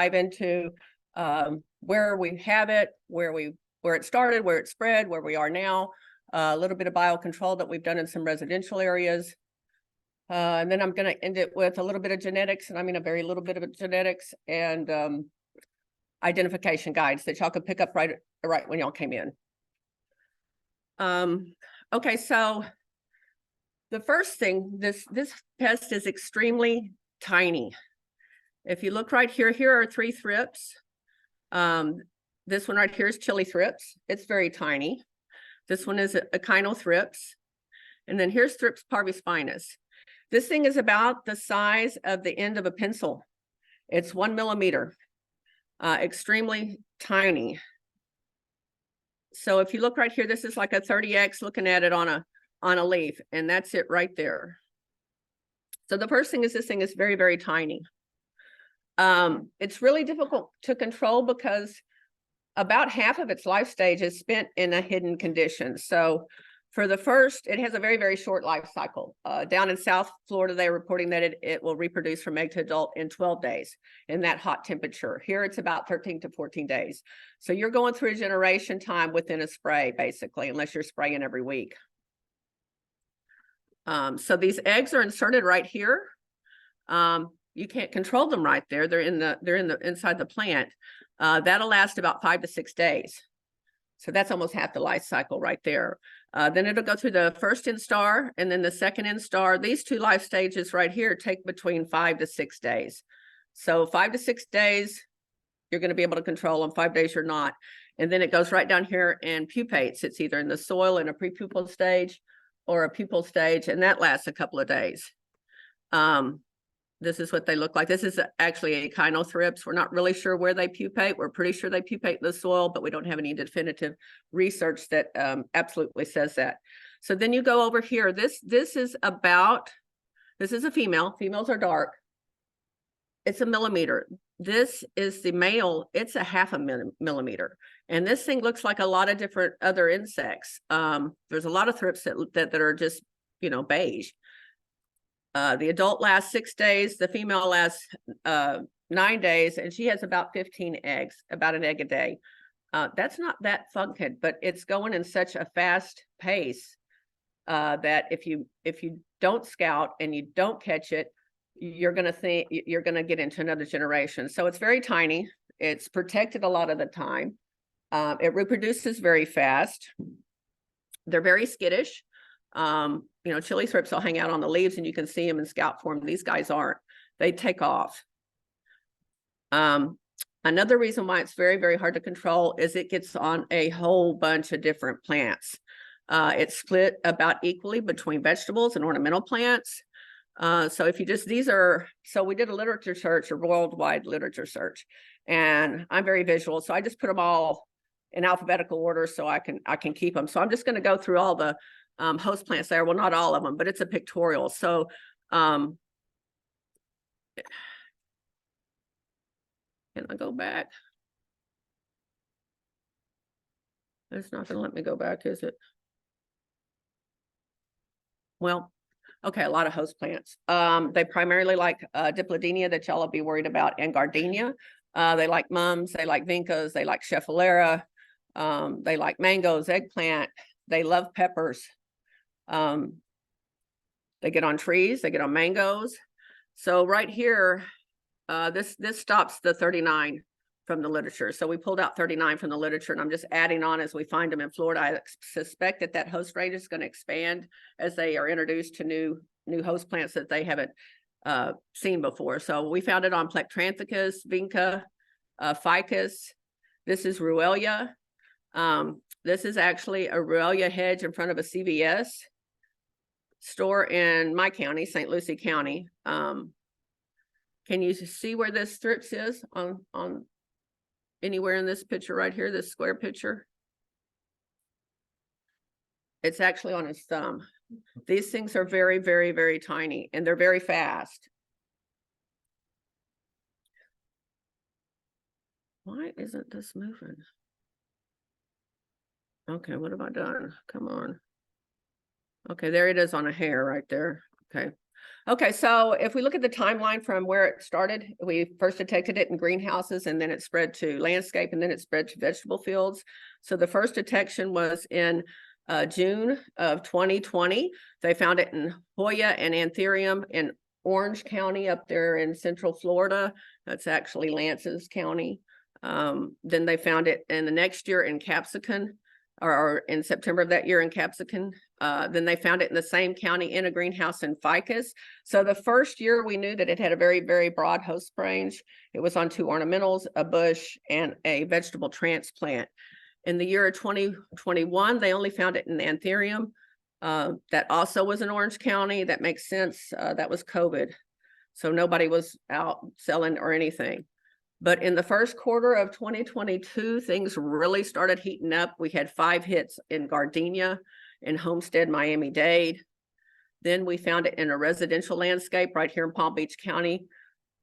dive into where we have it, where it started, where it spread, where we are now, a little bit of biocontrol that we've done in some residential areas. And then I'm going to end it with a little bit of genetics, and I mean a very little bit of genetics, and identification guides that y'all could pick up right when y'all came in. Okay, so the first thing, this pest is extremely tiny. If you look right here, here are 3 thrips. This one right here is chili thrips. It's very tiny. This one is echinothrips. And then here's Thrips parvispinus. This thing is about the size of the end of a pencil. It's 1 millimeter, extremely tiny. So if you look right here, this is like a 30X looking at it on a leaf, and that's it right there. So the first thing is this thing is very, very tiny. It's really difficult to control because about half of its life stage is spent in a hidden condition. So for the first, it has a very, very short life cycle. Down in South Florida, they're reporting that it will reproduce from egg to adult in 12 days in that hot temperature. Here, it's about 13 to 14 days. So you're going through a generation time within a spray, basically, unless you're spraying every week. So these eggs are inserted right here. You can't control them right there. They're inside the plant. That'll last about 5 to 6 days. So that's almost half the life cycle right there. Then it'll go through the first instar and then the second instar. These 2 life stages right here take between 5 to 6 days. So 5 to 6 days, you're going to be able to control them. 5 days, you're not. And then it goes right down here and pupates. It's either in the soil in a prepupal stage or a pupal stage, and that lasts a couple of days. This is what they look like. This is actually echinothrips. We're not really sure where they pupate. We're pretty sure they pupate in the soil, but we don't have any definitive research that absolutely says that. So then you go over here. This is a female. Females are dark. It's a millimeter. This is the male. It's a half a millimeter. And this thing looks like a lot of different other insects. There's a lot of thrips that are just, beige. The adult lasts 6 days. The female lasts 9 days, and she has about 15 eggs, about an egg a day. That's not that funky, but it's going in such a fast pace that if you don't scout and you don't catch it, you're gonna get into another generation. So it's very tiny. It's protected a lot of the time. It reproduces very fast. They're very skittish. Chili thrips will hang out on the leaves and you can see them in scout form. These guys aren't. They take off. Another reason why it's very, very hard to control is it gets on a whole bunch of different plants. It's split about equally between vegetables and ornamental plants. So if you so we did a literature search, a worldwide literature search, and I'm very visual. So I just put them all in alphabetical order so I can keep them. So I'm just going to go through all the host plants there. Well, not all of them, but it's a pictorial. So can I go back? It's not going to let me go back, is it? Well, okay, a lot of host plants. They primarily like Diplodenia that y'all will be worried about, and gardenia. They like mums, they like vincas, they like scheffalera, they like mangoes, eggplant, they love peppers. They get on trees, they get on mangoes. So right here, this stops the 39 from the literature. So we pulled out 39 from the literature, and I'm just adding on as we find them in Florida. I suspect that host range is going to expand as they are introduced to new host plants that they haven't seen before. So we found it on Plectranthecus, vinca, ficus. This is Ruellia. This is actually a Ruellia hedge in front of a CVS store in my county, St. Lucie County. Can you see where this thrips is on anywhere in this picture right here, this square picture? It's actually on his thumb. These things are very, very, very tiny, and they're very fast. Why isn't this moving? Okay, what have I done? Come on. Okay, there it is on a hair right there. Okay. Okay, so if we look at the timeline from where it started, we first detected it in greenhouses, and then it spread to landscape, and then it spread to vegetable fields. So the first detection was in June of 2020. They found it in Hoya and Anthurium in Orange County up there in Central Florida. That's actually Lance's county. Then they found it in the next year in Capsicum, or in September of that year in Capsicum. Then they found it in the same county in a greenhouse in Ficus. So the first year we knew that it had a very, very broad host range. It was on 2 ornamentals, a bush, and a vegetable transplant. In the year of 2021, they only found it in Anthurium. That also was in Orange County. That makes sense. That was COVID. So nobody was out selling or anything. But in the first quarter of 2022, things really started heating up. We had 5 hits in Gardenia, in Homestead, Miami-Dade. Then we found it in a residential landscape right here in Palm Beach County,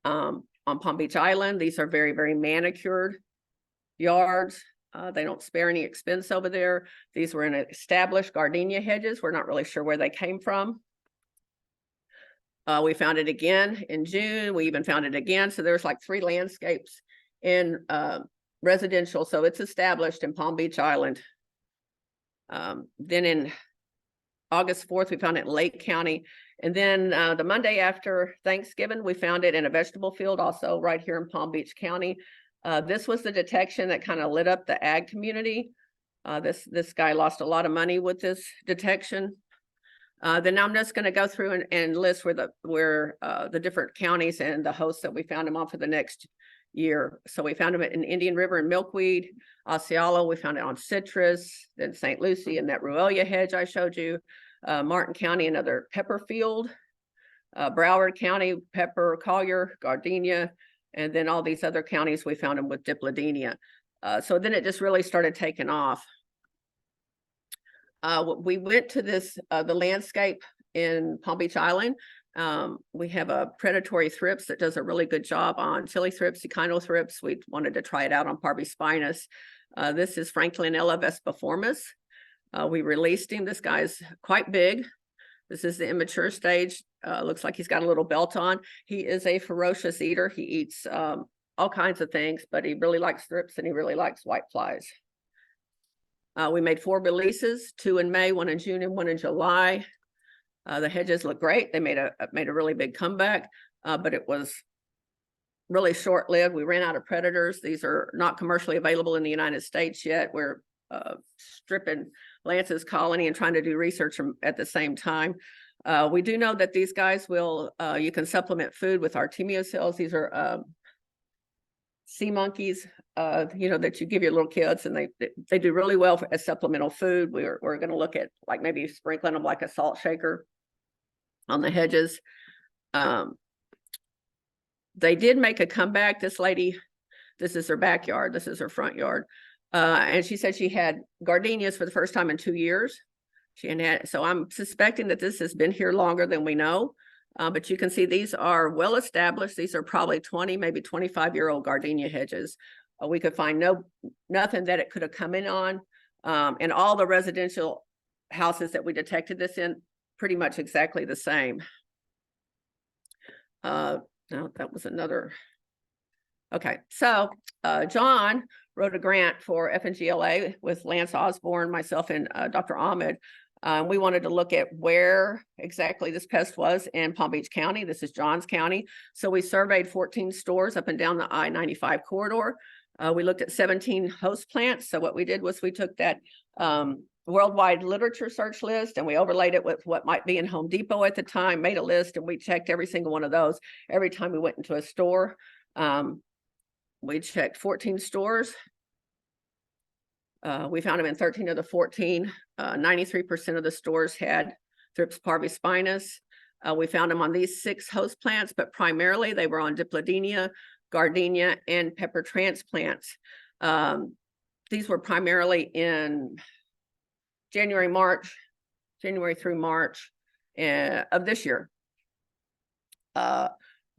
on Palm Beach Island. These are very, very manicured yards. They don't spare any expense over there. These were in established gardenia hedges. We're not really sure where they came from. We found it again in June. We even found it again. So there's like 3 landscapes in residential. So it's established in Palm Beach Island. Then in August 4th, we found it in Lake County. And then the Monday after Thanksgiving, we found it in a vegetable field, also right here in Palm Beach County. This was the detection that kind of lit up the ag community. This guy lost a lot of money with this detection. Then I'm just going to go through and list where the different counties and the hosts that we found them on for the next year. So we found them in Indian River and Milkweed, Osceola. We found it on citrus, then St. Lucie and that Ruellia hedge I showed you. Martin County, another pepper field. Broward County, pepper, Collier, Gardenia, and then all these other counties we found them with dipladenia. So then it just really started taking off. We went to the landscape in Palm Beach Island. We have a predatory thrips that does a really good job on chili thrips, echinothrips. We wanted to try it out on parvispinus. This is Franklinella vespiformis. We released him. This guy's quite big. This is the immature stage. Looks like he's got a little belt on. He is a ferocious eater. He eats all kinds of things, but he really likes thrips and he really likes whiteflies. We made 4 releases, 2 in May, 1 in June, and 1 in July. The hedges look great. They made a really big comeback, but it was really short-lived. We ran out of predators. These are not commercially available in the United States yet. We're stripping Lance's colony and trying to do research at the same time. We do know that these guys will, you can supplement food with Artemia cells. These are sea monkeys, that you give your little kids, and they do really well as supplemental food. We're going to look at like maybe sprinkling them like a salt shaker on the hedges. They did make a comeback. This lady, this is her backyard. This is her front yard. And she said she had gardenias for the first time in 2 years. So I'm suspecting that this has been here longer than we know. But you can see these are well established. These are probably 20, maybe 25-year-old gardenia hedges. We could find nothing that it could have come in on. And all the residential houses that we detected this in, pretty much exactly the same. No, that was another. Okay, so John wrote a grant for FNGLA with Lance Osborne, myself, and Dr. Ahmed. We wanted to look at where exactly this pest was in Palm Beach County. This is Johns County. So we surveyed 14 stores up and down the I-95 corridor. We looked at 17 host plants. So what we did was we took that worldwide literature search list and we overlaid it with what might be in Home Depot at the time, made a list, and we checked every single one of those every time we went into a store. We checked 14 stores. We found them in 13 of the 14. 93% of the stores had Thrips parvispinus. We found them on these 6 host plants, but primarily they were on dipladenia, gardenia, and pepper transplants. These were primarily in January through March of this year.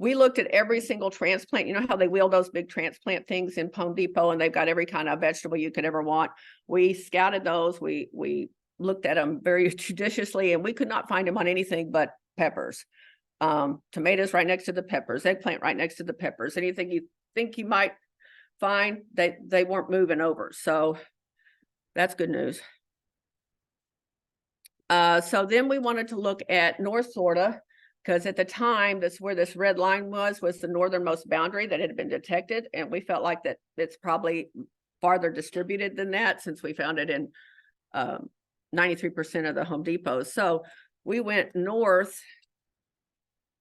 We looked at every single transplant. You know how they wheel those big transplant things in Home Depot and they've got every kind of vegetable you could ever want. We scouted those. We looked at them very judiciously and we could not find them on anything but peppers. Tomatoes right next to the peppers, eggplant right next to the peppers. Anything you think you might find, they weren't moving over. So that's good news. So then we wanted to look at North Florida, because at the time, that's where this red line was the northernmost boundary that had been detected. And we felt like that it's probably farther distributed than that, since we found it in 93% of the Home Depots. So we went north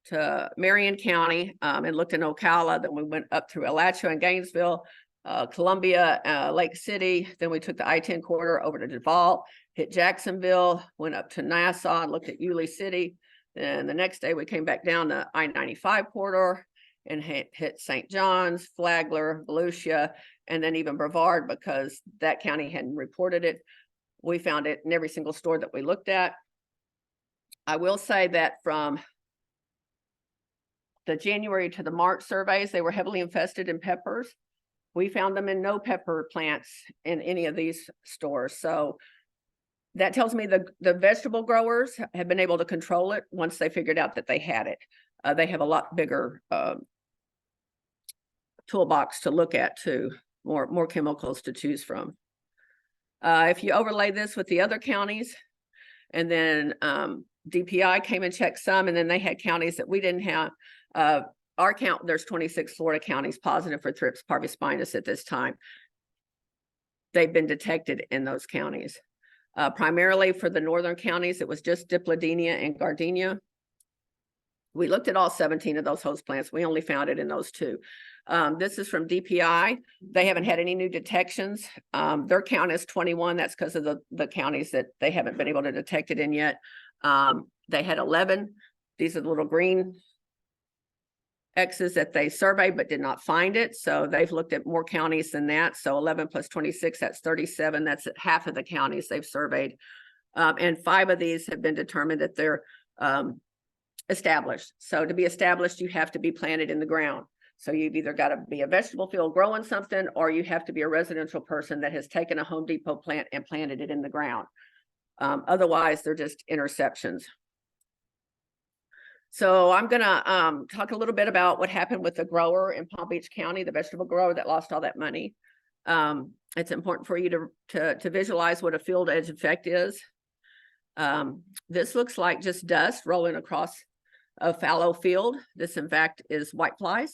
to Marion County and looked in Ocala. Then we went up through Alachua and Gainesville, Columbia, Lake City. Then we took the I-10 corridor over to Duval, hit Jacksonville, went up to Nassau and looked at Yulee City. Then the next day we came back down the I-95 corridor and hit St. John's, Flagler, Volusia, and then even Brevard, because that county hadn't reported it. We found it in every single store that we looked at. I will say that from the January to the March surveys, they were heavily infested in peppers. We found them in no pepper plants in any of these stores. So that tells me the vegetable growers have been able to control it once they figured out that they had it. They have a lot bigger toolbox to look at too, more chemicals to choose from. If you overlay this with the other counties, and then DPI came and checked some, and then they had counties that we didn't have. Our count, there's 26 Florida counties positive for Thrips parvispinus at this time. They've been detected in those counties. Primarily for the northern counties, it was just Dipladenia and Gardenia. We looked at all 17 of those host plants. We only found it in those two. This is from DPI. They haven't had any new detections. Their count is 21. That's because of the counties that they haven't been able to detect it in yet. They had 11. These are the little green X's that they surveyed but did not find it. So they've looked at more counties than that. So 11 plus 26, that's 37. That's half of the counties they've surveyed. And 5 of these have been determined that they're established. So to be established, you have to be planted in the ground. So you've either got to be a vegetable field growing something, or you have to be a residential person that has taken a Home Depot plant and planted it in the ground. Otherwise, they're just interceptions. So I'm gonna talk a little bit about what happened with the grower in Palm Beach County, the vegetable grower that lost all that money. It's important for you to visualize what a field edge effect is. This looks like just dust rolling across a fallow field. This, in fact, is whiteflies.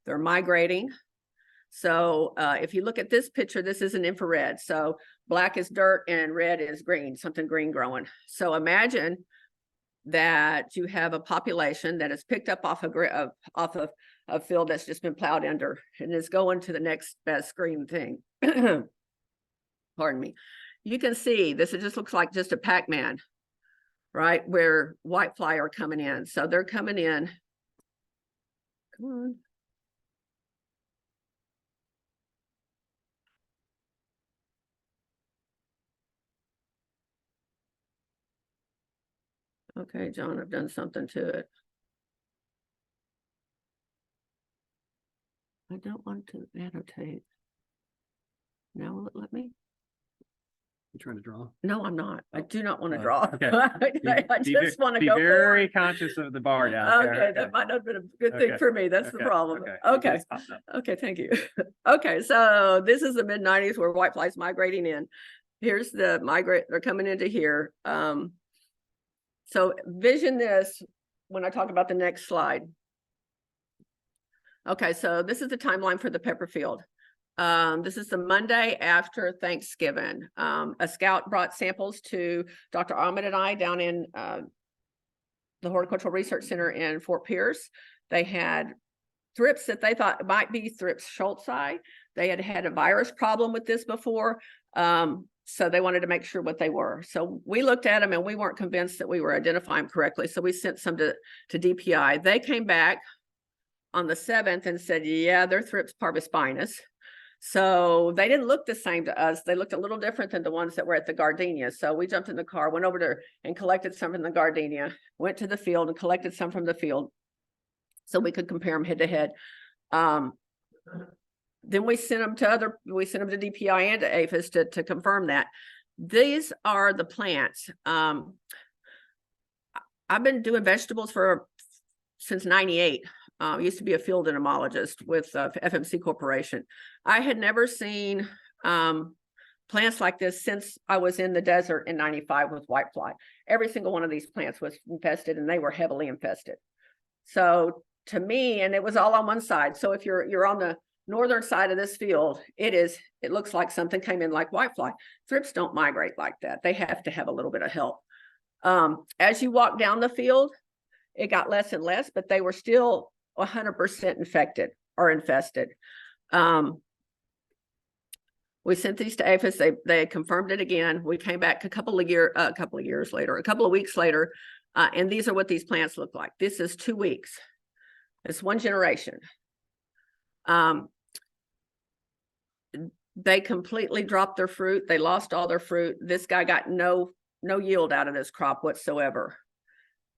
They're migrating. So if you look at this picture, this is an infrared. So black is dirt and red is green, something green growing. So imagine that you have a population that is picked up off of a field that's just been plowed under and is going to the next best green thing. Pardon me. You can see this, it just looks like just a Pac-Man, right? Where whitefly are coming in. So they're coming in. Come on. Okay, John, I've done something to it. I don't want to annotate. Now will it let me? You trying to draw? No, I'm not. I do not want to draw. Okay. I just want to go very forward. conscious of the bar down there. Okay, that might not have been a good thing for me. That's the problem. Okay. Okay. Okay, thank you. Okay, so this is the mid-90s where whiteflies migrating in. Here's the migrate, they're coming into here. So vision this when I talk about the next slide. Okay, so this is the timeline for the pepper field. This is the Monday after Thanksgiving. A scout brought samples to Dr. Ahmed and I down in the Horticultural Research Center in Fort Pierce. They had thrips that they thought might be Thrips schultzii. They had had a virus problem with this before. So they wanted to make sure what they were. So we looked at them and we weren't convinced that we were identifying them correctly. So we sent some to DPI. They came back on the 7th and said, yeah, they're Thrips parvispinus. So they didn't look the same to us. They looked a little different than the ones that were at the gardenia. So we jumped in the car, went over there and collected some from the gardenia, went to the field and collected some from the field so we could compare them head to head. Then we sent them to DPI and to APHIS to confirm that. These are the plants. I've been doing vegetables for since 98. Used to be a field entomologist with FMC Corporation. I had never seen plants like this since I was in the desert in 95 with whitefly. Every single one of these plants was infested, and they were heavily infested. So to me, and it was all on one side. So if you're on the northern side of this field, it looks like something came in like whitefly. Thrips don't migrate like that. They have to have a little bit of help. As you walk down the field, it got less and less, but they were still 100% infected or infested. We sent these to APHIS. They confirmed it again. We came back a couple of weeks later, and these are what these plants look like. This is 2 weeks. It's one generation. They completely dropped their fruit. They lost all their fruit. This guy got no yield out of this crop whatsoever.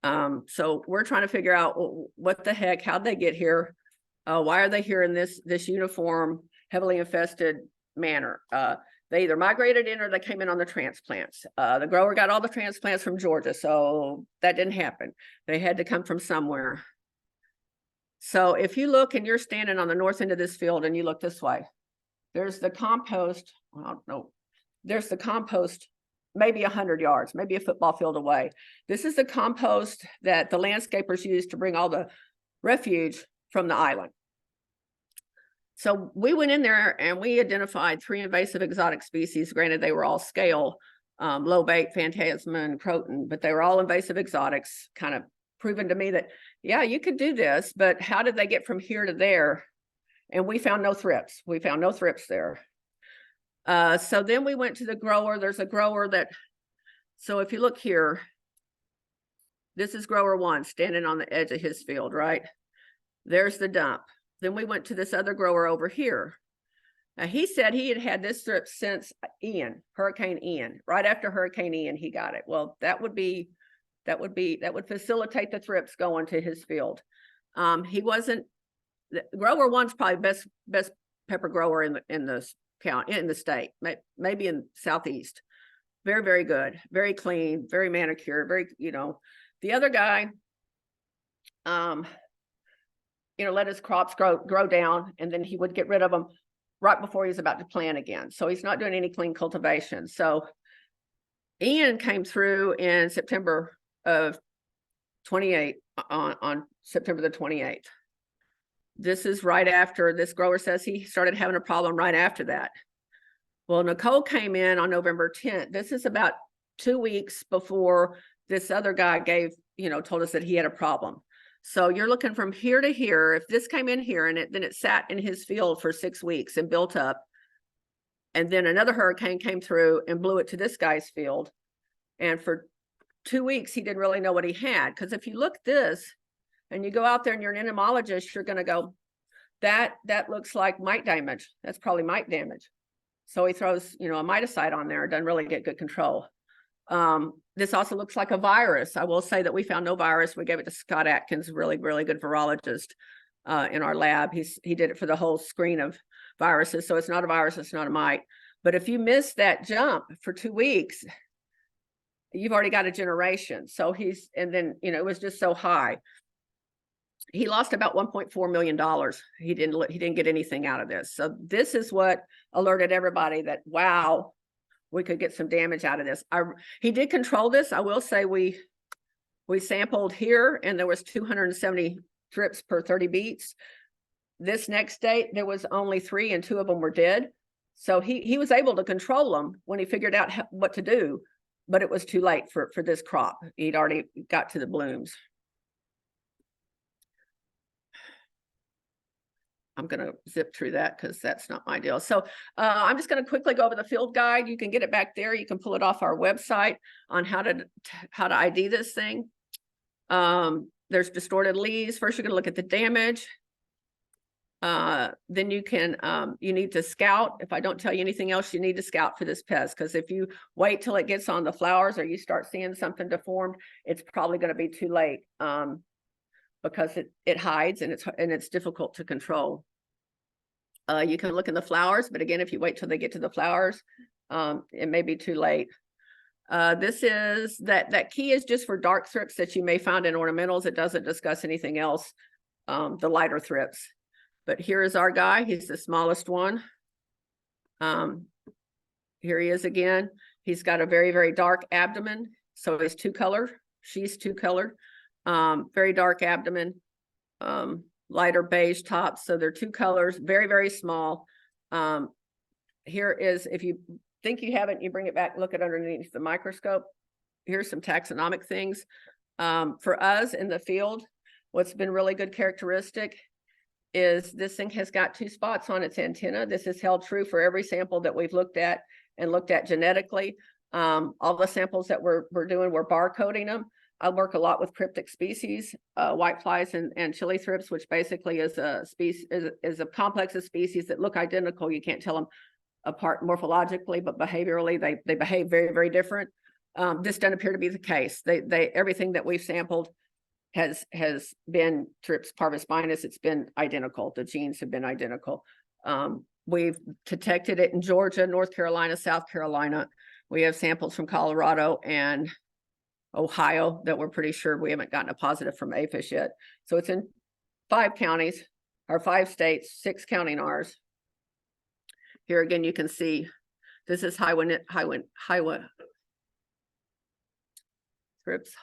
So we're trying to figure out what the heck, how'd they get here? Why are they here in this uniform, heavily infested manner? They either migrated in or they came in on the transplants. The grower got all the transplants from Georgia, so that didn't happen. They had to come from somewhere. So if you look and you're standing on the north end of this field and you look this way, there's the compost. I don't know. There's the compost maybe 100 yards, maybe a football field away. This is the compost that the landscapers use to bring all the refuge from the island. So we went in there and we identified 3 invasive exotic species. Granted, they were all scale, lobate, phantasma, and croton, but they were all invasive exotics, kind of proven to me that, yeah, you could do this, but how did they get from here to there? And we found no thrips. We found no thrips there. So then we went to the grower. There's a grower that, so if you look here, this is grower 1 standing on the edge of his field, right? There's the dump. Then we went to this other grower over here. Now he said he had had this thrip since Hurricane Ian. Right after Hurricane Ian, he got it. Well, that would facilitate the thrips going to his field. He wasn't, grower 1's probably best pepper grower in the county, in the state, maybe in Southeast. Very, very good, very clean, very manicured, very, the other guy, let his crops grow down, and then he would get rid of them right before he was about to plant again. So he's not doing any clean cultivation. So Ian came through in September of 28, on September the 28th. This is right after, this grower says he started having a problem right after that. Well, Nicole came in on November 10th. This is about 2 weeks before this other guy told us that he had a problem. So you're looking from here to here. If this came in here and then it sat in his field for 6 weeks and built up, and then another hurricane came through and blew it to this guy's field. And for 2 weeks, he didn't really know what he had. Because if you look this, and you go out there and you're an entomologist, you're going to go, that looks like mite damage. That's probably mite damage. So he throws, a miticide on there. It doesn't really get good control. This also looks like a virus. I will say that we found no virus. We gave it to Scott Atkins, really, really good virologist in our lab. He did it for the whole screen of viruses. So it's not a virus, it's not a mite. But if you miss that jump for 2 weeks, you've already got a generation. So and then, it was just so high. He lost about $1.4 million. He didn't get anything out of this. So this is what alerted everybody that, wow, we could get some damage out of this. He did control this. I will say we sampled here and there was 270 thrips per 30 beets. This next date, there was only 3 and 2 of them were dead. So he was able to control them when he figured out what to do, but it was too late for this crop. He'd already got to the blooms. I'm going to zip through that because that's not my deal. So I'm just going to quickly go over the field guide. You can get it back there. You can pull it off our website on how to ID this thing. There's distorted leaves. First, you're going to look at the damage. Then you need to scout. If I don't tell you anything else, you need to scout for this pest, because if you wait till it gets on the flowers or you start seeing something deformed, it's probably going to be too late. Because it hides and it's difficult to control. You can look in the flowers, but again, if you wait till they get to the flowers, it may be too late. This is that key is just for dark thrips that you may find in ornamentals. It doesn't discuss anything else, the lighter thrips. But here is our guy. He's the smallest one. Here he is again. He's got a very, very dark abdomen. So he's two color. She's two colored. Very dark abdomen, lighter beige top. So they're two colors, very, very small. Here is, if you think you haven't, you bring it back, look at underneath the microscope. Here's some taxonomic things. For us in the field, what's been really good characteristic is this thing has got two spots on its antenna. This is held true for every sample that we've looked at and looked at genetically. All the samples that we're doing, we're barcoding them. I work a lot with cryptic species, whiteflies and chili thrips, which basically is a species, is a complex of species that look identical. You can't tell them apart morphologically, but behaviorally, they behave very, very different. This doesn't appear to be the case. Everything that we've sampled has been Thrips parvispinus. It's been identical. The genes have been identical. We've detected it in Georgia, North Carolina, South Carolina. We have samples from Colorado and Ohio that we're pretty sure. We haven't gotten a positive from APHIS yet. So it's in 5 counties or 5 states, 6 counting ours. Here again, you can see this is Thrips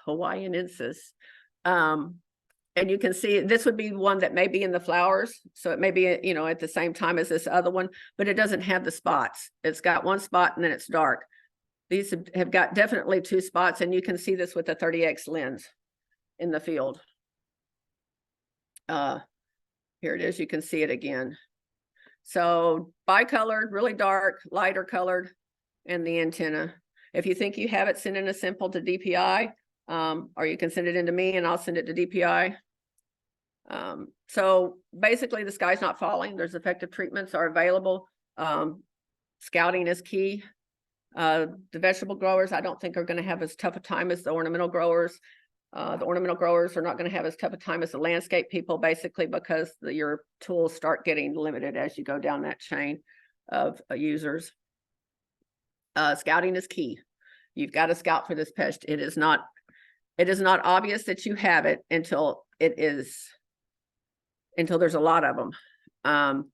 hawaiianensis. And you can see this would be one that may be in the flowers. So it may be, you know, at the same time as this other one, but it doesn't have the spots. It's got one spot and then it's dark. These have got definitely 2 spots, and you can see this with the 30X lens in the field. Here it is. You can see it again. So bicolored, really dark, lighter colored, and the antenna. If you think you have it, send in a sample to DPI, or you can send it in to me and I'll send it to DPI. So basically the sky's not falling. There's effective treatments are available. Scouting is key. The vegetable growers, I don't think are going to have as tough a time as the ornamental growers. The ornamental growers are not going to have as tough a time as the landscape people, basically because your tools start getting limited as you go down that chain of users. Scouting is key. You've got to scout for this pest. It is not obvious that you have it until there's a lot of them.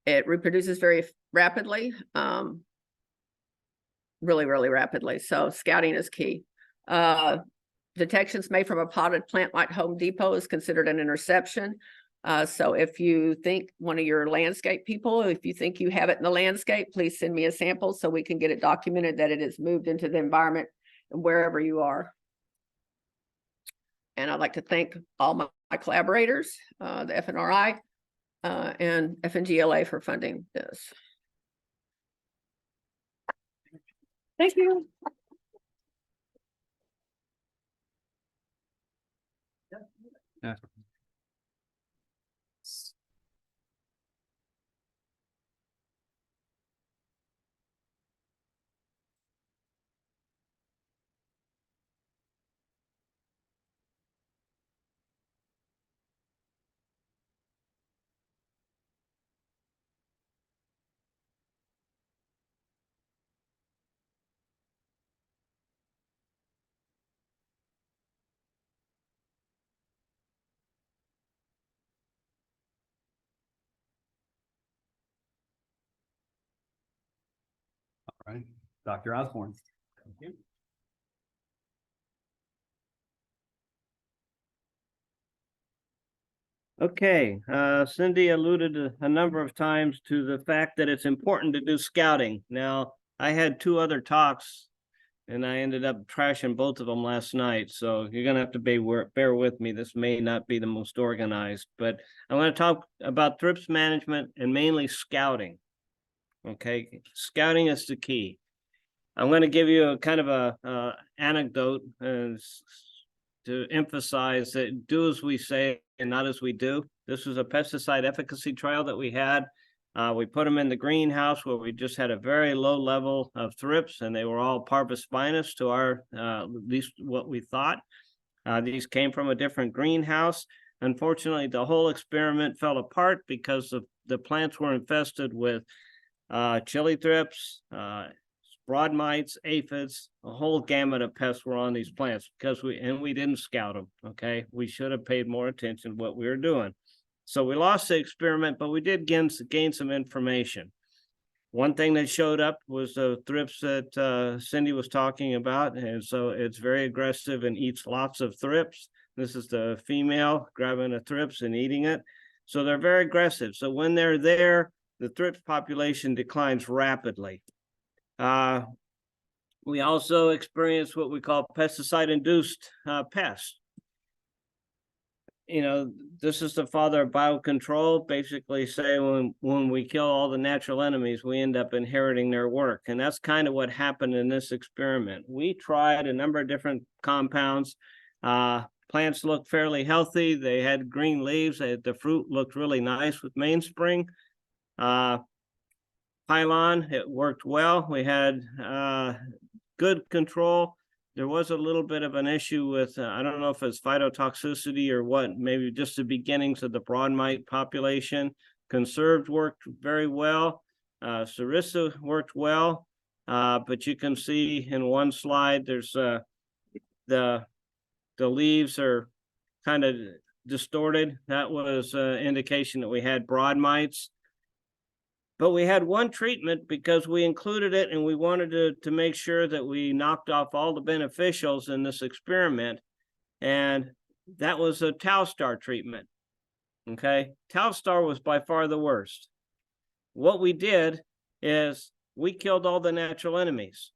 It reproduces very rapidly. Really, really rapidly. So scouting is key. Detections made from a potted plant like Home Depot is considered an interception. So if you think one of your landscape people, if you think you have it in the landscape, please send me a sample so we can get it documented that it is moved into the environment and wherever you are. And I'd like to thank all my collaborators, the FNRI and FNGLA for funding this. Thank you. Yeah. All right, Dr. Osborne. Thank you. Okay, Cindy alluded a number of times to the fact that it's important to do scouting. Now, I had 2 other talks and I ended up trashing both of them last night. So you're gonna have to bear with me. This may not be the most organized, but I want to talk about thrips management and mainly scouting. Okay, scouting is the key. I'm going to give you a kind of a anecdote to emphasize that do as we say and not as we do. This was a pesticide efficacy trial that we had. We put them in the greenhouse where we just had a very low level of thrips, and they were all parvispinus to our, at least what we thought. These came from a different greenhouse. Unfortunately, the whole experiment fell apart because the plants were infested with chili thrips, broad mites, aphids, a whole gamut of pests were on these plants because we didn't scout them. Okay, we should have paid more attention to what we were doing. So we lost the experiment, but we did gain some information. One thing that showed up was the thrips that Cindy was talking about, and so it's very aggressive and eats lots of thrips. This is the female grabbing a thrips and eating it. So they're very aggressive. So when they're there, the thrips population declines rapidly. We also experience what we call pesticide-induced pests. You know, this is the father of biocontrol, basically saying when we kill all the natural enemies, we end up inheriting their work. And that's kind of what happened in this experiment. We tried a number of different compounds. Plants looked fairly healthy. They had green leaves. The fruit looked really nice with mainspring. Pylon, it worked well. We had good control. There was a little bit of an issue with, I don't know if it's phytotoxicity or what, maybe just the beginnings of the broad mite population. Conserved worked very well. Sarissa worked well, but you can see in one slide, there's the leaves are kind of distorted. That was an indication that we had broad mites. But we had one treatment because we included it and we wanted to make sure that we knocked off all the beneficials in this experiment. And that was a Telstar treatment. Okay, Telstar was by far the worst. What we did is we killed all the natural enemies.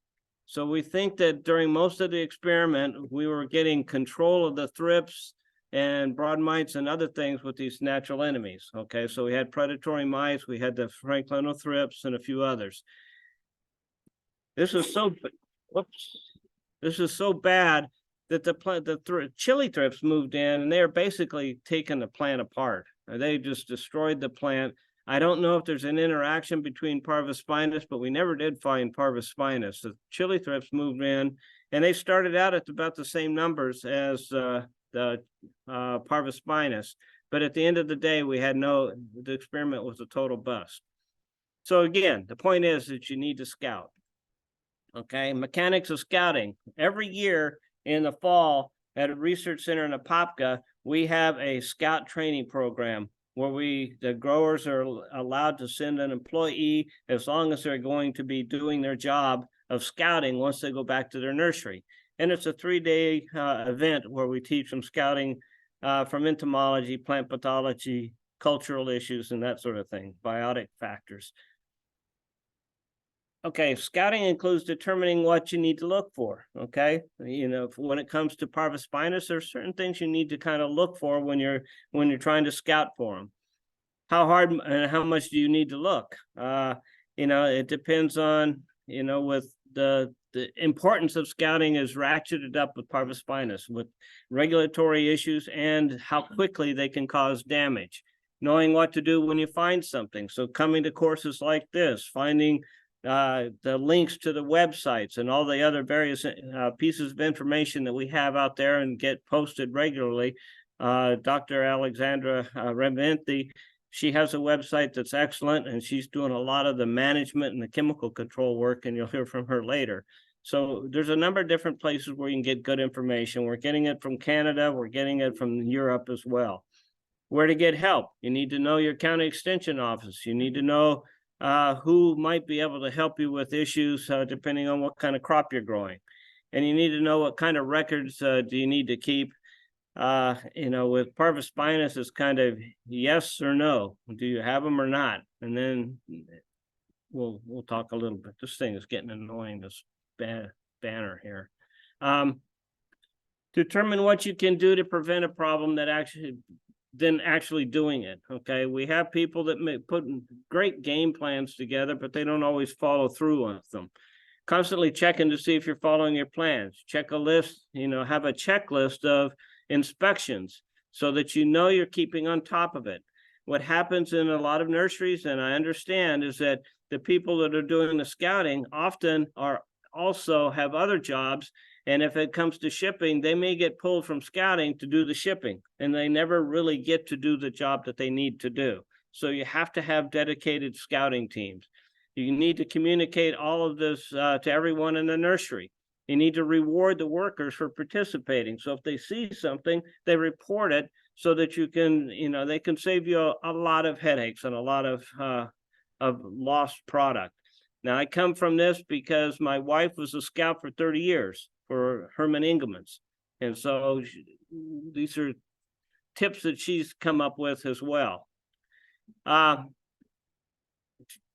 So we think that during most of the experiment, we were getting control of the thrips and broad mites and other things with these natural enemies. Okay, so we had predatory mites, we had the Franklin thrips and a few others. This is so bad that the chili thrips moved in and they're basically taking the plant apart. They just destroyed the plant. I don't know if there's an interaction between parvispinus, but we never did find parvispinus. The chili thrips moved in and they started out at about the same numbers as the parvispinus, but at the end of the day, the experiment was a total bust. So again, the point is that you need to scout. Okay, mechanics of scouting. Every year in the fall at a research center in Apopka, we have a scout training program where the growers are allowed to send an employee as long as they're going to be doing their job of scouting once they go back to their nursery. And it's a 3-day event where we teach them scouting from entomology, plant pathology, cultural issues, and that sort of thing, biotic factors. Okay, scouting includes determining what you need to look for, okay? You know, when it comes to parvispinus, there's certain things you need to kind of look for when you're trying to scout for them. How hard and how much do you need to look? You know, it depends on, you know, with the importance of scouting is ratcheted up with parvispinus, with regulatory issues and how quickly they can cause damage. Knowing what to do when you find something. So coming to courses like this, finding the links to the websites and all the other various pieces of information that we have out there and get posted regularly. Dr. Alexandra Reventhi, she has a website that's excellent, and she's doing a lot of the management and the chemical control work, and you'll hear from her later. So there's a number of different places where you can get good information. We're getting it from Canada. We're getting it from Europe as well. Where to get help? You need to know your county extension office. You need to know who might be able to help you with issues depending on what kind of crop you're growing. And you need to know what kind of records do you need to keep. You know, with parvispinus, it's kind of yes or no. Do you have them or not? And then we'll talk a little bit. This thing is getting annoying, this banner here. Determine what you can do to prevent a problem that actually doing it. Okay, we have people that may put great game plans together, but they don't always follow through on them. Constantly checking to see if you're following your plans. Check a list, you know, have a checklist of inspections so that you know you're keeping on top of it. What happens in a lot of nurseries, and I understand, is that the people that are doing the scouting often also have other jobs. And if it comes to shipping, they may get pulled from scouting to do the shipping, and they never really get to do the job that they need to do. So you have to have dedicated scouting teams. You need to communicate all of this to everyone in the nursery. You need to reward the workers for participating. So if they see something, they report it so that you can, they can save you a lot of headaches and a lot of lost product. Now, I come from this because my wife was a scout for 30 years for Herman Engelman's. And so these are tips that she's come up with as well.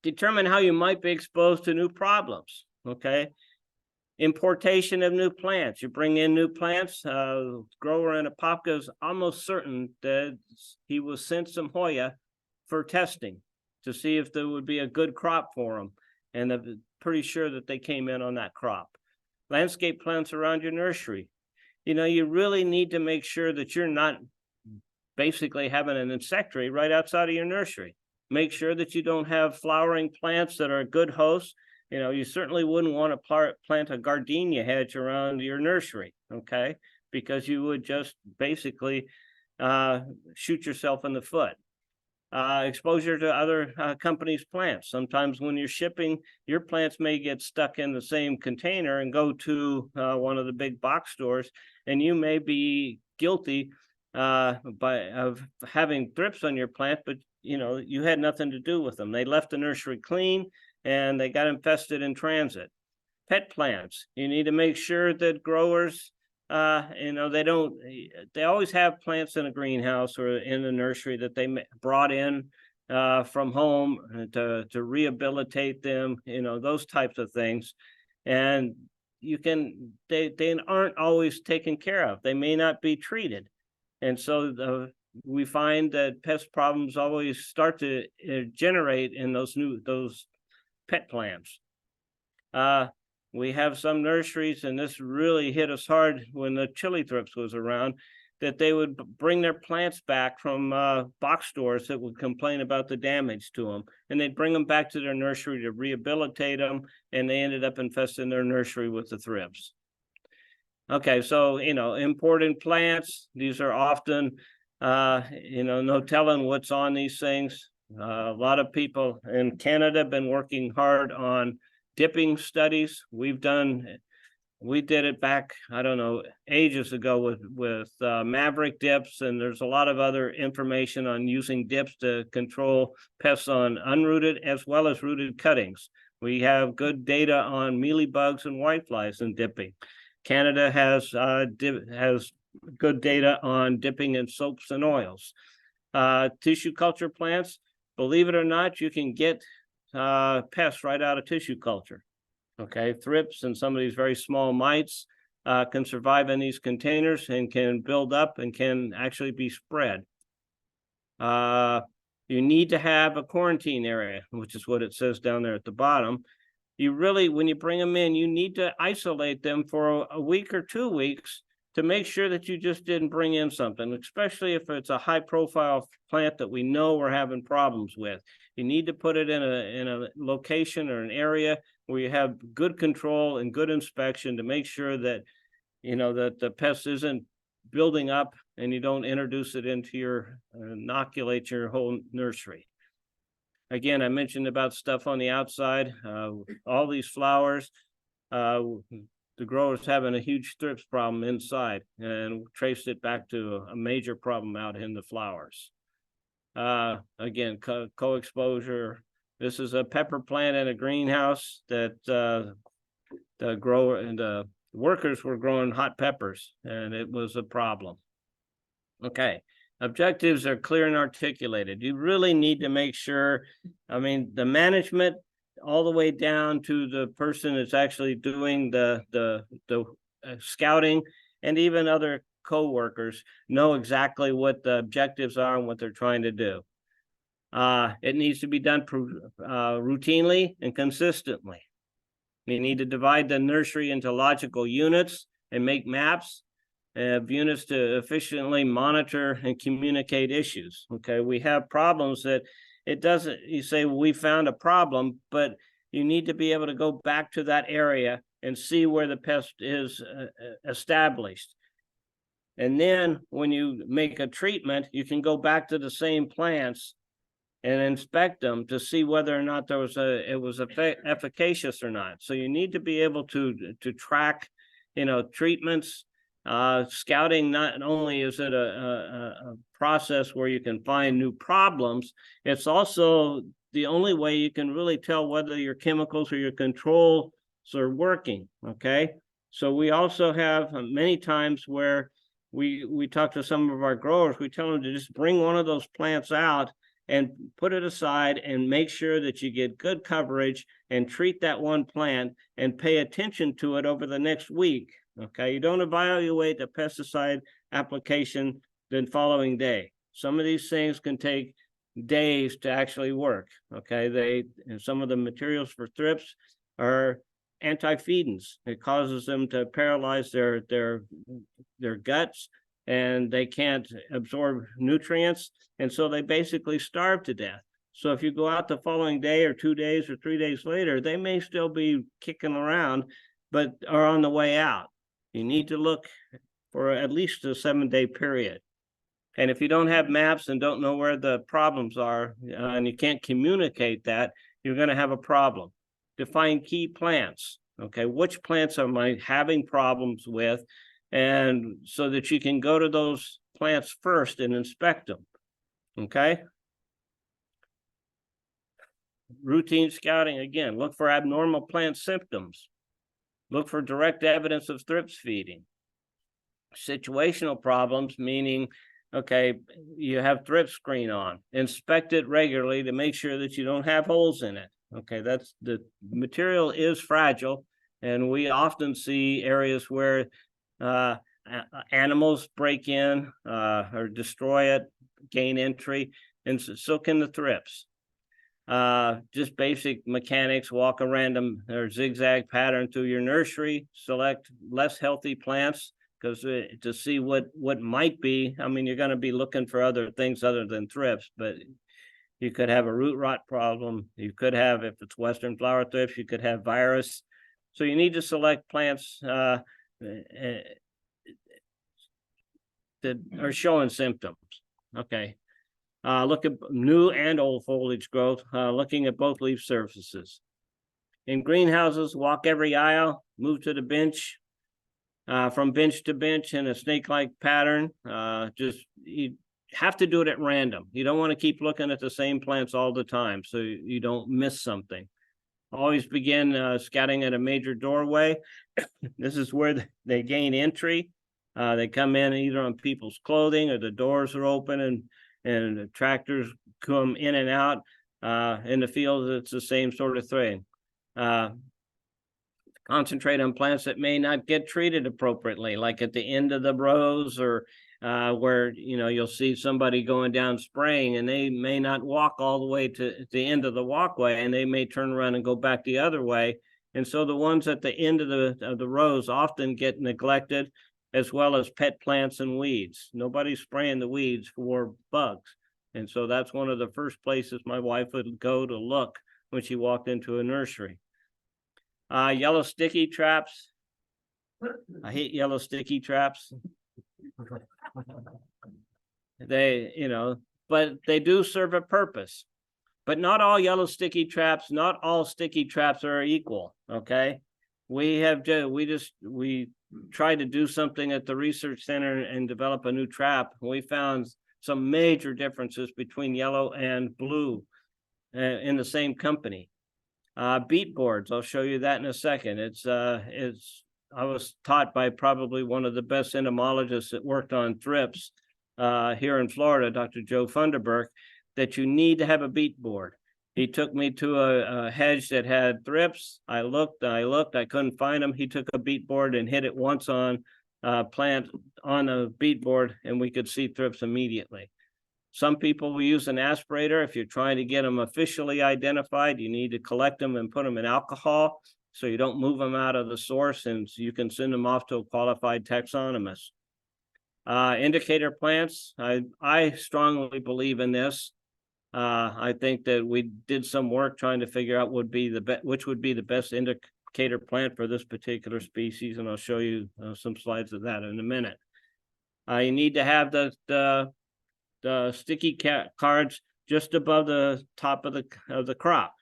Determine how you might be exposed to new problems, okay? Importation of new plants. You bring in new plants. Grower in Apopka is almost certain that he was sent some Hoya for testing to see if there would be a good crop for him. And I'm pretty sure that they came in on that crop. Landscape plants around your nursery. You really need to make sure that you're not basically having an insectary right outside of your nursery. Make sure that you don't have flowering plants that are good hosts. You certainly wouldn't want to plant a gardenia hedge around your nursery, okay? Because you would just basically shoot yourself in the foot. Exposure to other companies' plants. Sometimes when you're shipping, your plants may get stuck in the same container and go to one of the big box stores, and you may be guilty of having thrips on your plant, but you had nothing to do with them. They left the nursery clean and they got infested in transit. Pet plants. You need to make sure that growers, they always have plants in a greenhouse or in the nursery that they brought in from home to rehabilitate them, those types of things. And they aren't always taken care of. They may not be treated. And so we find that pest problems always start to generate in those pet plants. We have some nurseries, and this really hit us hard when the chili thrips was around, that they would bring their plants back from box stores that would complain about the damage to them, and they'd bring them back to their nursery to rehabilitate them, and they ended up infesting their nursery with the thrips. Okay, so imported plants, these are often no telling what's on these things. A lot of people in Canada have been working hard on dipping studies. We did it back, I don't know, ages ago with Maverick dips, and there's a lot of other information on using dips to control pests on unrooted as well as rooted cuttings. We have good data on mealybugs and whiteflies in dipping. Canada has good data on dipping in soaps and oils. Tissue culture plants, believe it or not, you can get pests right out of tissue culture. Okay, thrips and some of these very small mites can survive in these containers and can build up and can actually be spread. You need to have a quarantine area, which is what it says down there at the bottom. You really, when you bring them in, you need to isolate them for a week or 2 weeks to make sure that you just didn't bring in something, especially if it's a high profile plant that we know we're having problems with. You need to put it in a location or an area where you have good control and good inspection to make sure that, that the pest isn't building up and you don't introduce it into inoculate your whole nursery. Again, I mentioned about stuff on the outside, all these flowers, the growers having a huge thrips problem inside, and traced it back to a major problem out in the flowers. Again, co-exposure. This is a pepper plant in a greenhouse that the grower and the workers were growing hot peppers, and it was a problem. Okay. Objectives are clear and articulated. You really need to make sure, the management all the way down to the person that's actually doing the scouting, and even other co-workers know exactly what the objectives are and what they're trying to do. It needs to be done routinely and consistently. You need to divide the nursery into logical units and make maps of units to efficiently monitor and communicate issues. Okay, we have problems that you say, well, we found a problem, but you need to be able to go back to that area and see where the pest is established. And then when you make a treatment, you can go back to the same plants and inspect them to see whether or not it was efficacious or not. So you need to be able to track, treatments. Scouting, not only is it a process where you can find new problems, it's also the only way you can really tell whether your chemicals or your controls are working. Okay. So we also have many times where we talk to some of our growers, we tell them to just bring one of those plants out and put it aside and make sure that you get good coverage and treat that one plant and pay attention to it over the next week. Okay, you don't evaluate the pesticide application the following day. Some of these things can take days to actually work. Okay, and some of the materials for thrips are anti-feedants. It causes them to paralyze their guts, and they can't absorb nutrients, and so they basically starve to death. So if you go out the following day or 2 days or 3 days later, they may still be kicking around, but are on the way out. You need to look for at least a 7-day period. And if you don't have maps and don't know where the problems are, and you can't communicate that, you're going to have a problem. Define key plants. Okay, which plants am I having problems with? And so that you can go to those plants first and inspect them. Okay. Routine scouting, again, look for abnormal plant symptoms. Look for direct evidence of thrips feeding. Situational problems, meaning, okay, you have thrips screen on. Inspect it regularly to make sure that you don't have holes in it. Okay, that's the material is fragile, and we often see areas where animals break in or destroy it, gain entry, and so can the thrips. Just basic mechanics, walk a random or zigzag pattern through your nursery, select less healthy plants, because to see what might be, I mean, you're going to be looking for other things other than thrips, but you could have a root rot problem. You could have, if it's Western flower thrips, you could have virus. So you need to select plants that are showing symptoms. Okay. Look at new and old foliage growth, looking at both leaf surfaces. In greenhouses, walk every aisle, move to the bench, from bench to bench in a snake-like pattern. You have to do it at random. You don't want to keep looking at the same plants all the time so you don't miss something. Always begin scouting at a major doorway. This is where they gain entry. They come in either on people's clothing, or the doors are open and the tractors come in and out. In the field, it's the same sort of thing. Concentrate on plants that may not get treated appropriately, like at the end of the rows, or where you'll see somebody going down spraying and they may not walk all the way to the end of the walkway, and they may turn around and go back the other way. And so the ones at the end of the rows often get neglected, as well as pet plants and weeds. Nobody's spraying the weeds for bugs. And so that's one of the first places my wife would go to look when she walked into a nursery. Yellow sticky traps. I hate yellow sticky traps. But they do serve a purpose. But not all yellow sticky traps, not all sticky traps are equal. Okay. We tried to do something at the research center and develop a new trap. We found some major differences between yellow and blue in the same company. Beet boards, I'll show you that in a second. I was taught by probably one of the best entomologists that worked on thrips here in Florida, Dr. Joe Funderburk, that you need to have a beet board. He took me to a hedge that had thrips. I looked, I couldn't find them. He took a beet board and hit it once on a plant on a beet board, and we could see thrips immediately. Some people will use an aspirator. If you're trying to get them officially identified, you need to collect them and put them in alcohol so you don't move them out of the source, and so you can send them off to a qualified taxonomist. Indicator plants, I strongly believe in this. I think that we did some work trying to figure out which would be the best indicator plant for this particular species, and I'll show you some slides of that in a minute. You need to have the sticky cards just above the top of the crop.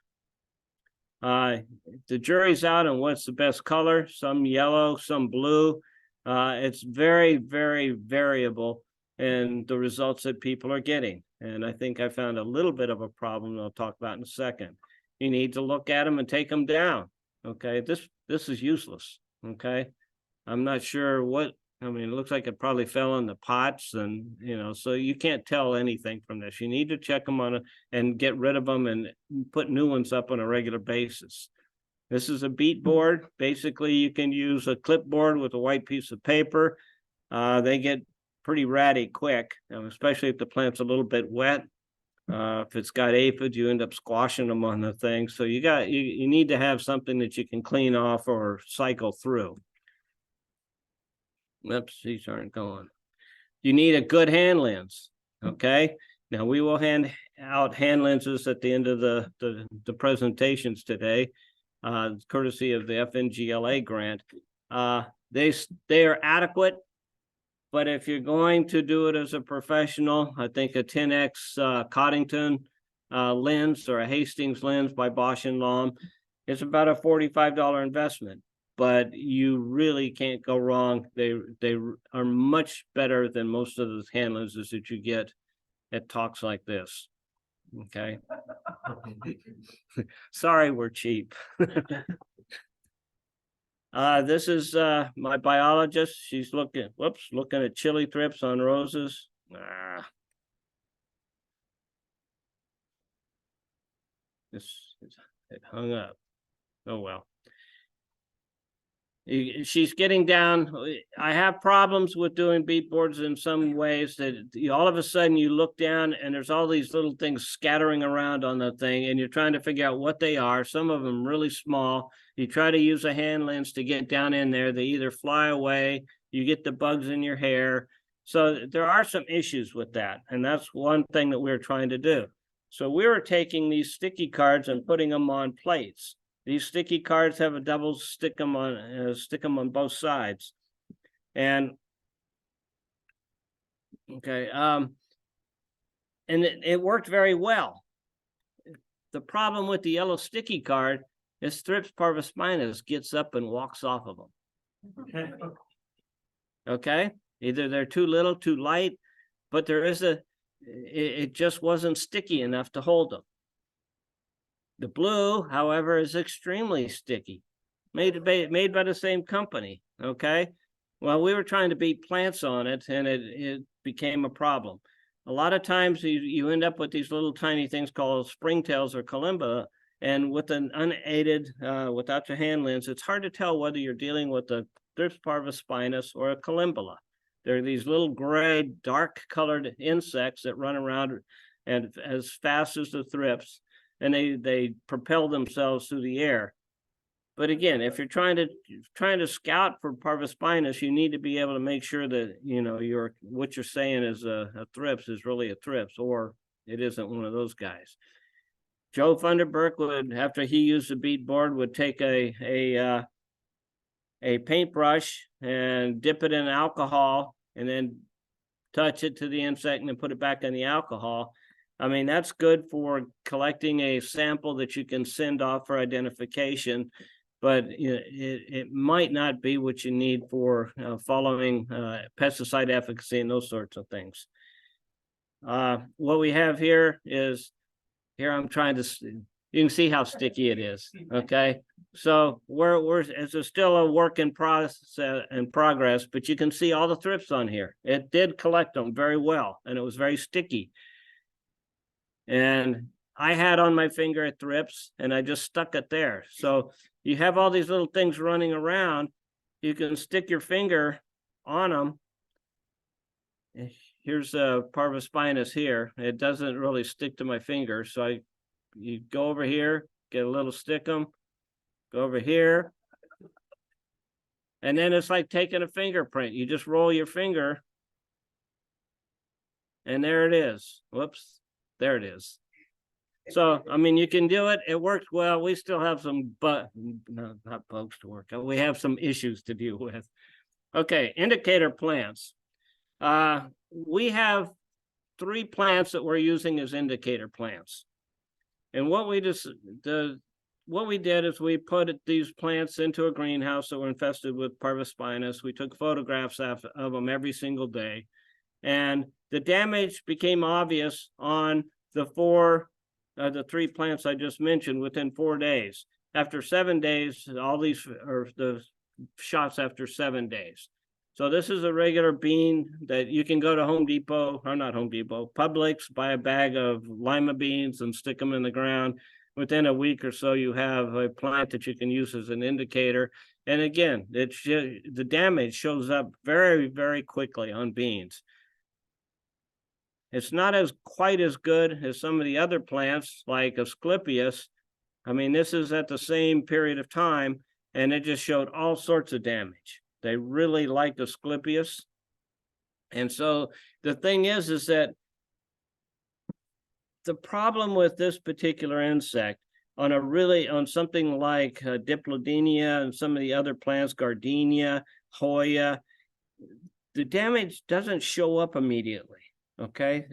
The jury's out on what's the best color, some yellow, some blue. It's very, very variable in the results that people are getting. And I think I found a little bit of a problem I'll talk about in a second. You need to look at them and take them down. Okay, this is useless. Okay, I'm not sure what, I mean, it looks like it probably fell in the pots and, so you can't tell anything from this. You need to check them on and get rid of them and put new ones up on a regular basis. This is a beet board. Basically, you can use a clipboard with a white piece of paper. They get pretty ratty quick, especially if the plant's a little bit wet. If it's got aphids, you end up squashing them on the thing. So you need to have something that you can clean off or cycle through. Oops, these aren't going. You need a good hand lens. Okay. Now we will hand out hand lenses at the end of the presentations today, courtesy of the FNGLA grant. They are adequate. But if you're going to do it as a professional, I think a 10X Coddington lens or a Hastings lens by Bosch and Lomb is about a $45 investment. But you really can't go wrong. They are much better than most of the hand lenses that you get at talks like this. Okay. Sorry, we're cheap. This is my biologist. She's looking at chili thrips on roses. It hung up. Oh well. She's getting down. I have problems with doing beet boards in some ways that all of a sudden you look down and there's all these little things scattering around on the thing and you're trying to figure out what they are. Some of them really small. You try to use a hand lens to get down in there. They either fly away, you get the bugs in your hair. So there are some issues with that. And that's one thing that we're trying to do. So we were taking these sticky cards and putting them on plates. These sticky cards have a double stick them on both sides. And okay, and it worked very well. The problem with the yellow sticky card is Thrips parvispinus gets up and walks off of them. Okay, either they're too little, too light, but it just wasn't sticky enough to hold them. The blue, however, is extremely sticky, made by the same company. Okay, well, we were trying to beat plants on it, and it became a problem. A lot of times you end up with these little tiny things called springtails or kalimba, and with an unaided, without your hand lens, it's hard to tell whether you're dealing with a Thrips parvispinus or a calimbula. They're these little gray, dark-colored insects that run around and as fast as the thrips. And they propel themselves through the air. But again, if you're trying to scout for parvispinus, you need to be able to make sure that what you're saying is a thrips is really a thrips, or it isn't one of those guys. Joe Funderburk would, after he used the beet board, would take a paintbrush and dip it in alcohol and then touch it to the insect and then put it back in the alcohol. I mean, that's good for collecting a sample that you can send off for identification, but it might not be what you need for following pesticide efficacy and those sorts of things. What we have here is, I'm trying to, you can see how sticky it is, okay? So it's still a work in process and progress, but you can see all the thrips on here. It did collect them very well, and it was very sticky. And I had on my finger at Thrips and I just stuck it there. So you have all these little things running around. You can stick your finger on them. Here's a parvispinus here. It doesn't really stick to my finger. So you go over here, get a little stickum, go over here. And then it's like taking a fingerprint. You just roll your finger. And there it is. Whoops. There it is. So, I mean, you can do it. It works well. We still have some, not bugs to work out. We have some issues to deal with. Okay, indicator plants. We have 3 plants that we're using as indicator plants. And what we did is we put these plants into a greenhouse that were infested with parvispinus. We took photographs of them every single day. And the damage became obvious on the 3 plants I just mentioned within 4 days. After 7 days, all these are the shots after 7 days. So this is a regular bean that you can go to Home Depot, or not Home Depot, Publix, buy a bag of lima beans and stick them in the ground. Within a week or so, you have a plant that you can use as an indicator. And again, the damage shows up very, very quickly on beans. It's not quite as good as some of the other plants like Asclepias. I mean, this is at the same period of time, and it just showed all sorts of damage. They really liked Asclepias. And so the thing is that the problem with this particular insect on something like Diplodenia and some of the other plants, Gardenia, Hoya, the damage doesn't show up immediately. Okay,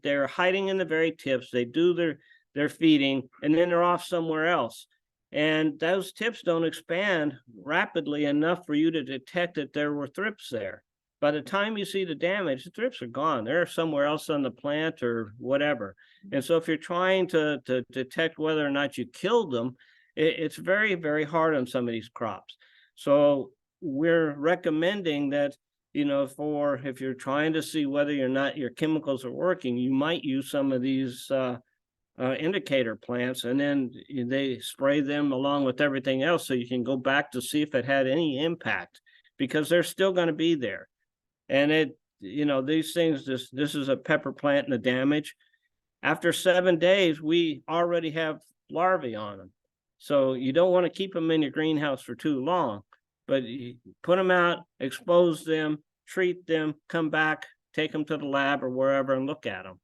they're hiding in the very tips. They do their feeding, and then they're off somewhere else. And those tips don't expand rapidly enough for you to detect that there were thrips there. By the time you see the damage, the thrips are gone. They're somewhere else on the plant or whatever. And so if you're trying to detect whether or not you killed them, it's very, very hard on some of these crops. So we're recommending that, if you're trying to see whether or not your chemicals are working, you might use some of these indicator plants, and then they spray them along with everything else so you can go back to see if it had any impact, because they're still going to be there. And these things, this is a pepper plant and the damage. After 7 days, we already have larvae on them. So you don't want to keep them in your greenhouse for too long, but you put them out, expose them, treat them, come back, take them to the lab or wherever and look at them.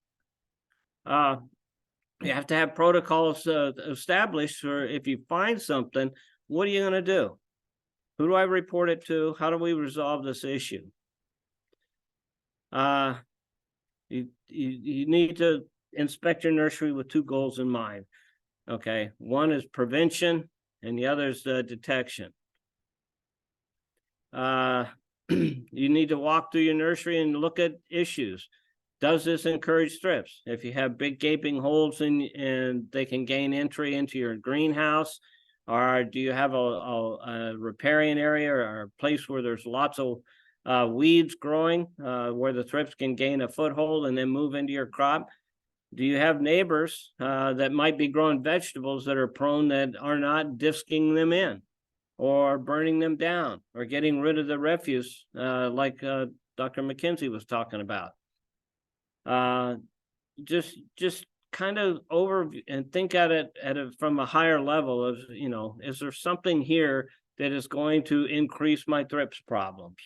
You have to have protocols established for if you find something, what are you going to do? Who do I report it to? How do we resolve this issue? You need to inspect your nursery with 2 goals in mind. Okay, one is prevention and the other is detection. You need to walk through your nursery and look at issues. Does this encourage thrips? If you have big gaping holes and they can gain entry into your greenhouse, or do you have a riparian area or a place where there's lots of weeds growing where the thrips can gain a foothold and then move into your crop? Do you have neighbors that might be growing vegetables that are prone, that are not disking them in or burning them down or getting rid of the refuse like Dr. McKenzie was talking about? Just kind of overview and think at it from a higher level of, is there something here that is going to increase my thrips problems?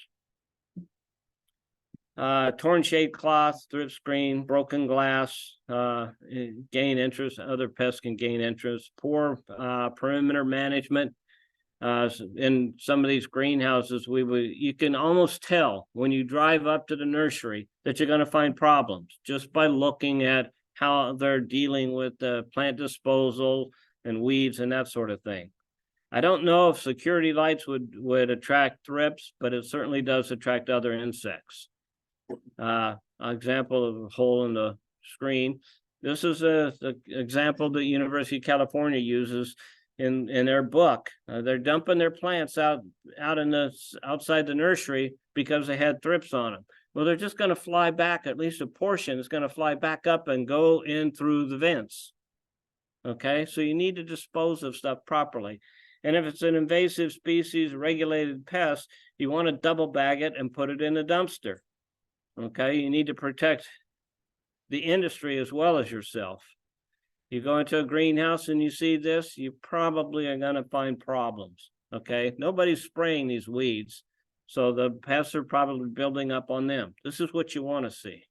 Torn shade cloth, thrip screen, broken glass, gain interest. Other pests can gain interest. Poor perimeter management. In some of these greenhouses, you can almost tell when you drive up to the nursery that you're going to find problems just by looking at how they're dealing with the plant disposal and weeds and that sort of thing. I don't know if security lights would attract thrips, but it certainly does attract other insects. An example of a hole in the screen. This is the example the University of California uses in their book. They're dumping their plants outside the nursery because they had thrips on them. Well, they're just going to fly back. At least a portion is going to fly back up and go in through the vents. Okay, so you need to dispose of stuff properly. And if it's an invasive species, regulated pest, you want to double bag it and put it in a dumpster. Okay, you need to protect the industry as well as yourself. You go into a greenhouse and you see this, you probably are going to find problems. Okay, nobody's spraying these weeds, so the pests are probably building up on them. This is what you want to see.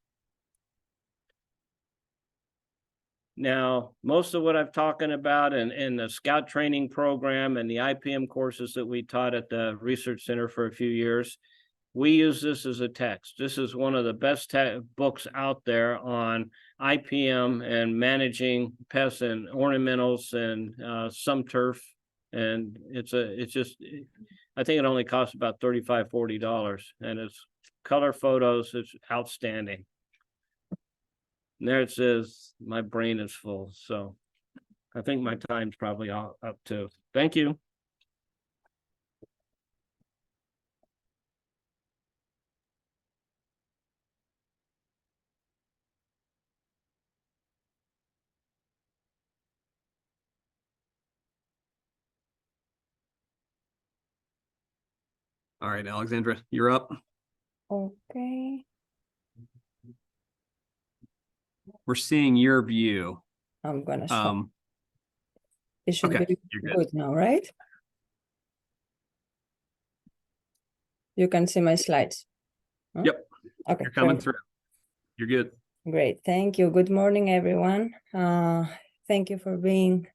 Now, most of what I'm talking about in the scout training program and the IPM courses that we taught at the research center for a few years we use this as a text. This is one of the best books out there on IPM and managing pests and ornamentals and some turf. And it's just, I think it only costs about $35–40, and it's color photos. It's outstanding. And there it says, my brain is full. So I think my time's probably up too. Thank you. All right, Alexandra, you're up. Okay, We're seeing your view. I'm gonna stop. Um, It should okay, be you're good. good now, right? You can see my slides. Huh? Yep, Okay, you're coming perfect. through. You're good. Great, thank you. Good morning, everyone. Thank you for being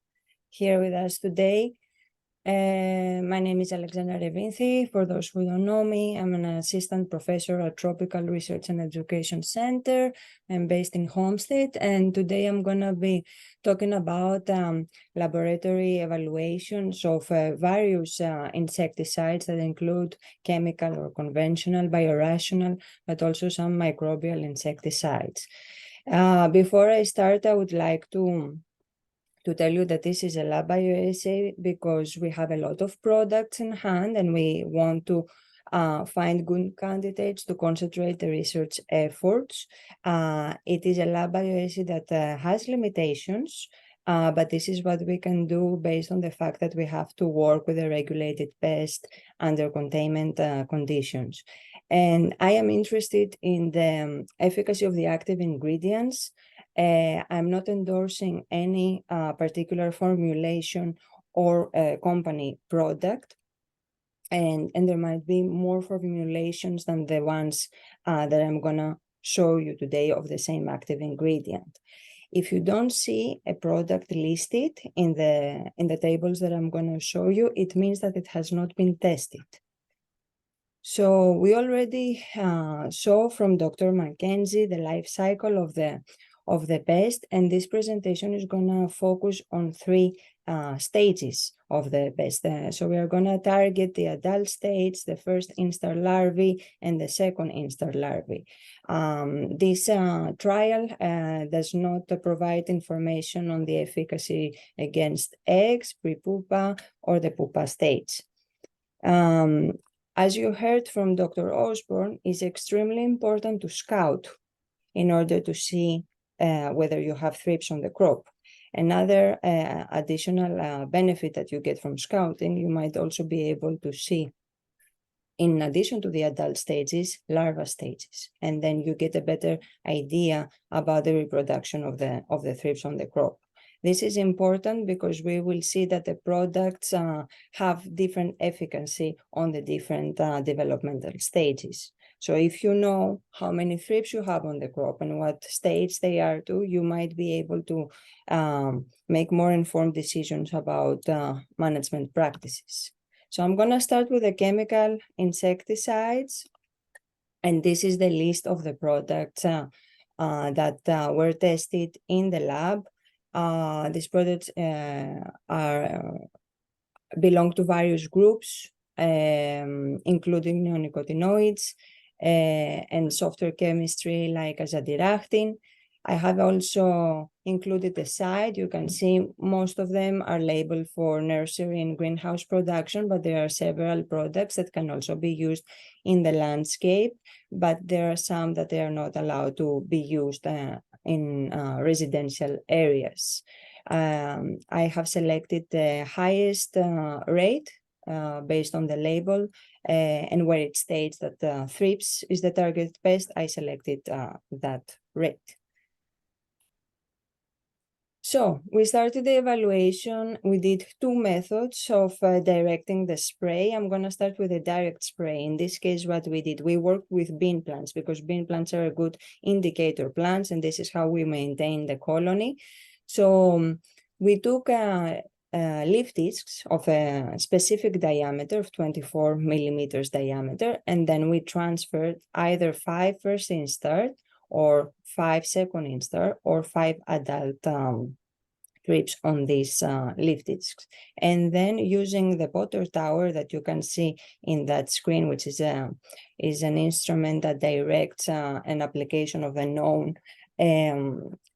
here with us today. My name is Alexandra Revinthi. For those who don't know me, I'm an assistant professor at Tropical Research and Education Center. I'm based in Homestead, and today I'm going to be talking about laboratory evaluations of various insecticides that include chemical or conventional, biorational, but also some microbial insecticides. Before I start, I would like to tell you that this is a lab bioassay because we have a lot of products in hand and we want to find good candidates to concentrate the research efforts. It is a lab bioassay that has limitations, but this is what we can do based on the fact that we have to work with a regulated pest under containment conditions. And I am interested in the efficacy of the active ingredients. I'm not endorsing any particular formulation or company product. And there might be more formulations than the ones that I'm gonna show you today of the same active ingredient. If you don't see a product listed in the tables that I'm gonna show you, it means that it has not been tested. So we already saw from Dr. Mackenzie the life cycle of the pest, and this presentation is going to focus on three stages of the pest. So we are going to target the adult stage, the first instar larvae, and the second instar larvae. This trial does not provide information on the efficacy against eggs, pre-pupa, or the pupa stage. As you heard from Dr. Osborne, it's extremely important to scout in order to see whether you have thrips on the crop. Another additional benefit that you get from scouting, you might also be able to see, in addition to the adult stages, larva stages, and then you get a better idea about the reproduction of the thrips on the crop. This is important because we will see that the products have different efficacy on the different developmental stages. So if you know how many thrips you have on the crop and what stage they are to, you might be able to make more informed decisions about management practices. So I'm going to start with the chemical insecticides, and this is the list of the products that were tested in the lab. These products belong to various groups, including neonicotinoids and software chemistry like azadirachtin. I have also included the site. You can see most of them are labeled for nursery and greenhouse production, but there are several products that can also be used in the landscape, but there are some that they are not allowed to be used in residential areas. I have selected the highest rate based on the label and where it states that thrips is the target pest. I selected that rate. So we started the evaluation. We did two methods of directing the spray. I'm going to start with a direct spray. In this case, what we did, we worked with bean plants because bean plants are a good indicator plants, and this is how we maintain the colony. So we took leaf discs of a specific diameter of 24 millimeters diameter, and then we transferred either 5 first insert or 5 second insert or 5 adult Thrips on these leaf discs. And then using the water tower that you can see in that screen, which is an instrument that directs an application of a known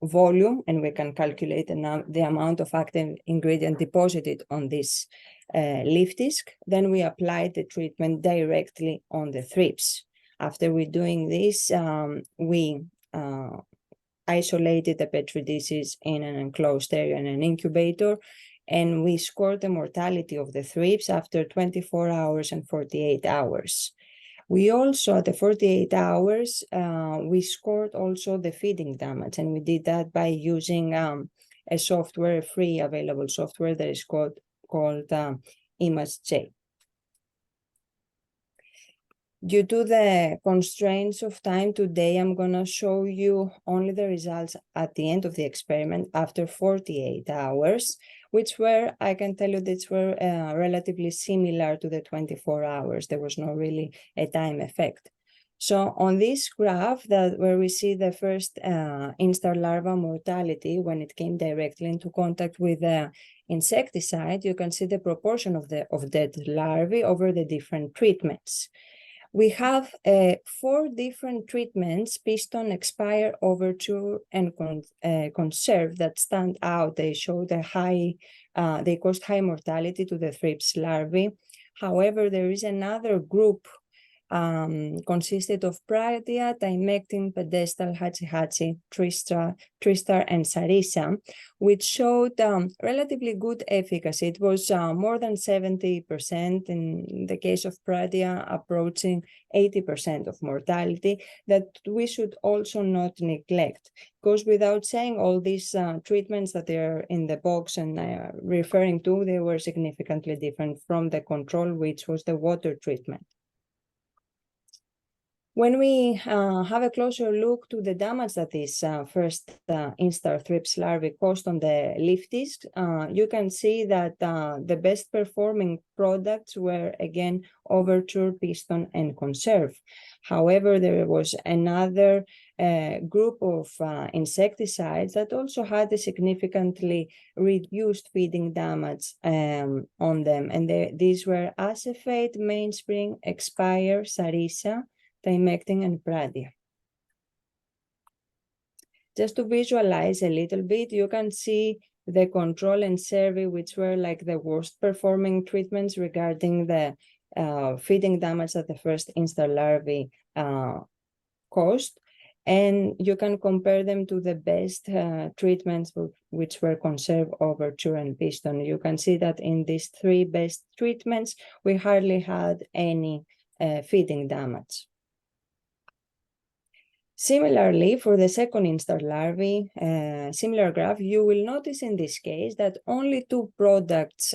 volume, and we can calculate the amount of active ingredient deposited on this leaf disc. Then we apply the treatment directly on the thrips. After we're doing this, we isolated the petri dishes in an enclosed area in an incubator, and we scored the mortality of the thrips after 24 hours and 48 hours. We also, at the 48 hours, we scored also the feeding damage, and we did that by using a software, a free available software that is called ImageJ. Due to the constraints of time today, I'm going to show you only the results at the end of the experiment after 48 hours, which were, I can tell you, these were relatively similar to the 24 hours. There was no really a time effect. So on this graph where we see the first instar larva mortality when it came directly into contact with the insecticide, you can see the proportion of dead larvae over the different treatments. We have 4 different treatments: piston, expire, overture, and conserve, that stand out. They show they caused high mortality to the thrips larvae. However, there is another group consisted of Pratia, Tymectin, Pedestal, Hatsi, Tristar, and Sarissa, which showed relatively good efficacy. It was more than 70%, in the case of Pratia, approaching 80% of mortality, that we should also not neglect. Because without saying, all these treatments that are in the box and referring to, they were significantly different from the control, which was the water treatment. When we have a closer look to the damage that this first instar thrips larvae caused on the leaf disc, you can see that the best performing products were again overture, piston, and conserve. However, there was another group of insecticides that also had a significantly reduced feeding damage on them, and these were acephate, mainspring, expire, Sarissa, Tymectin, and Pratia. Just to visualize a little bit, you can see the control and survey, which were like the worst performing treatments regarding the feeding damage that the first instar larvae caused. And you can compare them to the best treatments, which were conserve, overture, and piston. You can see that in these 3 best treatments, we hardly had any feeding damage. Similarly, for the second instar larvae, similar graph, you will notice in this case that only 2 products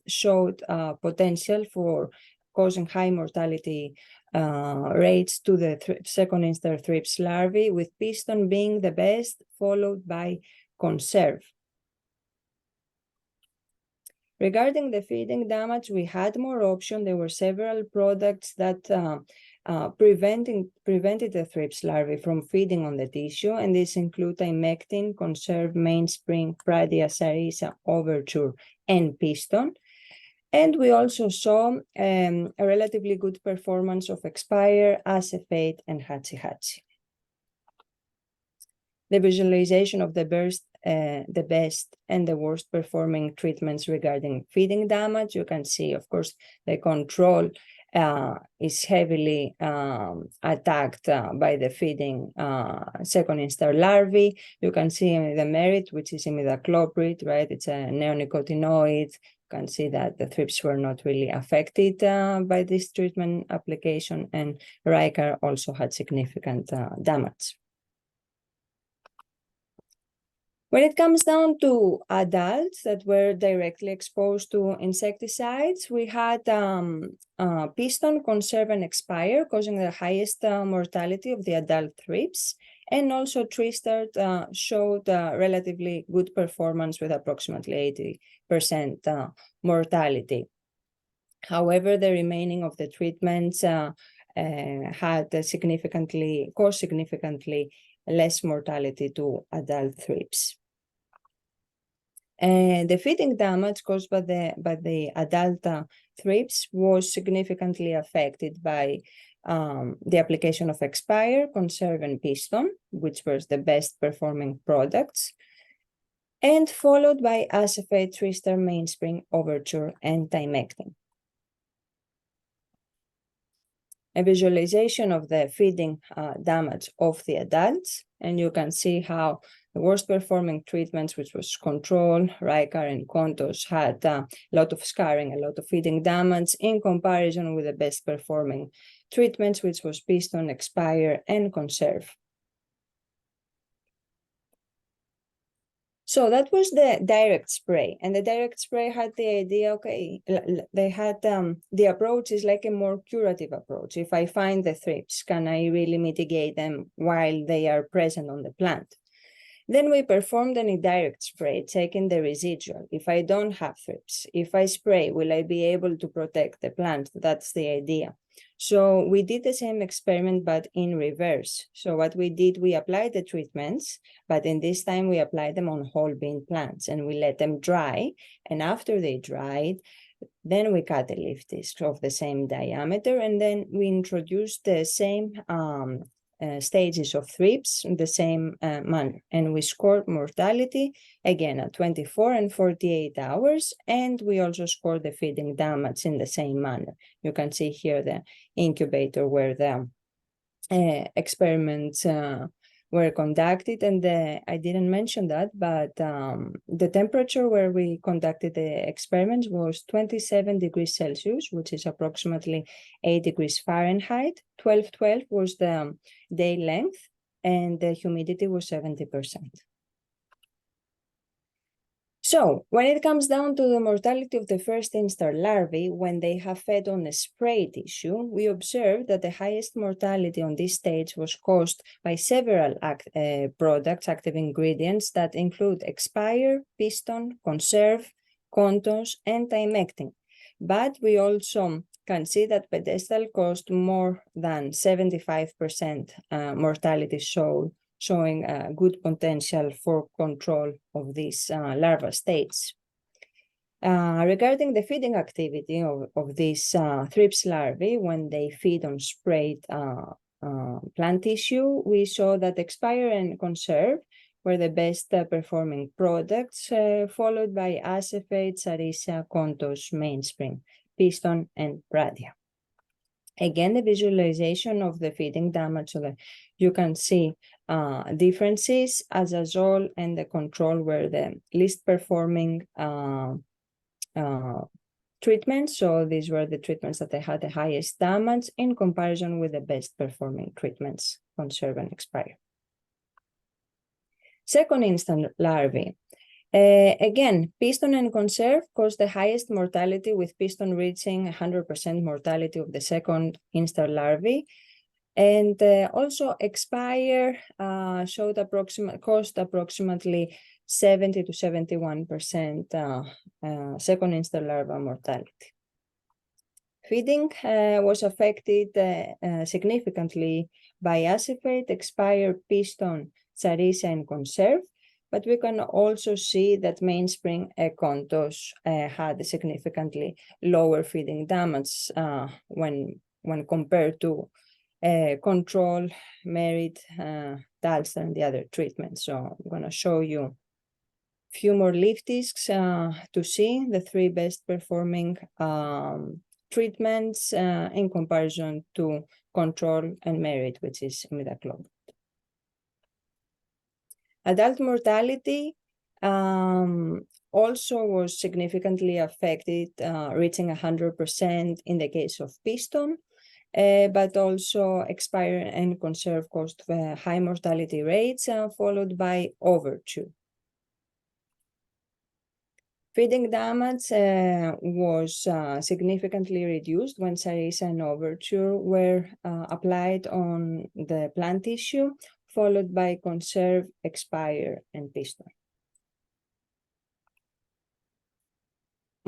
showed potential for causing high mortality rates to the second instar thrips larvae, with piston being the best, followed by conserve. Regarding the feeding damage, we had more options. There were several products that prevented the thrips larvae from feeding on the tissue, and these include Tymectin, conserve, mainspring, Pratia, Sarissa, overture, and piston. And we also saw a relatively good performance of expire, acephate, and Hatsi. The visualization of the best and the worst performing treatments regarding feeding damage. You can see, of course, the control is heavily attacked by the feeding second instar larvae. You can see the merit, which is imidacloprid, right? It's a neonicotinoid. You can see that the thrips were not really affected by this treatment application, and Riker also had significant damage. When it comes down to adults that were directly exposed to insecticides, we had piston, conserve, and expire, causing the highest mortality of the adult thrips. And also Tristar showed relatively good performance with approximately mortality. However, the remaining of the treatments had caused significantly less mortality to adult thrips. The feeding damage caused by the adult thrips was significantly affected by the application of Expire, Conserve, and Piston, which were the best performing products, and followed by Acephate, 3-star Mainspring, Overture, and Thymectin. A visualization of the feeding damage of the adults, and you can see how the worst performing treatments, which was Control, Rycar, and Contos, had a lot of scarring, a lot of feeding damage in comparison with the best performing treatments, which was Piston, Expire, and Conserve. So that was the direct spray, and the direct spray had the idea, okay, they had the approach is like a more curative approach. If I find the thrips, can I really mitigate them while they are present on the plant? Then we performed an indirect spray, taking the residual. If I don't have thrips, if I spray, will I be able to protect the plant? That's the idea. So we did the same experiment, but in reverse. So what we did, we applied the treatments, but in this time we applied them on whole bean plants and we let them dry. And after they dried, then we cut the leaf discs of the same diameter, and then we introduced the same stages of thrips in the same manner. And we scored mortality again at 24 and 48 hours. And we also scored the feeding damage in the same manner. You can see here the incubator where the experiments were conducted. And I didn't mention that, but the temperature where we conducted the experiments was 27 degrees Celsius, which is approximately 8 degrees Fahrenheit. 1212 was the day length, and the humidity was 70%. So when it comes down to the mortality of the first instar larvae, when they have fed on a spray tissue, we observed that the highest mortality on this stage was caused by several active ingredients that include Expire, Piston, Conserve, Contos, and Thymectin. But we also can see that pedestal caused more than 75% mortality, showing a good potential for control of these larval states. Regarding the feeding activity of these thrips larvae, when they feed on sprayed plant tissue, we saw that Expire and Conserve were the best performing products, followed by Acephate, Sarissa, Contos, Mainspring, Piston, and Bradia. Again, the visualization of the feeding damage, so that you can see differences. Azazole and the control were the least performing treatments. So these were the treatments that they had the highest damage in comparison with the best performing treatments, Conserve and Expire. Second instant larvae. Again, Piston and Conserve caused the highest mortality, with Piston reaching 100% mortality of the second instar larvae. And also Expire caused approximately 70 to 71% second instar larva mortality. Feeding was affected significantly by Acephate, Expire, Piston, Sarissa, and Conserve. But we can also see that Mainspring Contos had a significantly lower feeding damage when compared to Control, Merit, Dalstar, and the other treatments. So I'm going to show you a few more leaf discs to see the three best performing treatments in comparison to Control and Merit, which is imidacloprid. Adult mortality also was significantly affected, reaching 100% in the case of Piston, but also Expire and Conserve caused high mortality rates, followed by Overture. Feeding damage was significantly reduced when Sarissa and Overture were applied on the plant tissue, followed by Conserve, Expire, and Piston.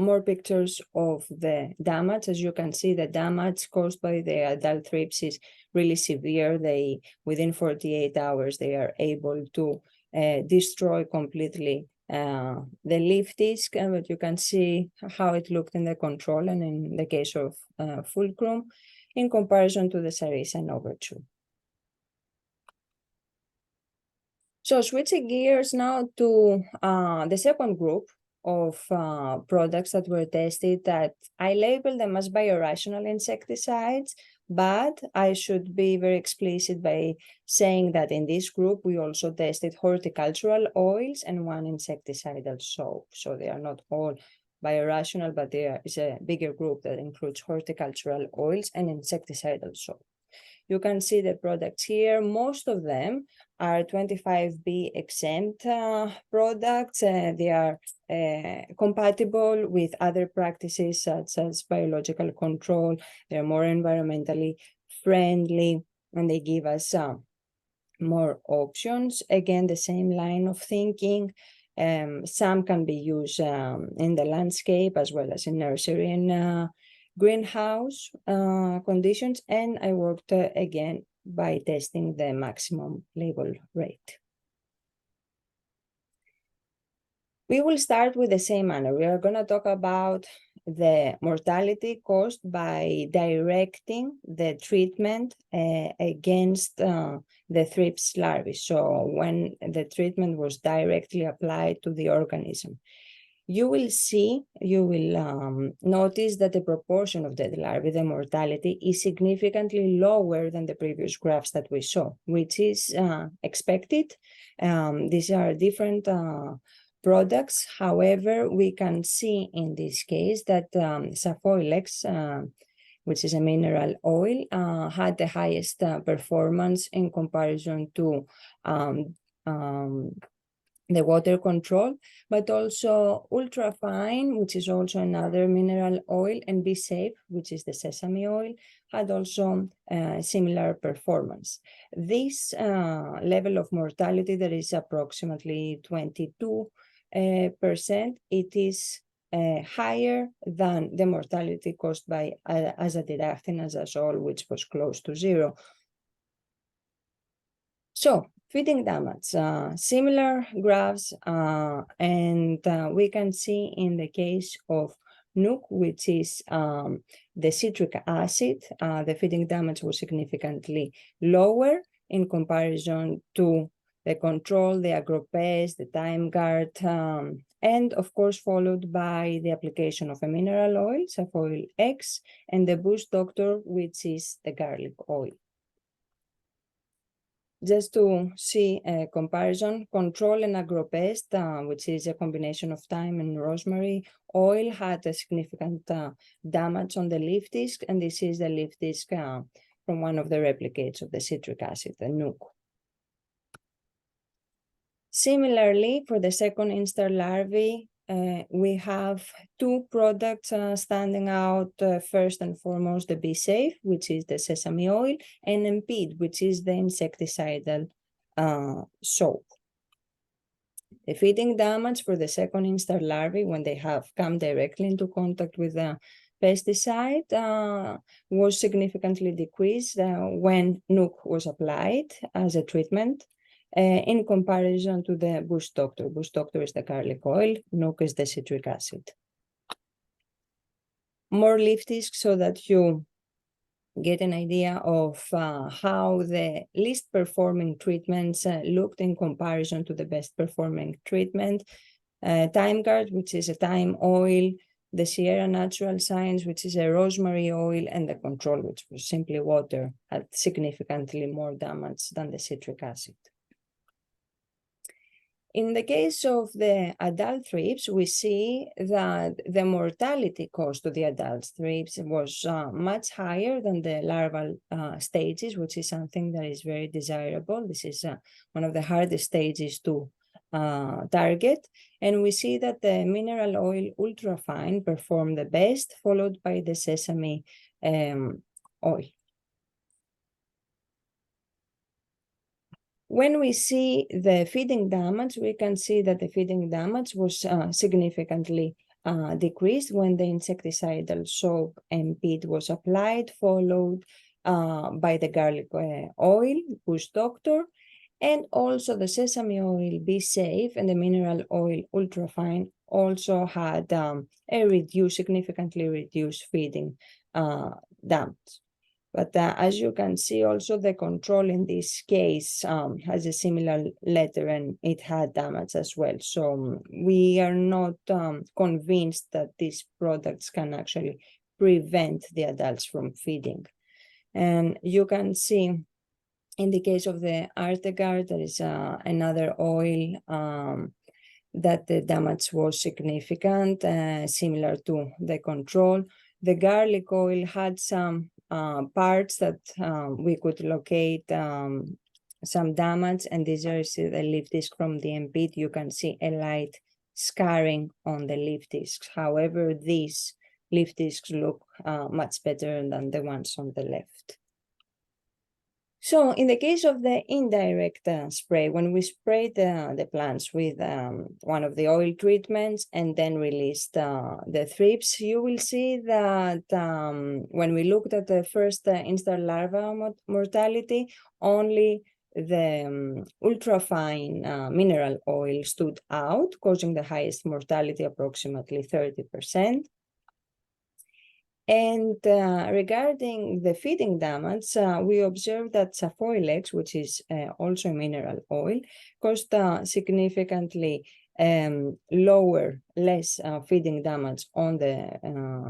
more pictures of the damage. As you can see, the damage caused by the adult thrips is really severe. Within 48 hours, they are able to destroy completely the leaf disc, but you can see how it looked in the control and in the case of fulcrum in comparison to the Sarisa and overture. So switching gears now to the second group of products that were tested, that I labeled them as biorational insecticides, but I should be very explicit by saying that in this group, we also tested horticultural oils and one insecticidal soap. So they are not all biorational, but there is a bigger group that includes horticultural oils and insecticidal soap. You can see the products here. Most of them are 25B exempt products. They are compatible with other practices such as biological control. They're more environmentally friendly, and they give us more options. Again, the same line of thinking. Some can be used in the landscape as well as in nursery and greenhouse conditions, and I worked again by testing the maximum label rate. We will start with the same manner. We are going to talk about the mortality caused by directing the treatment against the Thrips larvae. So when the treatment was directly applied to the organism, you will notice that the proportion of dead larvae, the mortality, is significantly lower than the previous graphs that we saw, which is expected. These are different products. However, we can see in this case that Saphoilex, which is a mineral oil, had the highest performance in comparison to the water control, but also Ultrafine, which is also another mineral oil, and Be Safe, which is the sesame oil, had also similar performance. This level of mortality, that is approximately 22%, it is higher than the mortality caused by azadirachtin-azazole, which was close to zero. So, feeding damage, similar graphs, and we can see in the case of Nuke, which is the citric acid, the feeding damage was significantly lower in comparison to the control, the Agropest, the Time Guard, and of course followed by the application of a mineral oil, Saphoil X, and the Boost Doctor, which is the garlic oil. Just to see a comparison, Control and Agropest, which is a combination of thyme and rosemary oil, had a significant damage on the leaf disc, and this is the leaf disc from one of the replicates of the citric acid, the Nuke. Similarly, for the second instar larvae, we have two products standing out. First and foremost, the Be Safe, which is the sesame oil, and Impede, which is the insecticidal soap. The feeding damage for the second instar larvae, when they have come directly into contact with the pesticide, was significantly decreased when Nuke was applied as a treatment. In comparison to the Boost Doctor. Boost Doctor is the garlic oil, Nuke is the citric acid. More leaf discs so that you get an idea of how the least performing treatments looked in comparison to the best performing treatment. Time Guard, which is a thyme oil, the Sierra Natural Science, which is a rosemary oil, and the control, which was simply water, had significantly more damage than the citric acid. In the case of the adult thrips, we see that the mortality caused to the adult thrips was much higher than the larval stages, which is something that is very desirable. This is one of the hardest stages to target. And we see that the mineral oil Ultrafine performed the best, followed by the sesame oil. When we see the feeding damage, we can see that the feeding damage was significantly decreased when the insecticidal soap and peat was applied, followed by the garlic oil, Bush Doctor, and also the sesame oil, Be Safe, and the mineral oil, Ultrafine, also had significantly reduced feeding damage. But as you can see, also the control in this case has a similar letter and it had damage as well. So we are not convinced that these products can actually prevent the adults from feeding. And you can see in the case of the Artegard, there is another oil that the damage was significant, similar to the control. The garlic oil had some parts that we could locate some damage, and these are the leaf disc from the MPT. You can see a light scarring on the leaf discs. However, these leaf discs look much better than the ones on the left. So in the case of the indirect spray, when we sprayed the plants with one of the oil treatments and then released the thrips, you will see that when we looked at the first instar larva mortality, only the ultrafine mineral oil stood out, causing the highest mortality, approximately 30%. And regarding the feeding damage, we observed that Saphoilex, which is also a mineral oil, caused significantly less feeding damage on the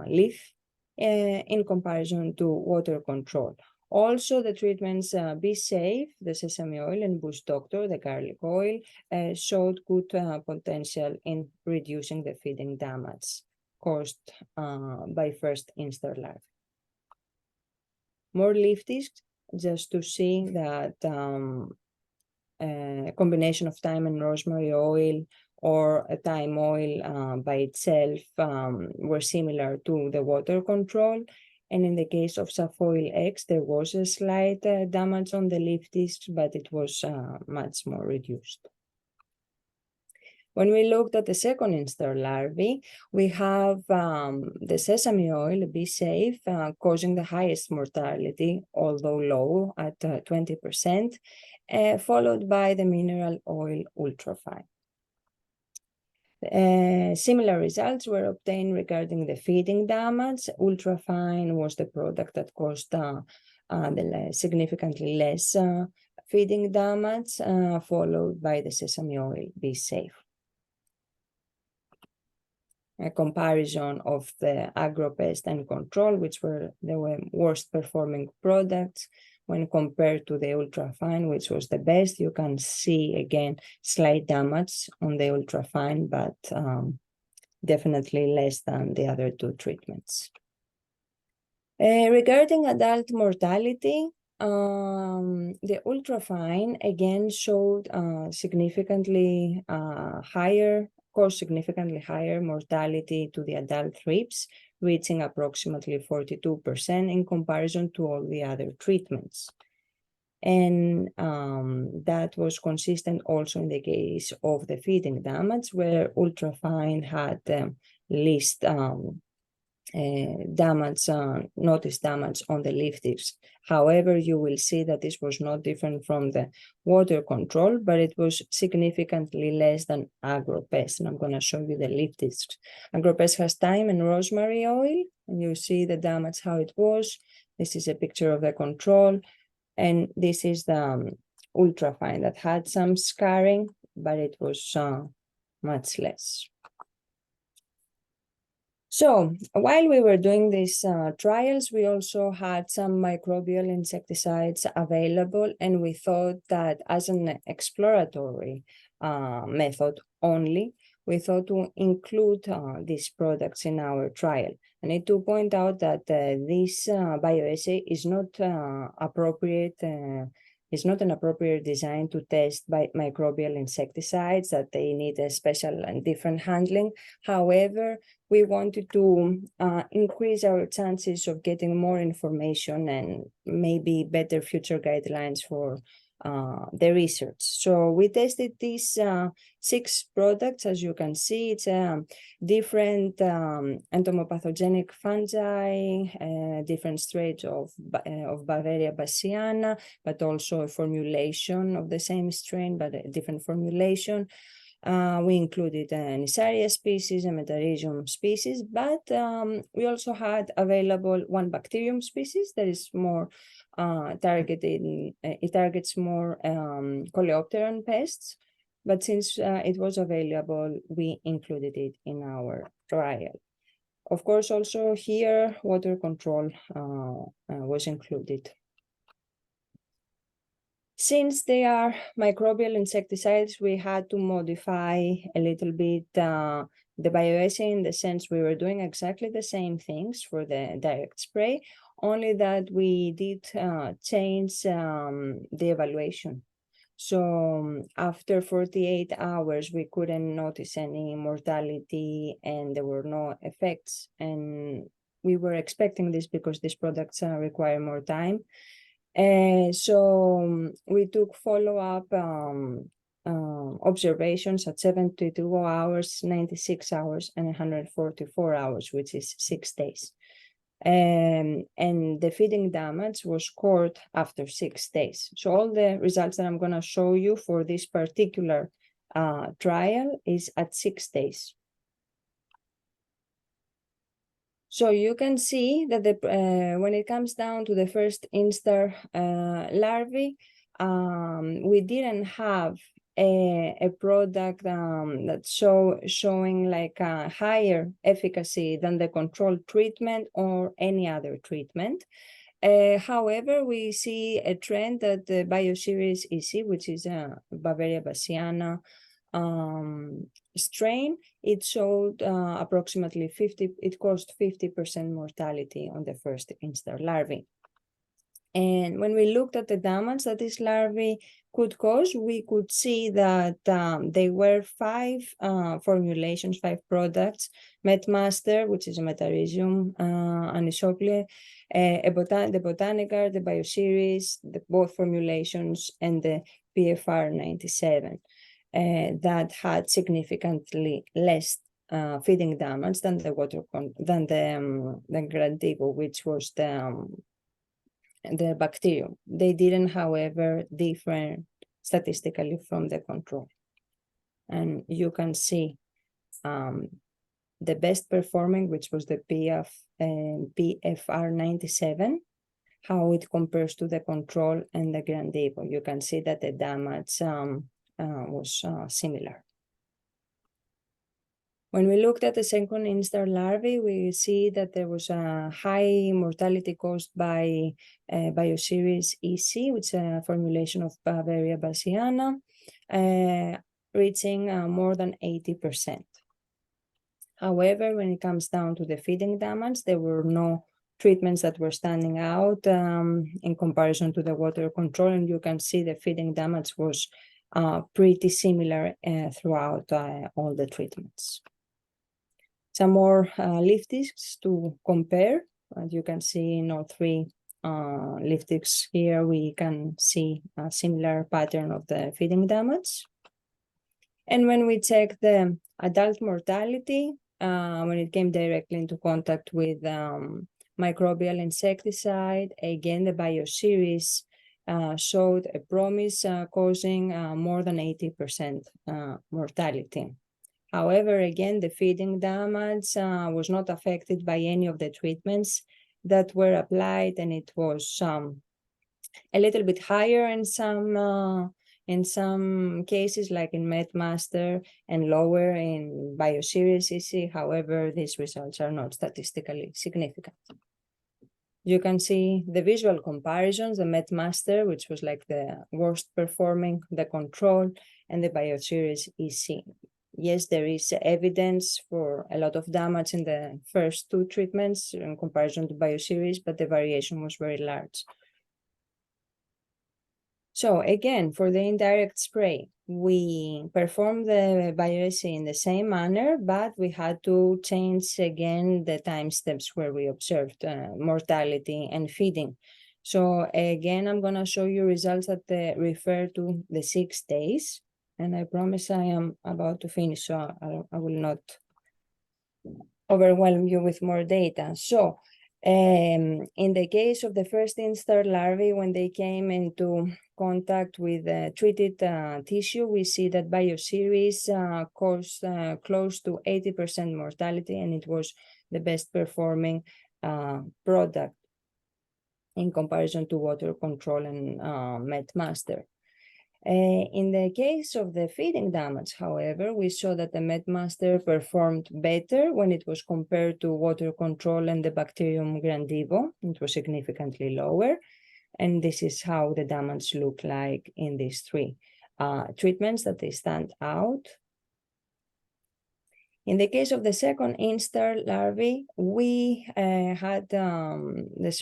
leaf in comparison to water control. Also, the treatments Be Safe, the sesame oil, and Bush Doctor, the garlic oil, showed good potential in reducing the feeding damage caused by first instar larvae. More leaf discs, just to see that a combination of thyme and rosemary oil or a thyme oil by itself were similar to the water control. And in the case of Saphoil X, there was a slight damage on the leaf discs, but it was much more reduced. When we looked at the second instar larvae, we have the sesame oil, Be Safe, causing the highest mortality, although low at 20%, followed by the mineral oil Ultrafine. Similar results were obtained regarding the feeding damage. Ultrafine was the product that caused the significantly less feeding damage, followed by the sesame oil, Be Safe. A comparison of the agropest and control, which were the worst performing products when compared to the ultrafine, which was the best. You can see again slight damage on the ultrafine, but definitely less than the other two treatments. Regarding adult mortality, the ultrafine again showed significantly higher mortality to the adult thrips, reaching approximately 42% in comparison to all the other treatments. And that was consistent also in the case of the feeding damage, where ultrafine had least noticed damage on the leaf discs. However, you will see that this was not different from the water control, but it was significantly less than agropest. And I'm going to show you the leaf discs. Agropest has thyme and rosemary oil, and you see the damage, how it was. This is a picture of the control, and this is the ultrafine that had some scarring, but it was much less. So while we were doing these trials, we also had some microbial insecticides available, and we thought that as an exploratory method only, we thought to include these products in our trial. I need to point out that this bioassay is not appropriate. It's not an appropriate design to test by microbial insecticides, that they need a special and different handling. However, we wanted to increase our chances of getting more information and maybe better future guidelines for the research. So we tested these 6 products. As you can see, it's different entomopathogenic fungi, different strains of Bavaria bassiana, but also a formulation of the same strain, but a different formulation. We included Neisseria species and Metarhizium species, but we also had available one bacterium species that is more targeted. It targets more coleopteran pests, but since it was available, we included it in our trial. Of course, also here, water control was included. Since they are microbial insecticides, we had to modify a little bit the bioassay, in the sense we were doing exactly the same things for the direct spray, only that we did change the evaluation. So after 48 hours, we couldn't notice any mortality and there were no effects. And we were expecting this because these products require more time. So we took follow-up observations at 72 hours, 96 hours, and 144 hours, which is 6 days. And the feeding damage was scored after 6 days. So all the results that I'm going to show you for this particular trial is at 6 days. So you can see that when it comes down to the first instar larvae, we didn't have a product that's showing like a higher efficacy than the control treatment or any other treatment. However, we see a trend that the Bioseries EC, which is a Bavaria bassiana strain, it showed approximately 50, it caused 50% mortality on the first instar larvae. And when we looked at the damage that this larvae could cause, we could see that there were 5 formulations, 5 products: Metmaster, which is a Metarhizium anisople, the Botanicare, the Bioseries, both formulations, and the PFR 97. That had significantly less feeding damage than the Grandigo, which was the bacterium. They didn't, however, differ statistically from the control. And you can see the best performing, which was the PFR 97, how it compares to the control and the Grandigo. You can see that the damage was similar. When we looked at the second instar larvae, we see that there was a high mortality caused by Bioseries EC, which is a formulation of Bavaria bassiana, reaching more than 80%. However, when it comes down to the feeding damage, there were no treatments that were standing out in comparison to the water control, and you can see the feeding damage was pretty similar throughout all the treatments. Some more leaf discs to compare. As you can see in all 3 leaf discs here, we can see a similar pattern of the feeding damage. And when we check the adult mortality, when it came directly into contact with microbial insecticide, again, the Bioseries showed a promise causing more than 80% mortality. However, again, the feeding damage was not affected by any of the treatments that were applied, and it was a little bit higher in some cases, like in Metmaster, and lower in Bioseries EC. However, these results are not statistically significant. You can see the visual comparisons, the Metmaster, which was like the worst performing, the control, and the Bioseries EC. Yes, there is evidence for a lot of damage in the first 2 treatments in comparison to Bioseries, but the variation was very large. So again, for the indirect spray, we performed the bioassay in the same manner, but we had to change again the time steps where we observed mortality and feeding. So again, I'm gonna show you results that refer to the 6 days. And I promise I am about to finish, so I will not overwhelm you with more data. So in the case of the first instar larvae, when they came into contact with treated tissue, we see that bioseries caused close to 80% mortality, and it was the best performing product in comparison to water control and MetMaster. In the case of the feeding damage, however, we saw that the MetMaster performed better when it was compared to water control and the bacterium Grandivo. It was significantly lower. And this is how the damage looked like in these three treatments that they stand out. In the case of the second instar larvae, we had the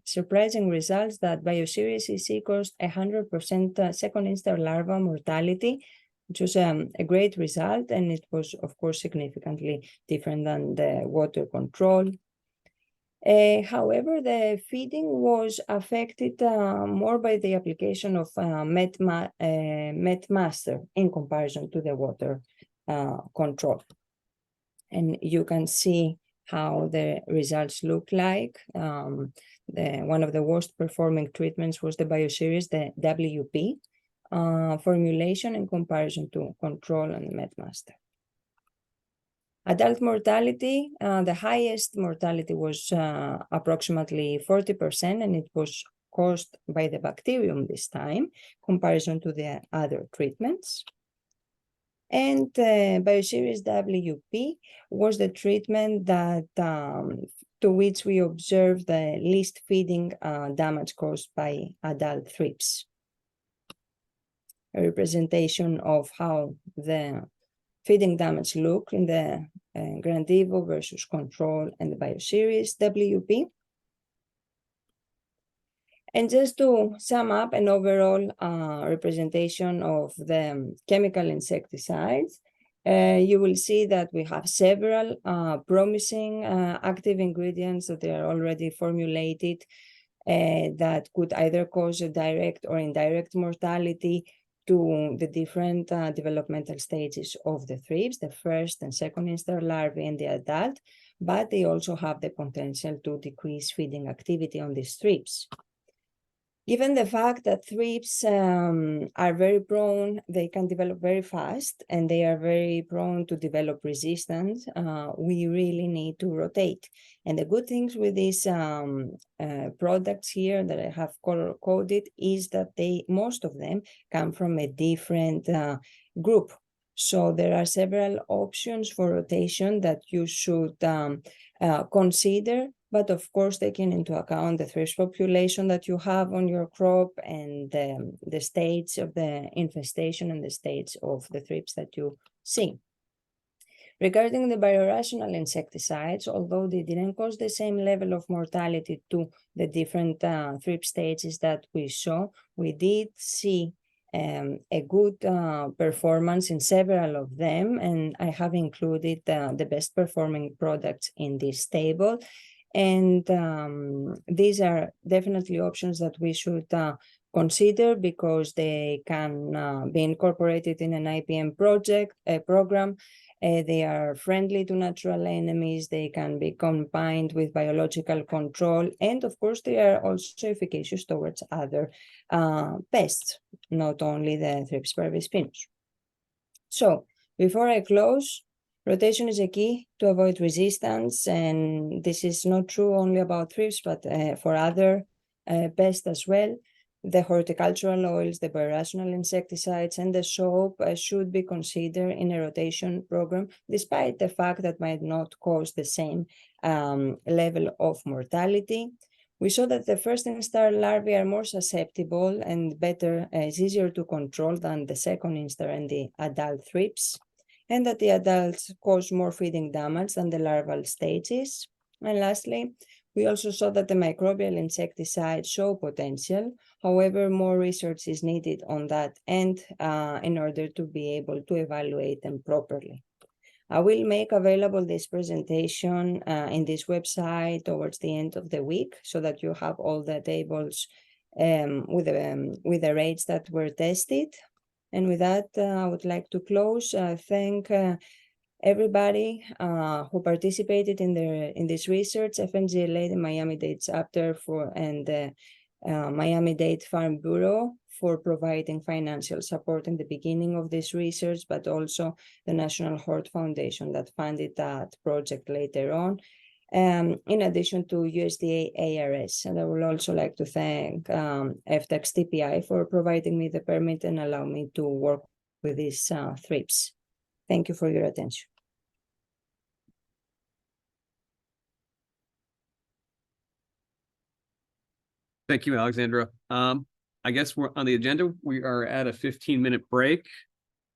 surprising results that Bioseries EC caused 100% second instar larva mortality, which was a great result, and it was, of course, significantly different than the water control. However, the feeding was affected more by the application of MetMaster in comparison to the water control. And you can see how the results look like. One of the worst performing treatments was the Bioseries, the WP formulation in comparison to control and MetMaster. Adult mortality, the highest mortality was approximately 40%, and it was caused by the bacterium this time, comparison to the other treatments. And Bioseries WP was the treatment that to which we observed the least feeding damage caused by adult thrips. A representation of how the feeding damage look in the Grandivo versus control and the Bioseries WP. And just to sum up an overall representation of the chemical insecticides, you will see that we have several promising active ingredients that they are already formulated that could either cause a direct or indirect mortality to the different developmental stages of the thrips, the first and second instar larvae and the adult, but they also have the potential to decrease feeding activity on these thrips. Given the fact that thrips are very prone, they can develop very fast, and they are very prone to develop resistance, we really need to rotate. And the good things with these products here that I have color-coded is that most of them come from a different group. So there are several options for rotation that you should consider, but of course taking into account the thrips population that you have on your crop and the stage of the infestation and the stage of the thrips that you see. Regarding the biorational insecticides, although they didn't cause the same level of mortality to the different thrip stages that we saw, we did see a good performance in several of them, and I have included the best performing products in this table. And these are definitely options that we should consider because they can be incorporated in an IPM program. They are friendly to natural enemies. They can be combined with biological control. And of course, they are also efficacious towards other pests, not only the Thrips parvispinus. So before I close, rotation is a key to avoid resistance, and this is not true only about thrips, but for other pests as well. The horticultural oils, the biorational insecticides, and the soap should be considered in a rotation program, despite the fact that might not cause the same level of mortality. We saw that the first instar larvae are more susceptible and better, is easier to control than the second instar and the adult thrips, and that the adults cause more feeding damage than the larval stages. And lastly, we also saw that the microbial insecticides show potential. However, more research is needed on that end in order to be able to evaluate them properly. I will make available this presentation in this website towards the end of the week so that you have all the tables with the rates that were tested. And with that, I would like to close. Thank everybody who participated in this research, FNGLA, the Miami-Dade chapter and the Miami-Dade Farm Bureau for providing financial support in the beginning of this research, but also the National Hort Foundation that funded that project later on. In addition to USDA ARS. And I would also like to thank FTAX TPI for providing me the permit and allow me to work with these Thrips. Thank you for your attention. Thank you, Alexandra. I guess we're on the agenda. We are at a 15-minute break.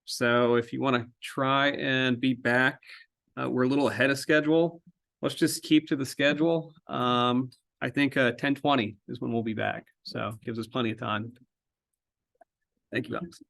So if you want to try and be back, we're a little ahead of schedule. Let's just keep to the schedule. I think 10:20 is when we'll be back. So gives us plenty of time. Thank you, Alex.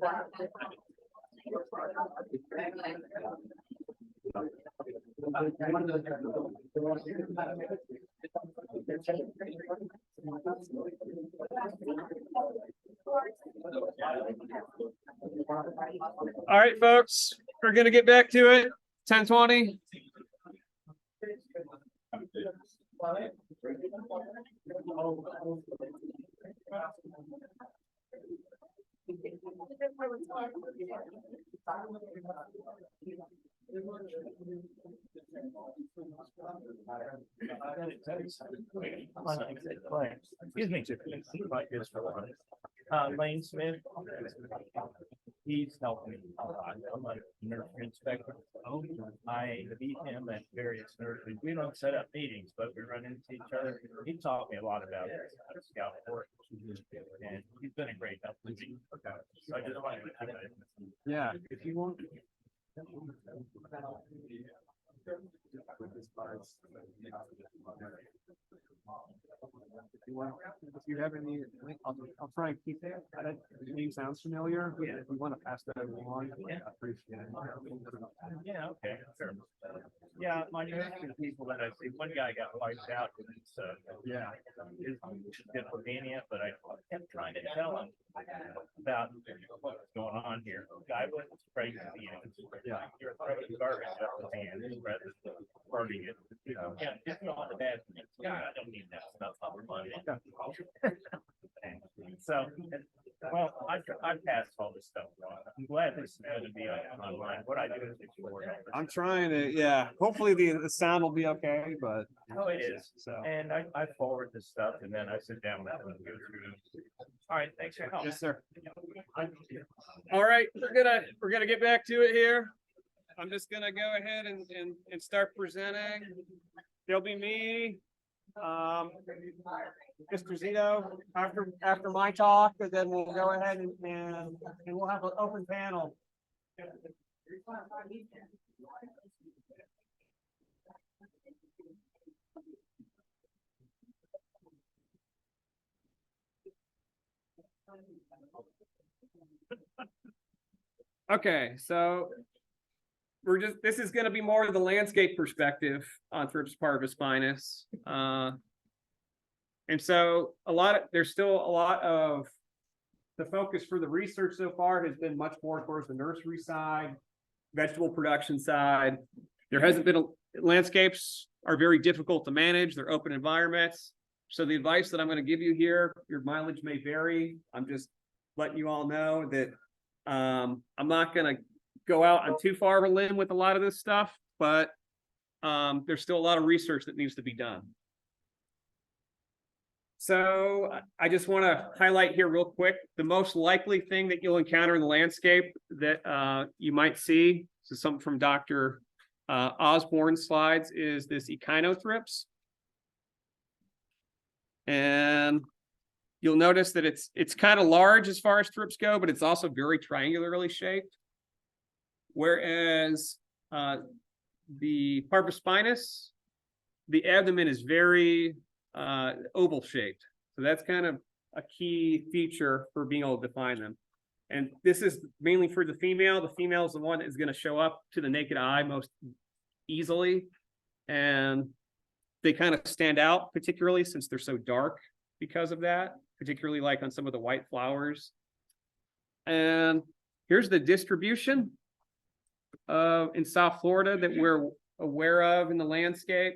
All right, folks, we're gonna get back to it. 10:20. Excuse me. Lane Smith. He's helping me a lot. I'm a nursery inspector. I meet him at various nurseries. We don't set up meetings, but we run into each other. He taught me a lot about how to scout work. And he's been a great help to me. So I just wanted to. Yeah, if you want. If you have any, I'll try and keep it. That name sounds familiar. Yeah. If you want to pass that along, I appreciate it. Yeah, okay, sure. Yeah, my nursery people that I see, one guy got wiped out with his, Yeah. his Pennsylvania, but I kept trying to tell him about what's going on here. The guy was crazy, you know. Yeah. You're throwing garbage out of the hand rather than burning it. Yeah, it's not the bad thing. Yeah, I don't need that stuff. I'll remind you. So, well, I passed all this stuff on. I'm glad this is going to be online. What I do is explore. I'm trying to, yeah, hopefully the sound will be okay, but. Oh, it is. So. And I forward this stuff and then I sit down with them and go through. All right, thanks for your help. Yes, sir. All right, we're gonna get back to it here. I'm just gonna go ahead and start presenting. There'll be me, Mr. Zito after my talk, and then we'll go ahead and we'll have an open panel. Okay, so this is going to be more of the landscape perspective on Thrips parvispinus. And so there's still a lot of the focus for the research so far has been much more towards the nursery side, vegetable production side. There hasn't been landscapes are very difficult to manage. They're open environments. So the advice that I'm going to give you here, your mileage may vary. I'm just letting you all know that I'm not going to go out on too far of a limb with a lot of this stuff, but there's still a lot of research that needs to be done. So I just want to highlight here real quick, the most likely thing that you'll encounter in the landscape that you might see, this is something from Dr. Osborne's slides, is this echinothrips. And you'll notice that it's kind of large as far as thrips go, but it's also very triangularly shaped. Whereas the parvispinus, the abdomen is very oval shaped. So that's kind of a key feature for being able to define them. And this is mainly for the female. The female is the one that is going to show up to the naked eye most easily. And they kind of stand out, particularly since they're so dark because of that, particularly like on some of the white flowers. And here's the distribution in South Florida that we're aware of in the landscape.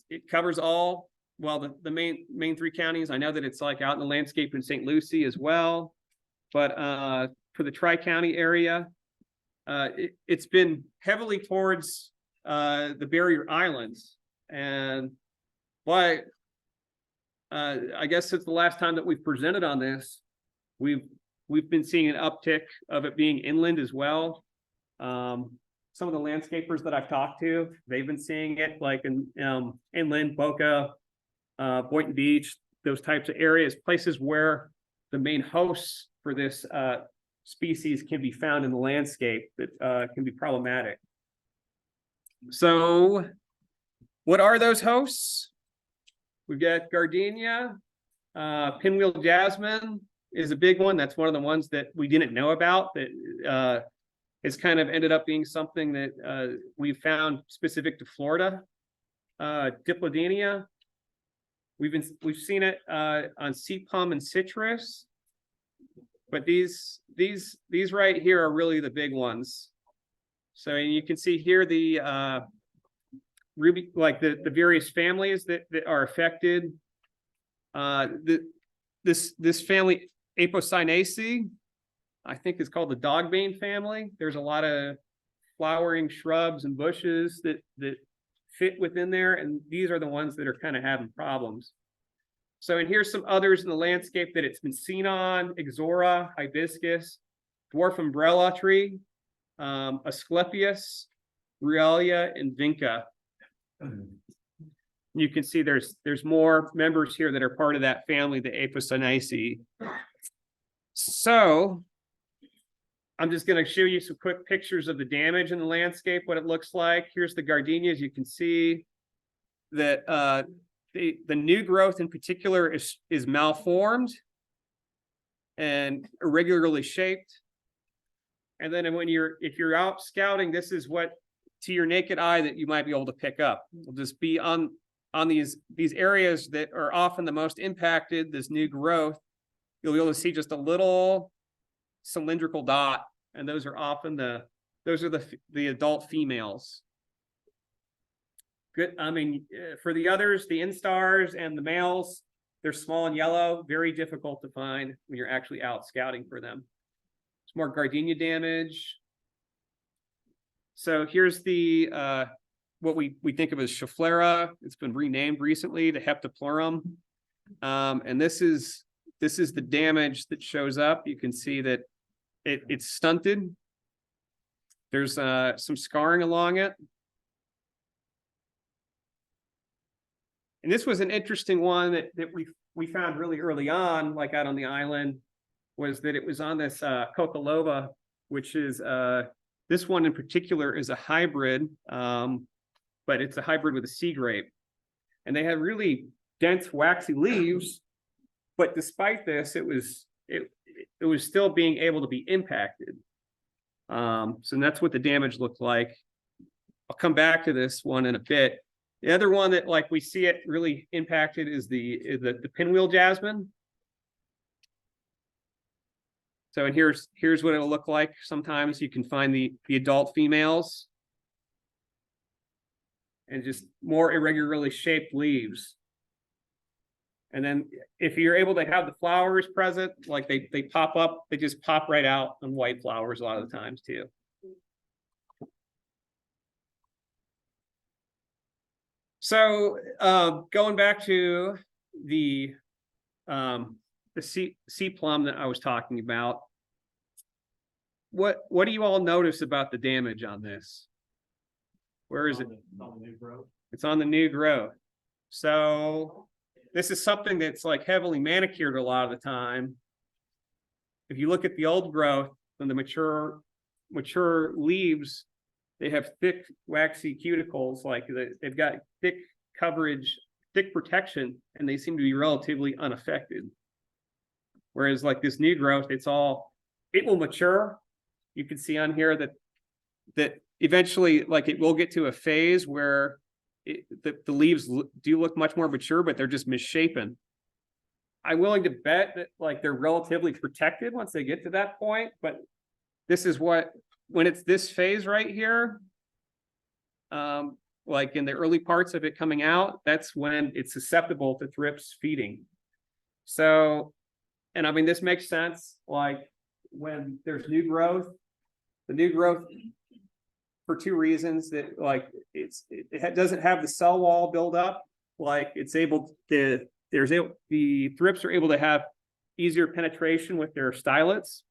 It covers all, well, the main three counties. I know that it's like out in the landscape in St. Lucie as well, but for the Tri-County area, it's been heavily towards the barrier islands. And but I guess since the last time that we've presented on this, we've been seeing an uptick of it being inland as well. Some of the landscapers that I've talked to, they've been seeing it like in inland, Boca, Boynton Beach, those types of areas, places where the main hosts for this species can be found in the landscape that can be problematic. So what are those hosts? We've got gardenia, pinwheel jasmine, is a big one. That's one of the ones that we didn't know about that has kind of ended up being something that we found specific to Florida. Diplodenia. We've seen it on sea plum and citrus, but these right here are really the big ones. So you can see here the ruby, like the various families that are affected. This family Apocynaceae, I think is called the dogbane family. There's a lot of flowering shrubs and bushes that fit within there, and these are the ones that are kind of having problems. So, and here's some others in the landscape that it's been seen on: Ixora, hibiscus, dwarf umbrella tree, Asclepias, Realia, and Vinca. You can see there's more members here that are part of that family, the Apocynaceae. So I'm just going to show you some quick pictures of the damage in the landscape, what it looks like. Here's the gardenias. You can see that the new growth in particular is malformed and irregularly shaped. And then if you're out scouting, this is what to your naked eye that you might be able to pick up. It'll just be on these areas that are often the most impacted, this new growth. You'll be able to see just a little cylindrical dot, and those are often the adult females. Good. I mean, for the others, the instars and the males, they're small and yellow, very difficult to find when you're actually out scouting for them. It's more gardenia damage. So here's the what we think of as Schefflera. It's been renamed recently to Heptaplurum, and this is the damage that shows up. You can see that it's stunted. There's some scarring along it. And this was an interesting one that we found really early on, like out on the island, was that it was on this Cocalova, which is this one in particular is a hybrid, but it's a hybrid with a sea grape. And they have really dense, waxy leaves, but despite this, it was still being able to be impacted. So that's what the damage looked like. I'll come back to this one in a bit. The other one that like we see it really impacted is the pinwheel jasmine. So, and here's what it'll look like. Sometimes you can find the adult females and just more irregularly shaped leaves. And then if you're able to have the flowers present, like they pop up, they just pop right out on white flowers a lot of the times too. So going back to the sea plum that I was talking about, what do you all notice about the damage on this? Where is it? It's on the new growth. So this is something that's like heavily manicured a lot of the time. If you look at the old growth and the mature leaves, they have thick, waxy cuticles, like they've got thick coverage, thick protection, and they seem to be relatively unaffected. Whereas like this new growth, it will mature. You can see on here that eventually, like it will get to a phase where the leaves do look much more mature, but they're just misshapen. I'm willing to bet that like they're relatively protected once they get to that point, but this is when it's this phase right here, like in the early parts of it coming out, that's when it's susceptible to thrips feeding. So, and I mean, this makes sense. Like when there's new growth, the new growth for two reasons: that like it doesn't have the cell wall build up, like it's able to, the thrips are able to have easier penetration with their stylets.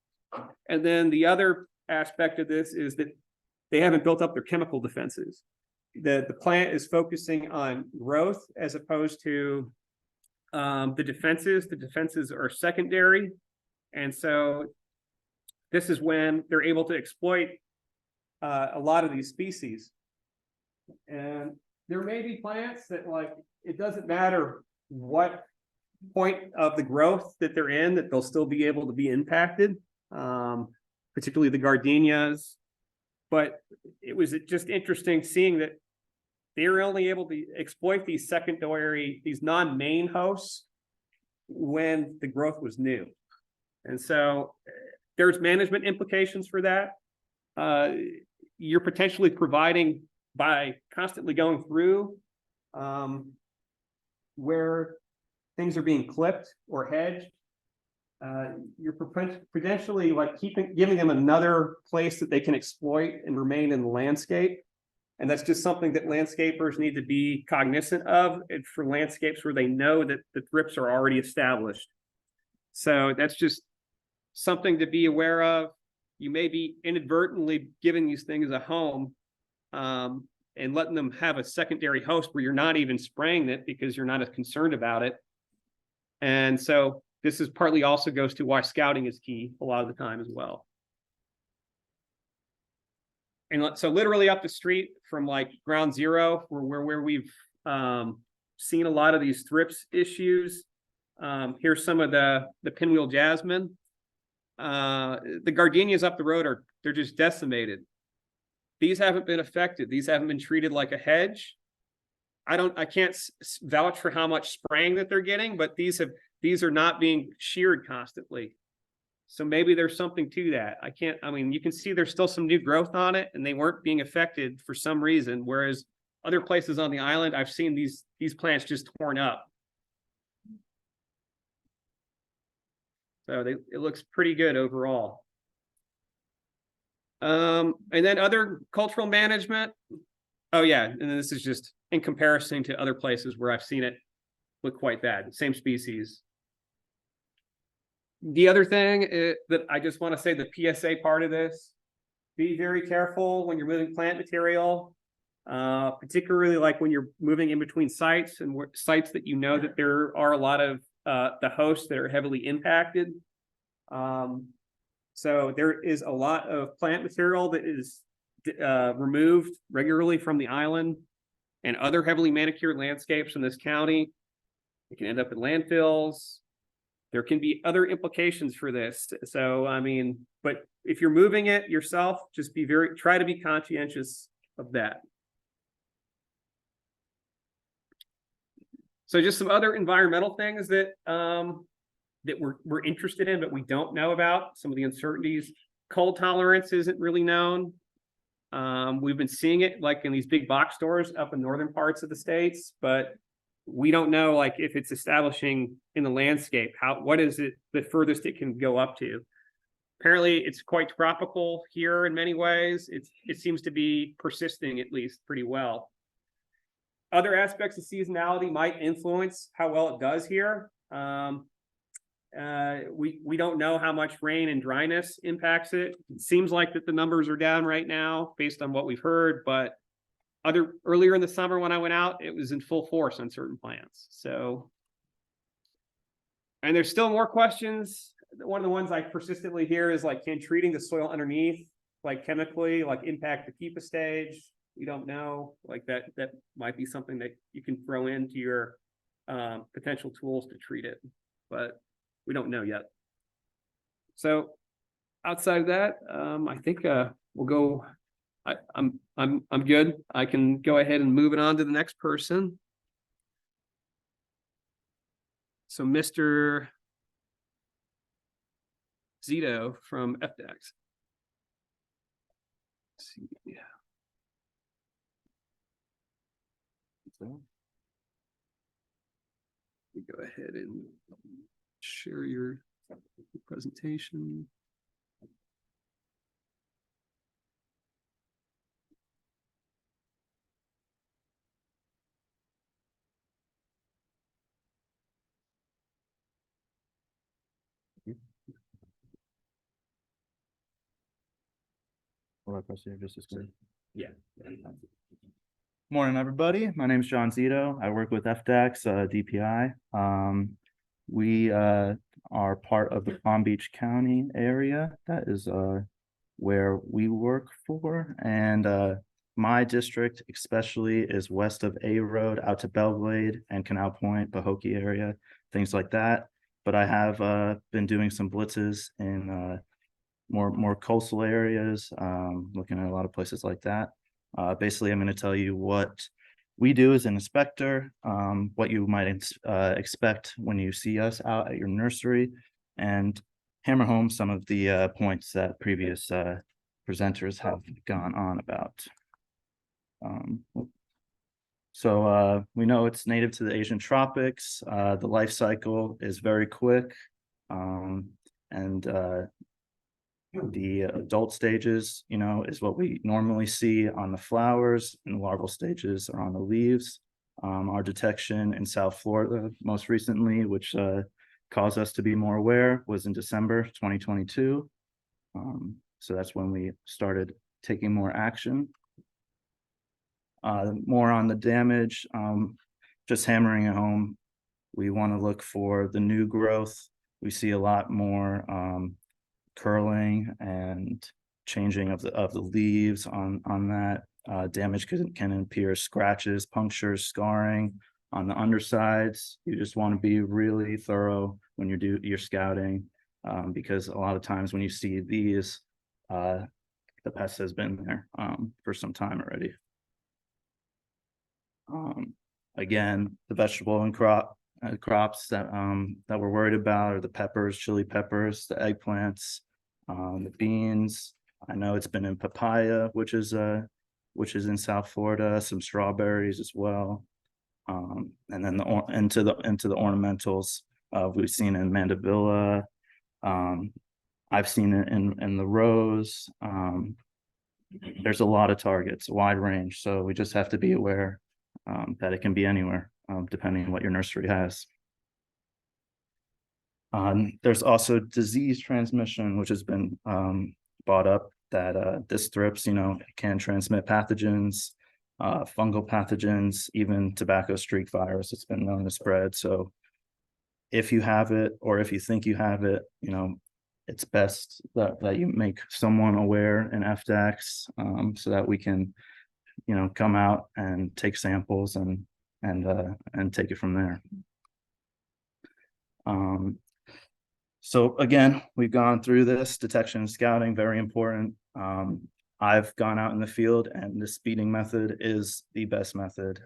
And then the other aspect of this is that they haven't built up their chemical defenses. The plant is focusing on growth as opposed to the defenses. The defenses are secondary. And so this is when they're able to exploit a lot of these species. And there may be plants that like, it doesn't matter what point of the growth that they're in, that they'll still be able to be impacted, particularly the gardenias. But it was just interesting seeing that they were only able to exploit these secondary, these non-main hosts when the growth was new. And so there's management implications for that. You're potentially providing, by constantly going through where things are being clipped or hedged, you're potentially like giving them another place that they can exploit and remain in the landscape. And that's just something that landscapers need to be cognizant of, and for landscapes where they know that the thrips are already established. So that's just something to be aware of. You may be inadvertently giving these things a home, and letting them have a secondary host where you're not even spraying it because you're not as concerned about it. And so this is partly also goes to why scouting is key a lot of the time as well. And so literally up the street from like ground zero, where we've seen a lot of these thrips issues. Here's some of the pinwheel jasmine. The gardenias up the road they're just decimated. These haven't been affected. These haven't been treated like a hedge. I can't vouch for how much spraying that they're getting, but these are not being sheared constantly. So maybe there's something to that. I mean, you can see there's still some new growth on it and they weren't being affected for some reason. Whereas other places on the island, I've seen these plants just torn up. So it looks pretty good overall. And then other cultural management. Oh yeah, and this is just in comparison to other places where I've seen it look quite bad. Same species. The other thing that I just want to say, the PSA part of this, be very careful when you're moving plant material, particularly like when you're moving in between sites and sites that you know that there are a lot of the hosts that are heavily impacted. So there is a lot of plant material that is removed regularly from the island and other heavily manicured landscapes in this county. It can end up in landfills. There can be other implications for this. So, I mean, but if you're moving it yourself, just try to be conscientious of that. So just some other environmental things that we're interested in, but we don't know about. Some of the uncertainties. Cold tolerance isn't really known. We've been seeing it like in these big box stores up in northern parts of the states, but we don't know like if it's establishing in the landscape, what is it the furthest it can go up to. Apparently it's quite tropical here in many ways. It seems to be persisting at least pretty well. Other aspects of seasonality might influence how well it does here. We don't know how much rain and dryness impacts it. It seems like that the numbers are down right now based on what we've heard, but earlier in the summer when I went out, it was in full force on certain plants. So, and there's still more questions. One of the ones I persistently hear is like, can treating the soil underneath, like chemically, like impact the pupa stage? We don't know. Like that might be something that you can throw into your potential tools to treat it, but we don't know yet. So outside of that, I think we'll go. I'm good. I can go ahead and move it on to the next person. So Mr. Zito from FDAX. Let's see. Yeah. So you go ahead and share your presentation. Will I press here just a second? Yeah. Morning, everybody. My name is John Zito. I work with FDAX, DPI. We are part of the Palm Beach County area. That is where we work for. And my district especially is west of A Road out to Belglade and Canal Point, Pahokee area. things like that. But I have been doing some blitzes in more coastal areas, looking at a lot of places like that. Basically, I'm going to tell you what we do as an inspector, what you might expect when you see us out at your nursery, and hammer home some of the points that previous presenters have gone on about. So we know it's native to the Asian tropics. The life cycle is very quick, and the adult stages, is what we normally see on the flowers, and the larval stages are on the leaves. Our detection in South Florida most recently, which caused us to be more aware, was in December 2022. So that's when we started taking more action. More on the damage, just hammering it home. We want to look for the new growth. We see a lot more curling and changing of the leaves on that. Damage can appear scratches, punctures, scarring on the undersides. You just want to be really thorough when you do your scouting, because a lot of times when you see these, the pest has been there for some time already. Again, the vegetable and crops that we're worried about are the peppers, chili peppers, the eggplants, the beans. I know it's been in papaya, which is in South Florida, some strawberries as well. And then into the ornamentals, we've seen in mandevilla. I've seen it in the rose. There's a lot of targets, a wide range. So we just have to be aware that it can be anywhere, depending on what your nursery has. There's also disease transmission, which has been brought up, that this thrips, can transmit pathogens, fungal pathogens, even tobacco streak virus. It's been known to spread. So if you have it, or if you think you have it, it's best that you make someone aware in FDACS, so that we can, come out and take samples and take it from there. So again, we've gone through this detection and scouting, very important. I've gone out in the field, and the speeding method is the best method.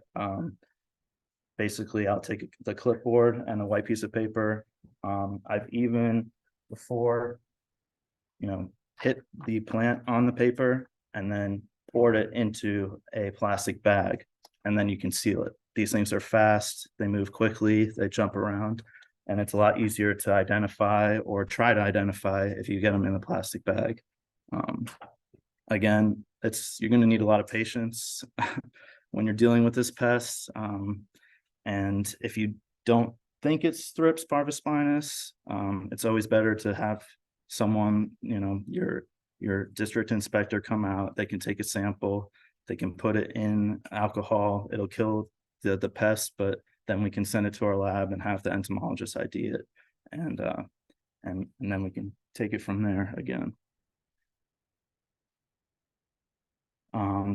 Basically, I'll take the clipboard and a white piece of paper. I've even before, hit the plant on the paper and then poured it into a plastic bag, and then you can seal it. These things are fast, they move quickly, they jump around, and it's a lot easier to identify or try to identify if you get them in a plastic bag. Again, you're going to need a lot of patience when you're dealing with this pest. And if you don't think it's Thrips parvispinus, it's always better to have someone, your district inspector come out. They can take a sample, they can put it in alcohol, it'll kill the pest, but then we can send it to our lab and have the entomologist ID it, and then we can take it from there again.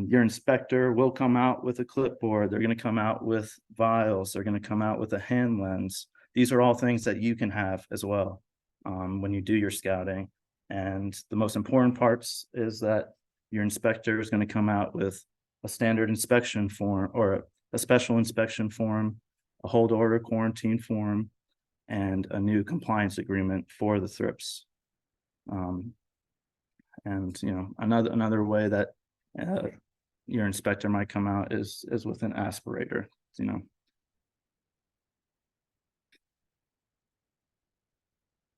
Your inspector will come out with a clipboard. They're going to come out with vials. They're going to come out with a hand lens. These are all things that you can have as well when you do your scouting. And the most important parts is that your inspector is going to come out with a standard inspection form, or a special inspection form, a hold order quarantine form, and a new compliance agreement for the thrips. And another way that your inspector might come out is with an aspirator.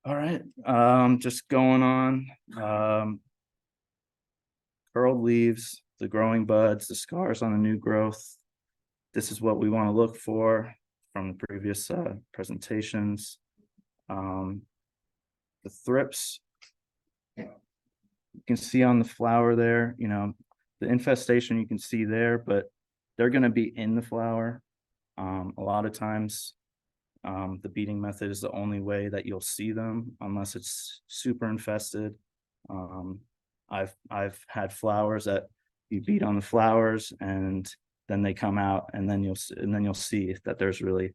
All right, just going on. Curled leaves, the growing buds, the scars on the new growth. This is what we want to look for from the previous presentations. The thrips, you can see on the flower there, the infestation you can see there, but they're going to be in the flower. A lot of times, the beating method is the only way that you'll see them, unless it's super infested. I've had flowers that you beat on the flowers, and then they come out, and then you'll see that there's really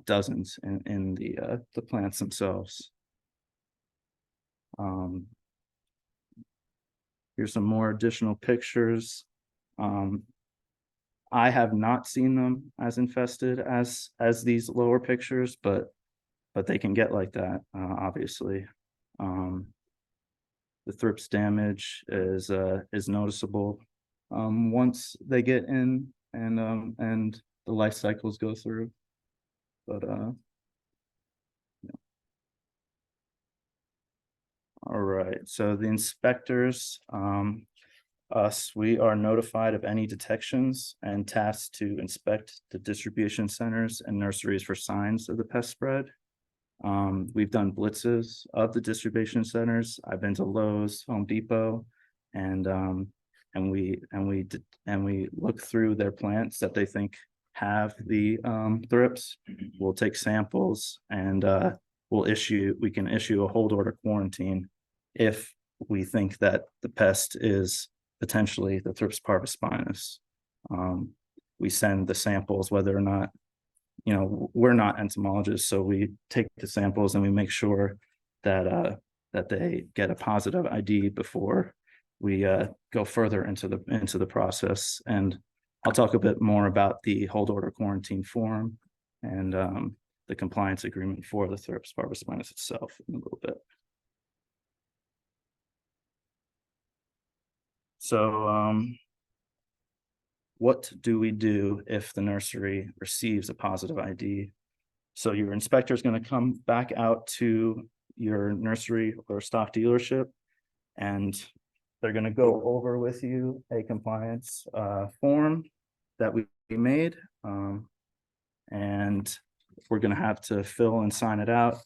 dozens in the plants themselves. Here's some more additional pictures. I have not seen them as infested as these lower pictures, but they can get like that, obviously. The thrips damage is noticeable once they get in and the life cycles go through. But yeah. All right, so the inspectors, we are notified of any detections and tasked to inspect the distribution centers and nurseries for signs of the pest spread. We've done blitzes of the distribution centers. I've been to Lowe's, Home Depot, and we look through their plants that they think have the thrips. We'll take samples and we can issue a hold order quarantine if we think that the pest is potentially the Thrips parvispinus. We send the samples, whether or not, we're not entomologists, so we take the samples and we make sure that they get a positive ID before we go further into the process. And I'll talk a bit more about the hold order quarantine form and the compliance agreement for the Thrips parvispinus itself in a little bit. So what do we do if the nursery receives a positive ID? So your inspector is going to come back out to your nursery or stock dealership, and they're going to go over with you a compliance form that we made, and we're going to have to fill and sign it out.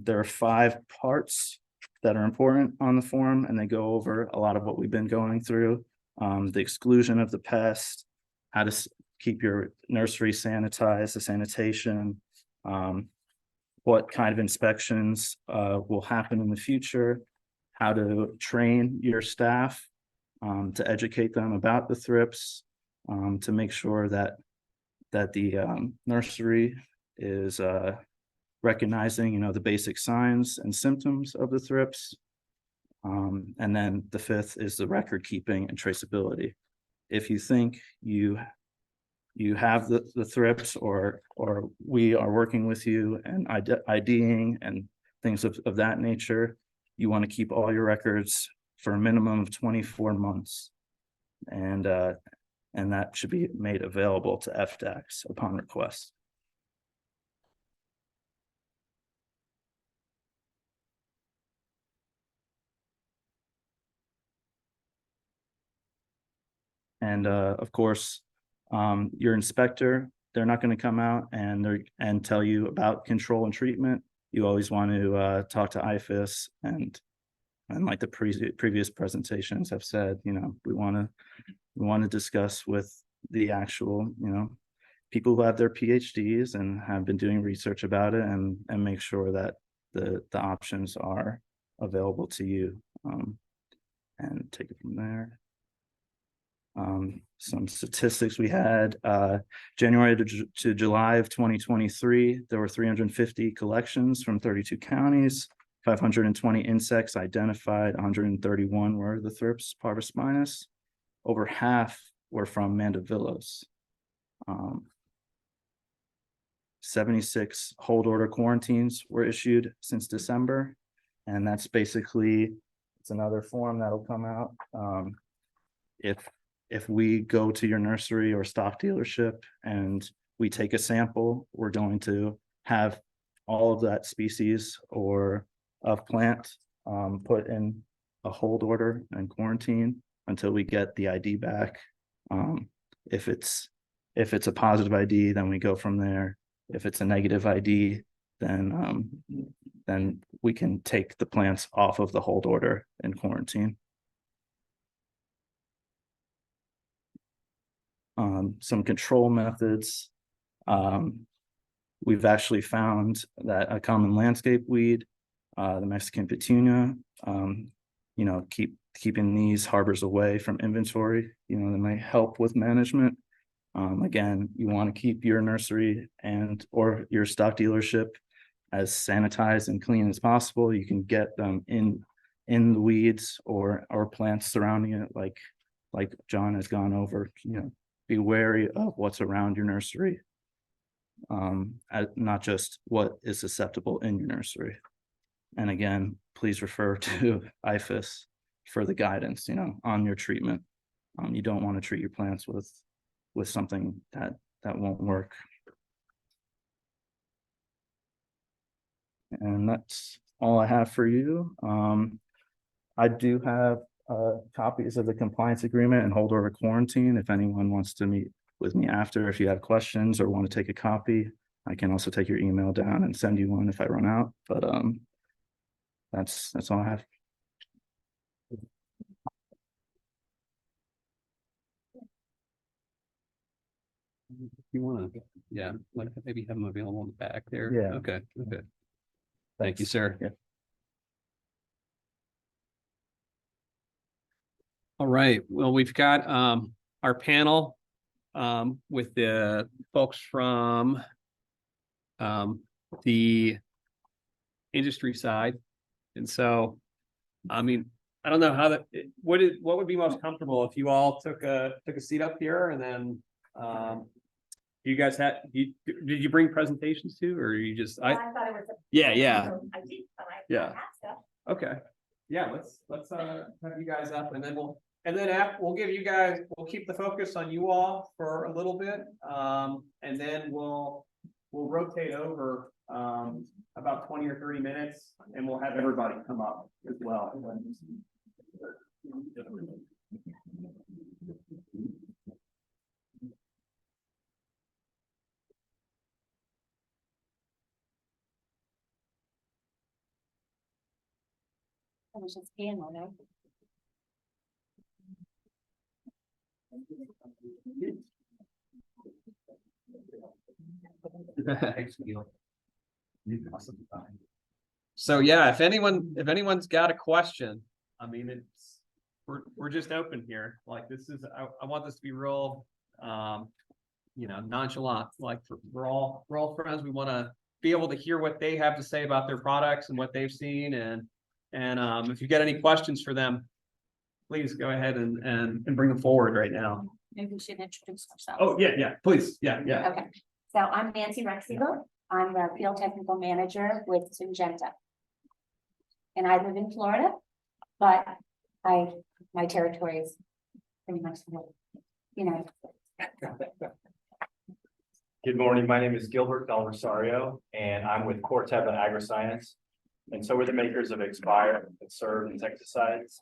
There are 5 parts that are important on the form, and they go over a lot of what we've been going through. The exclusion of the pest, how to keep your nursery sanitized, the sanitation, what kind of inspections will happen in the future, how to train your staff to educate them about the thrips, to make sure that the nursery is recognizing, the basic signs and symptoms of the thrips. And then the 5th is the record keeping and traceability. If you think you have the thrips, or we are working with you and IDing and things of that nature, you want to keep all your records for a minimum of 24 months. And that should be made available to FDACs upon request. And of course, your inspector, they're not going to come out and tell you about control and treatment. You always want to talk to IFAS, and like the previous presentations have said, we want to discuss with the actual, people who have their PhDs and have been doing research about it, and make sure that the options are available to you, and take it from there. Some statistics we had, January to July of 2023, there were 350 collections from 32 counties, 520 insects identified, 131 were the Thrips parvispinus. Over half were from mandavillos. 76 hold order quarantines were issued since December, and that's basically, it's another form that'll come out. If we go to your nursery or stock dealership and we take a sample, we're going to have all of that species or of plant put in a hold order and quarantine until we get the ID back. If it's a positive ID, then we go from there. If it's a negative ID, then we can take the plants off of the hold order and quarantine. Some control methods. We've actually found that a common landscape weed, the Mexican petunia, keeping these harbors away from inventory, they might help with management. Again, you want to keep your nursery or your stock dealership as sanitized and clean as possible. You can get them in the weeds or plants surrounding it, like John has gone over. Be wary of what's around your nursery, not just what is susceptible in your nursery. And again, please refer to IFAS for the guidance, on your treatment. You don't want to treat your plants with something that won't work. And that's all I have for you. I do have copies of the compliance agreement and hold order quarantine. If anyone wants to meet with me after, if you have questions or want to take a copy, I can also take your email down and send you one if I run out. But that's all I have. You want to, yeah, like maybe have them available in the back there. Yeah. Okay. Thank you, sir. Yeah. All right, well, we've got our panel with the folks from the industry side. And so, I mean, I don't know how what would be most comfortable if you all took a seat up here, and then you guys did you bring presentations too, or you just I thought it was. Yeah. I did, but I Yeah. have stuff. Okay, yeah, let's have you guys up, and then we'll keep the focus on you all for a little bit. And then we'll rotate over about 20 or 30 minutes, and we'll have everybody come up as well. I was just being on there. So yeah, if anyone's got a question, I mean, we're just open here. Like, this is, I want this to be real, nonchalant. Like, we're all friends. We want to be able to hear what they have to say about their products and what they've seen. And if you got any questions for them, please go ahead and bring them forward right now. Maybe we should introduce ourselves. Oh, yeah, please. Yeah. Okay, so I'm Nancy Rexigo. I'm the field technical manager with Syngenta. And I live in Florida, but my territory is pretty much, Good morning. My name is Gilbert Del Rosario, and I'm with Corteva Agriscience. And so we're the makers of Expire and Serve insecticides.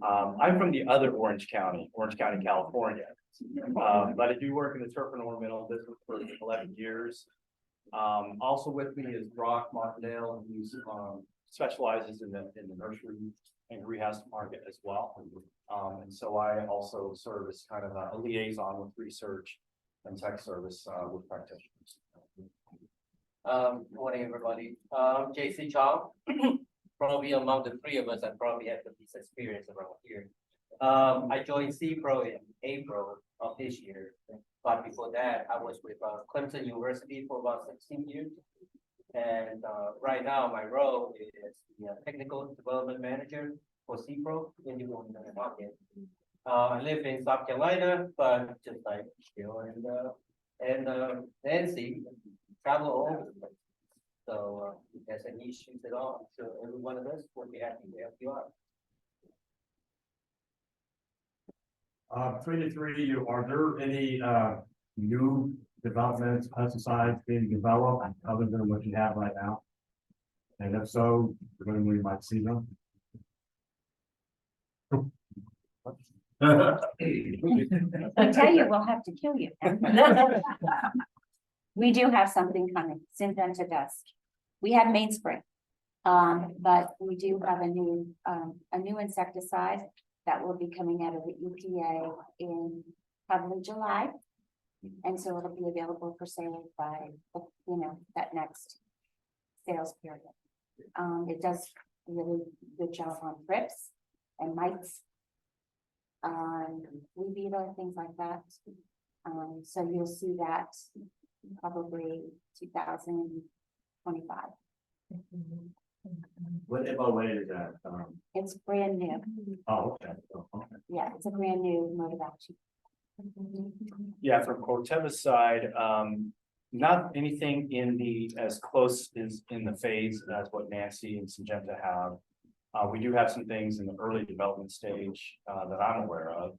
I'm from the other Orange County, California. But I do work in the turf and ornamental business for 11 years. Also with me is Brock Martindale, who specializes in the nursery and greenhouse market as well. And so I also serve as kind of a liaison with research and tech service with practitioners. Good morning, everybody. JC Chong. Probably among the three of us, I probably have the least experience around here. I joined CPRO in April of this year, but before that, I was with Clemson University for about 16 years. And right now, my role is the technical development manager for CPRO in the ornamental market. I live in South Carolina, but just like Jill and Nancy, travel all over the place. So if there's any issues at all, so every one of us would be happy to help you out. 3 to 3, are there any new developments, pesticides being developed other than what you have right now? And if so, when we might see them? I tell you, we'll have to kill you. We do have something coming, Syngenta does. We have mainspring, but we do have a new insecticide that will be coming out of the EPA in probably July. And so it'll be available for sale by, that next sales period. It does a really good job on thrips and mites. Weed beetle, things like that. So you'll see that probably 2025. What about when is that? It's brand new. Oh, okay. Oh, okay. Yeah, it's a brand new mode of action. Yeah, from Corteva's side, not anything in the, as close as in the phase as what Nancy and Syngenta have. We do have some things in the early development stage, that I'm aware of.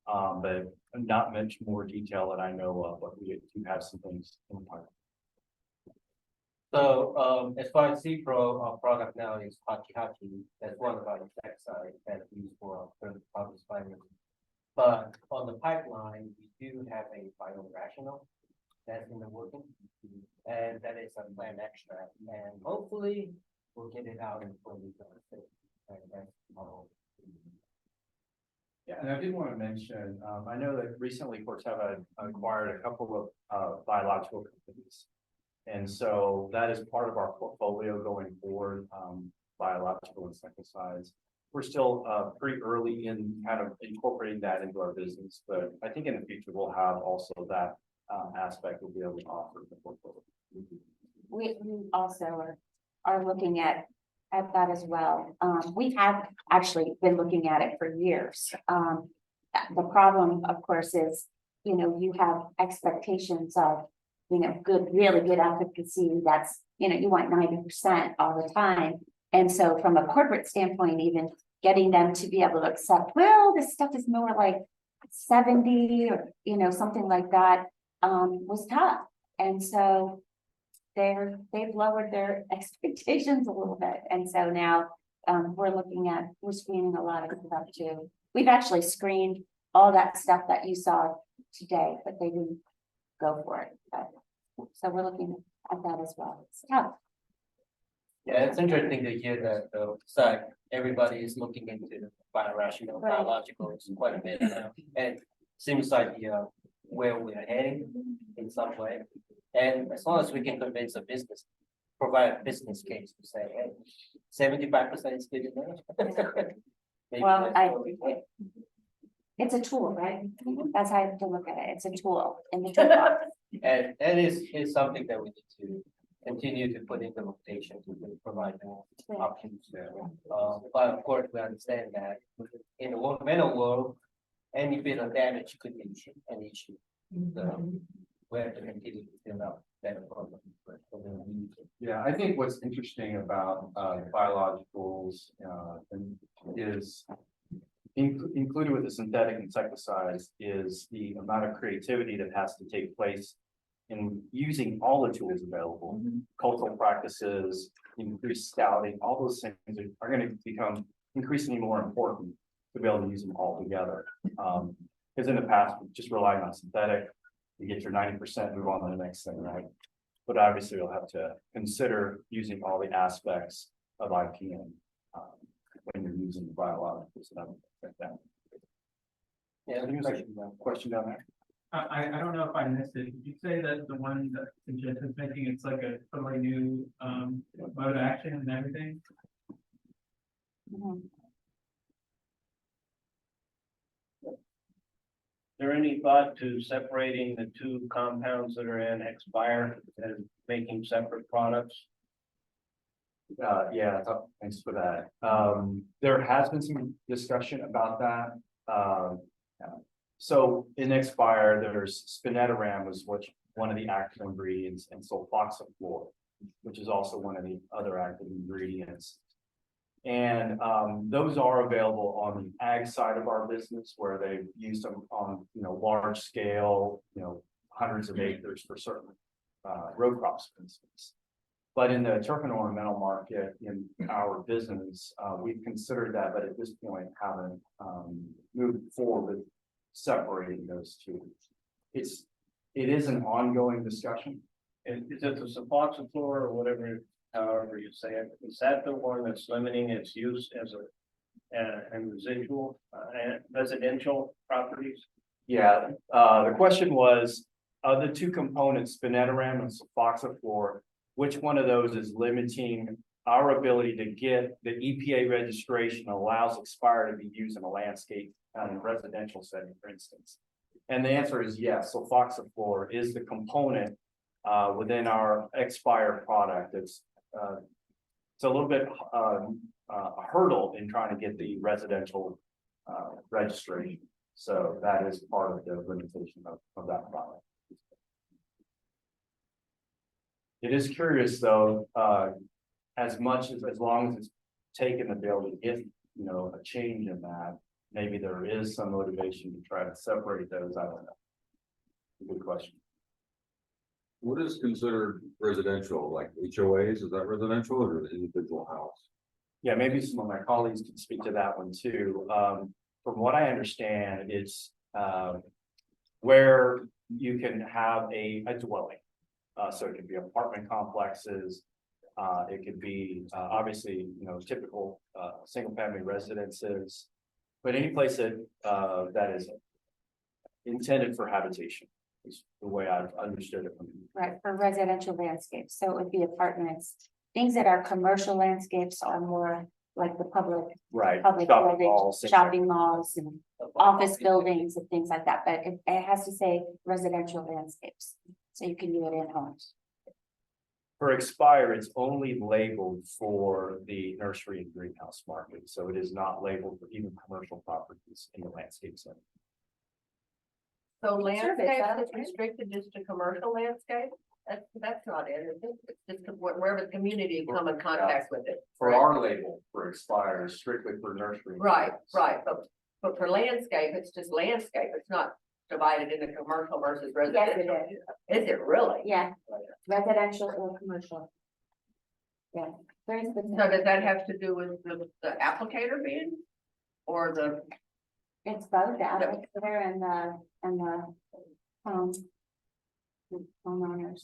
But not much more detail that I know of, but we do have some things in the pipeline. So, as far as CPRO, our product now is Hachi. That's one of our insecticides that's used for parvispinus. But on the pipeline, we do have a biorational that's in the working. And that is a plant extract, and hopefully we'll get it out in 2026. And that's all. Yeah, and I did want to mention, I know that recently Corteva acquired a couple of biological companies. And so that is part of our portfolio going forward, biological insecticides. We're still pretty early in kind of incorporating that into our business, but I think in the future we'll have also that aspect we'll be able to offer the portfolio. We also are looking at that as well. We have actually been looking at it for years. The problem, of course, is, you have expectations of, good, really good efficacy. That's, you want 90% all the time. And so from a corporate standpoint, even getting them to be able to accept, well, this stuff is more like 70 or, something like that, was tough. And so they've lowered their expectations a little bit. And so now we're screening a lot of stuff too. We've actually screened all that stuff that you saw today, but they didn't go for it. So we're looking at that as well. It's tough. Yeah, it's interesting to hear that, so everybody is looking into biorational Right. biologicals quite a bit now. And seems like, where we're heading in some way. And as long as we can convince a business, provide a business case to say, hey, 75% is good enough. Maybe Well, that's- it's a tool, right? That's how I have to look at it. It's a tool in the toolbox. And that is something that we need to continue to put into rotation to provide more options there. But of course, we understand that in the metal world, any bit of damage could be an issue. So we have to continue to build up better program. Yeah, I think what's interesting about biologicals is included with the synthetic insecticides is the amount of creativity that has to take place in using all the tools available, cultural practices, increased scouting, all those things are going to become increasingly more important to be able to use them all together. Because in the past, just relying on synthetic, you get your 90%, move on to the next thing, right? But obviously you'll have to consider using all the aspects of IPM when you're using the biologicals and everything like that. Yeah, I think there's a question down there. I don't know if I missed it. Did you say that the one that Syngenta is making, it's like a totally new mode of action and everything? Mhm. Is there any thought to separating the two compounds that are in Expire and making separate products? Yeah, thanks for that. There has been some discussion about that. So in Expire, there's spinetoram was one of the active ingredients, and sulfoxaflor, which is also one of the other active ingredients. And those are available on the ag side of our business, where they've used them on large scale, hundreds of acres for certain row crops, for instance. But in the turf and ornamental market in our business, we've considered that, but at this point haven't moved forward with separating those two. It is an ongoing discussion. Is it the sulfoxaflor or whatever, however you say it, is that the one that's limiting its use as and residual and residential properties? Yeah, the question was, of the two components, spinetoram and sulfoxaflor, which one of those is limiting our ability to get the EPA registration allows Expire to be used in a landscape and residential setting, for instance? And the answer is yes. Sulfoxaflor is the component within our Expire product. It's a little bit a hurdle in trying to get the residential registration. So that is part of the limitation of that product. It is curious though, as long as it's taken to be able to get, you know, a change in that, maybe there is some motivation to try to separate those. I don't know. Good question. What is considered residential, like HOAs, is that residential or an individual house? Yeah, maybe some of my colleagues can speak to that one too. From what I understand, it's where you can have a dwelling. So it could be apartment complexes. It could be obviously, you know, typical single family residences, but any place that that is intended for habitation is the way I've understood it. Right, for residential landscapes, so it would be apartments. Things that are commercial landscapes are more like the public Right. buildings, shopping malls and office buildings and things like that, but it has to say residential landscapes. So you can do it in homes. For Expire, it's only labeled for the nursery and greenhouse market, so it is not labeled for even commercial properties in the landscape center. So Sure, landscape but is restricted just to commercial landscape? That's not it, is it? It's just wherever the community come in contact with it. For our label, for Expire, is strictly for nursery. and Right, greenhouse. right, but for landscape, it's just landscape, it's not divided into commercial versus residential. Is it really? Yeah, residential or commercial. Yeah, very So specific. does that have to do with the applicator being? Or the, It's both the applicator and the homeowners.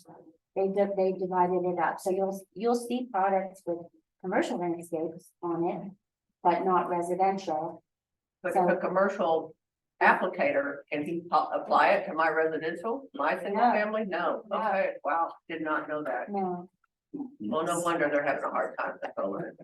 They divided it up, so you'll see products with commercial landscapes on it, but not residential. but if a commercial applicator, can he apply it to my residential, my single No. family? No, No. okay, wow, did not know that. No. Well, no wonder they're having a hard time controlling it.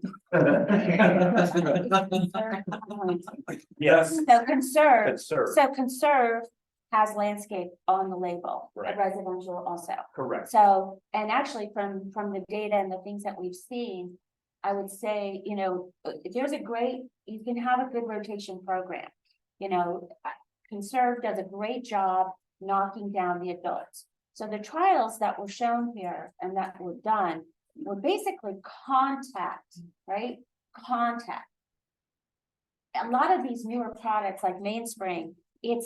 Yes. So conserve, Conserve, so conserve has landscape on the label, Right. residential also. correct. So, and actually from the data and the things that we've seen, I would say, you know, you can have a good rotation program. You know, Conserve does a great job knocking down the adults. So the trials that were shown here and that were done were basically contact, right? Contact. A lot of these newer products like Mainspring, it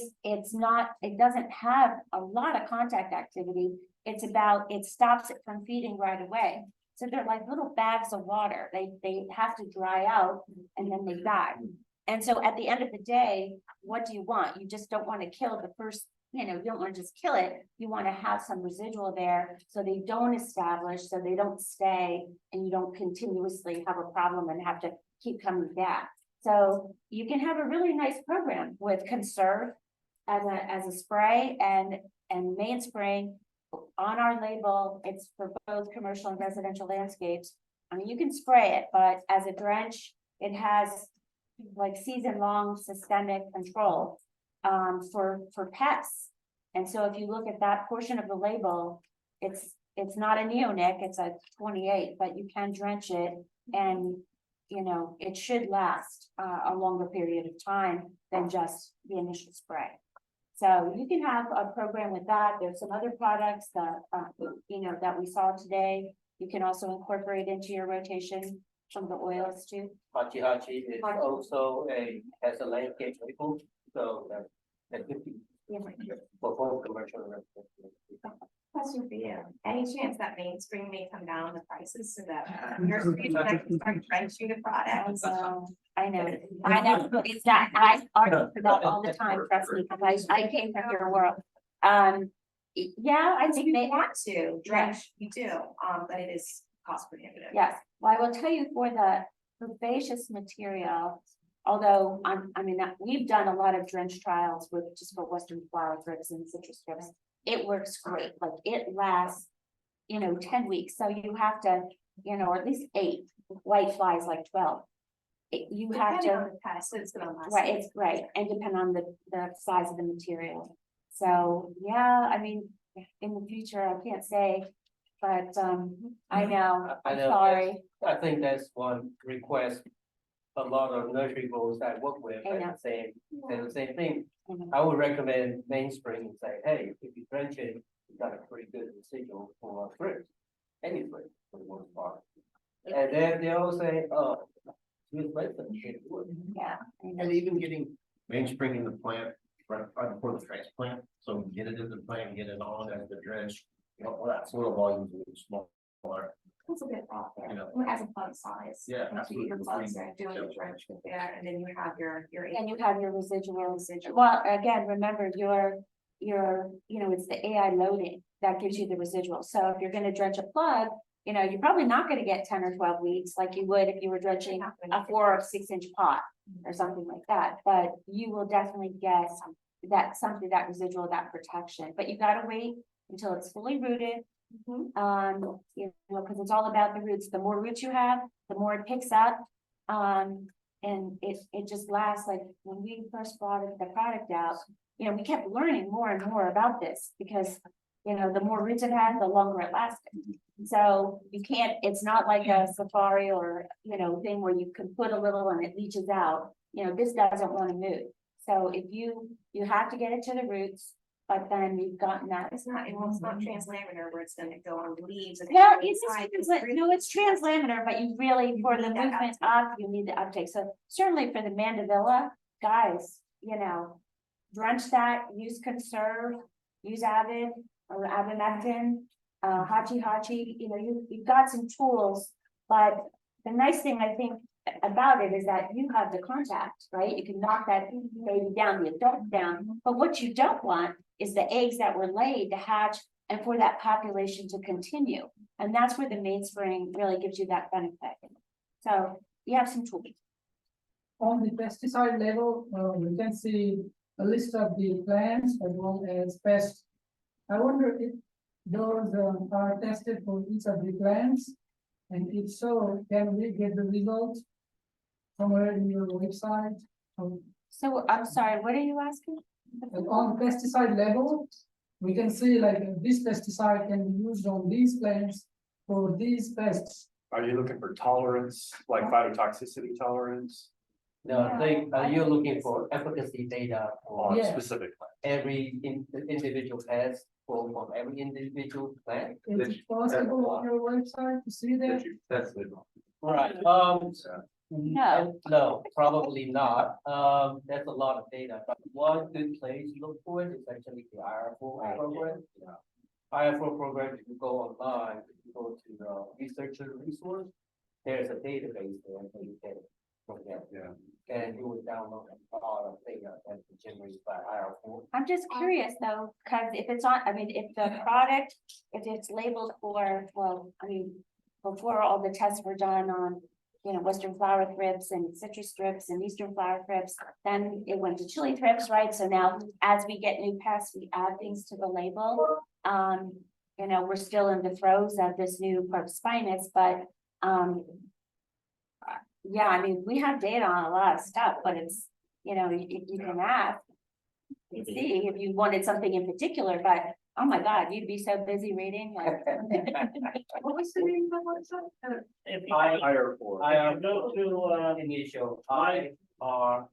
doesn't have a lot of contact activity. It stops it from feeding right away. So they're like little bags of water. They have to dry out and then they die. And so at the end of the day, what do you want? You just don't want to kill the first, you don't want to just kill it. You want to have some residual there so they don't establish, so they don't stay, and you don't continuously have a problem and have to keep coming back. So you can have a really nice program with Conserve as a spray and Mainspring on our label. It's for both commercial and residential landscapes. I mean, you can spray it, but as a drench, it has like season-long systemic control for pests. And so if you look at that portion of the label, it's not a neonic, it's a 28, but you can drench it and it should last a longer period of time than just the initial spray. So you can have a program with that. There's some other products that that we saw today. You can also incorporate into your rotation some of the oils too. Hachi Hachi is also has a landscape label, so that could be for both commercial and residential. Question for you. Any chance that Mainspring may come down the prices so that nurseries can start drenching the products? I know. It's that, I argue for that all the time, trust me, because I came from your world. Yeah, I think they want to drench, you do, but it is cost prohibitive. yes. Well, I will tell you for the herbaceous material, although we've done a lot of drench trials with just for Western flower thrips and citrus thrips. It works great. Like it lasts, 10 weeks. So you have to, or at least 8, white flies like 12. You have Depending to, on the pest, it's gonna last. right, it's right. And depend on the size of the material. So, yeah, I mean, in the future, I can't say, but, I know, I I'm know, sorry. I think that's one request. A lot of nursery growers I work with, I like know. say the same thing. Mhm. I would recommend mainspring and say, hey, if you drench it, you got a pretty good residual for thrips. Any thrips for the most part. And then they all say, oh, it's expensive, you can't do it. Yeah. I know. And even getting mainspring in the plant right before the transplant, so get it in the plant, get it on as the drench. You know, well, that soil volume is a little smaller. It's a bit off there. You know. It has a plug size. Yeah, Once you get your absolutely. plugs there, doing the drench with that, and then you have your. And you have your residual. Well, again, remember it's the AI loading that gives you the residual. So if you're gonna drench a plug, you're probably not gonna get 10 or 12 weeks like you would if you were drenching a 4 or 6 inch pot or something like that. But you will definitely get that residual, that protection, but you gotta wait until it's fully rooted. Because it's all about the roots. The more roots you have, the more it picks up. And it just lasts, like when we first brought the product out, we kept learning more and more about this because, the more roots it had, the longer it lasted. So it's not like a safari or, thing where you can put a little and it leaches out. This doesn't want to move. So if you have to get it to the roots, but then you've gotten that. It's not translaminar where it's gonna go on the leaves. and Well, it's it's translaminar, but you really, for the need that movement up, you need the uptake. So certainly for the mandevilla, guys, drench that, use conserve, use avid or abamectin, hachi, you've got some tools. But the nice thing I think about it is that you have the contact, right? You can knock that baby down, the adult down. But what you don't want is the eggs that were laid to hatch and for that population to continue. And that's where the mainspring really gives you that benefit. So you have some tools. On the pesticide level, you can see a list of the plants as well as pests. I wonder if those are tested for each of the plants, and if so, can we get the results somewhere in your website? So I'm sorry, what are you asking? On the pesticide level, we can see like this pesticide can be used on these plants for these pests. Are you looking for tolerance, like phytotoxicity tolerance No, I think, you're looking for efficacy data for on Yeah. specific? every individual pest for every individual plant. Is it possible on your website to see that? That's it. Right, no, probably not. There's a lot of data, but one good place to look for it is actually the IR4 program. IR4 program, if you go online, if you go to the researcher resource, there's a database there that you can look at. Yeah. And you would download a lot of data that's generated by IR4. I'm just curious though, because if it's on, if the product, if it's labeled for, before all the tests were done on, Western flower thrips and citrus thrips and Eastern flower thrips, then it went to chili thrips, right? So now as we get new pests, we add things to the label. We're still in the throes of this new parvispinus, but, yeah, we have data on a lot of stuff, but it's, you can ask. And see if you wanted something in particular, but oh my God, you'd be so busy reading. Like, What was the name of the website? If you IR4. go to, Initial IR4,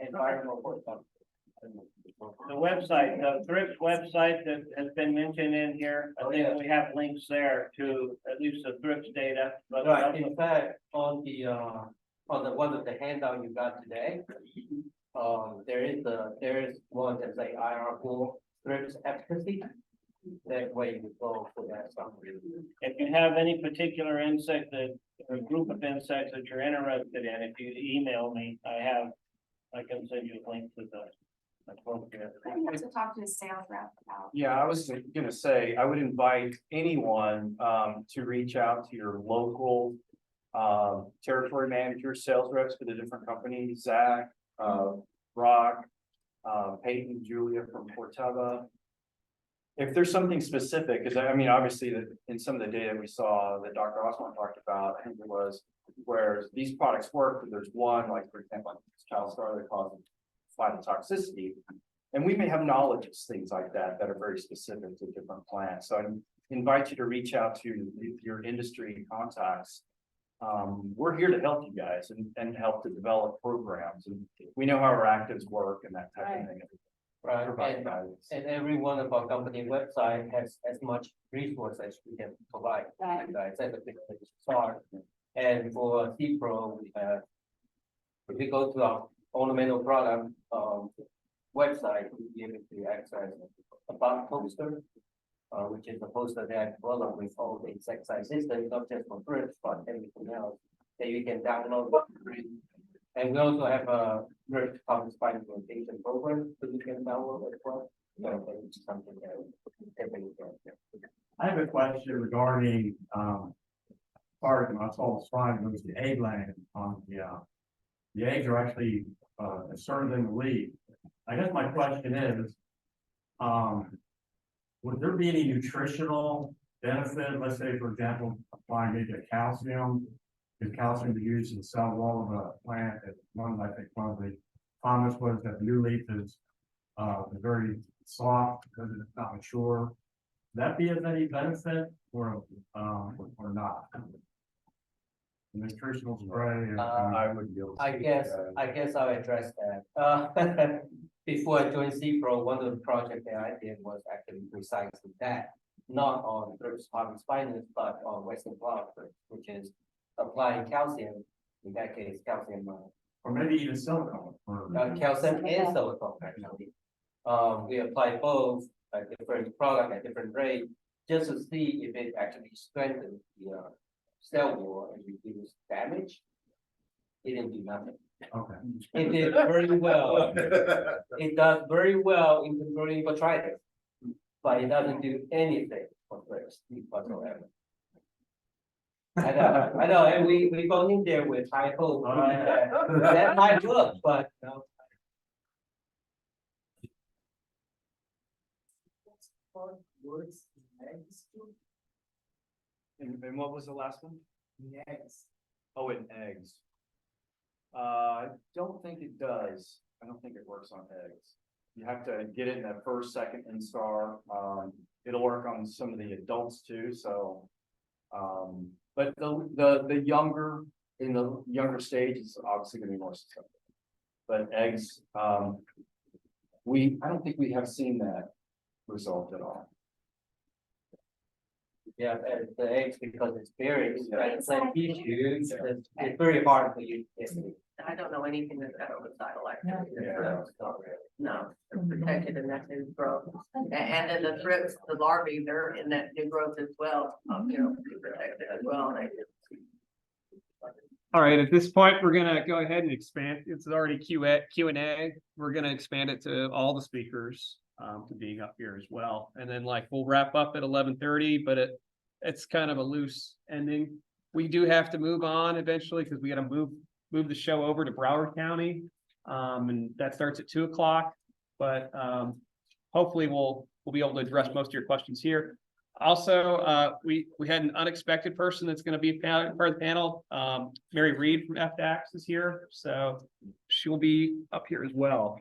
environmental. the website, the Thrips website that has been mentioned in here, I think we have links there to at least the Thrips data. But Right, in fact, on the one of the handout you got today, there is one that's like IR4 thrips efficacy. That way you go for that stuff. if you have any particular insect or group of insects that you're interested in, if you email me, I can send you a link to the. I think that's to talk to the sales rep about. Yeah, I was gonna say, I would invite anyone to reach out to your local territory manager, sales reps for the different companies, Zach, Brock, Peyton, Julia from Corteva. If there's something specific, because obviously that in some of the data we saw that Dr. Osborne talked about, I think it was where these products work, but there's one, like for example, like child star that causes phytotoxicity. And we may have knowledge of things like that that are very specific to different plants. So I invite you to reach out to your industry contacts. We're here to help you guys and help to develop programs. And we know how our actives work and that type of thing. Right, Provide guidance. and every one of our company website has as much resource as we can provide. Right. And I said, the start, and for CPRO, we have. If we go to our ornamental product, website, we'll be able to access a bug poster. Which is a poster that developed with all the insecticide systems, not just for thrips, but everything else that you can download. And we also have a thrips parvispinus rotation program that you can download as well. So that's something that everybody can. I have a question regarding, part of my fault slide was the egg laying on the eggs are actually, inserted in the leaf. I guess my question is, would there be any nutritional benefit, let's say, for example, applying maybe a calcium? Is calcium to use in the cell wall of a plant? I think one of the comments was that new leaf is very soft because it's not mature. Would that be of any benefit or not? The nutritional spray. I would be able to. I guess I'll address that. Before I joined CPRO, one of the projects that I did was actually precisely that, not on thrips parvispinus, but on Western flower thrips, which is applying calcium, in that case, calcium. Or maybe even silicone. Calcium and silicone, actually. We apply both at different product at different rate, just to see if it actually strengthens the cell wall and reduce damage. It didn't do nothing. Okay. It did very well. It does very well in controlling botrytis, but it doesn't do anything for thrips whatsoever. I know, and we go in there with high hope. That might work, but no. And what was the last one? Eggs. Oh, and eggs. I don't think it does. I don't think it works on eggs. You have to get it in that first, second instar. It'll work on some of the adults too, so. But the younger, in the younger stage, is obviously gonna be more susceptible. But eggs, I don't think we have seen that result at all. Yeah, and the eggs, because it's buried, it's like tissue, it's very hard for you to get. I don't know anything that's got ovicidal activity. Yeah. No, they're protected in that new growth. And then the thrips, the larvae, they're in that new growth as well, protected as well. All right, at this point, we're gonna go ahead and expand. It's already Q&A. We're gonna expand it to all the speakers to being up here as well. And then we'll wrap up at 11:30, but it's kind of a loose ending. We do have to move on eventually because we got to move the show over to Broward County. And that starts at 2 o'clock, but hopefully we'll be able to address most of your questions here. Also, we had an unexpected person that's going to be part of the panel. Mary Reed from FDAX is here, so she'll be up here as well.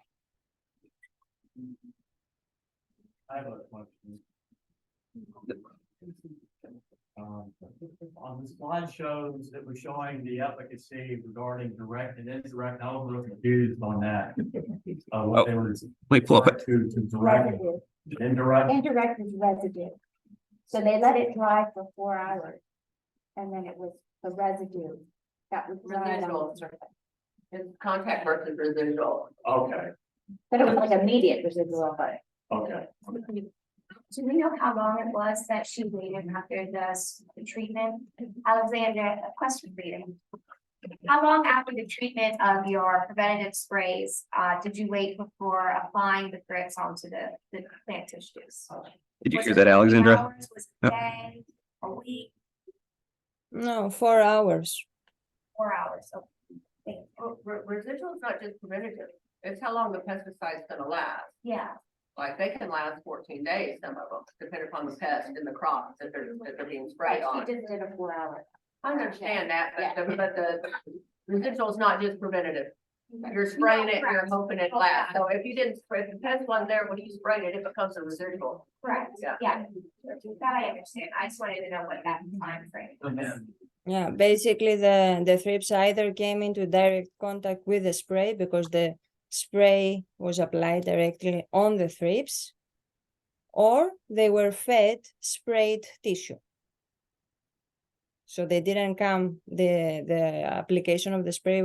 I have a question. On the slide shows that we're showing the efficacy regarding direct and indirect. I was a little confused on that. What they were referring to direct, Residue. indirect. Indirect is residue. So they let it dry for 4 hours. And then it was the residue that was dried on the surface. It's contact versus residual. Okay, But it was like immediate residual, but. okay. Do we know how long it was that she waited after the treatment? Alexandra, a question for you. How long after the treatment of your preventative sprays, did you wait before applying the thrips onto the plant tissues? Did you Was hear it that, 3 Alexandra? hours? Was it a day, a week, No, 4 hours. 4 hours? Okay. Residual is not just preventative. It's how long the pesticide's gonna last. Yeah, Like they can last 14 days, some of them, depending upon the pest in the crops that they're being Right, sprayed she on. just did a 4 hour. I understand that, Yeah. but the residual is not just preventative. You're spraying it, you're hoping it lasts. So if you didn't spray, if the pest wasn't there when you sprayed it, it becomes a residual. Correct, Yeah. yeah, that I understand, I just wanted to know what that time frame was. Yeah, basically the thrips either came into direct contact with the spray because the spray was applied directly on the thrips, or they were fed sprayed tissue. So they didn't come, the application of the spray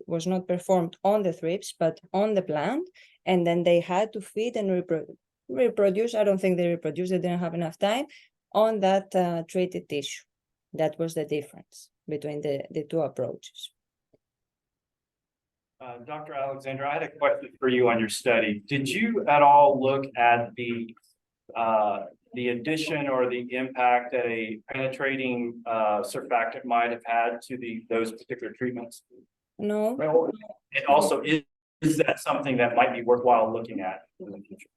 was not performed on the thrips, but on the plant, and then they had to feed and reproduce. I don't think they reproduced, they didn't have enough time on that treated tissue. That was the difference between the two approaches. Dr. Alexandra, I had a question for you on your study. Did you at all look at the addition or the impact that a penetrating surfactant might have had to those particular treatments? No. Well, and also, is that something that might be worthwhile looking at in the future?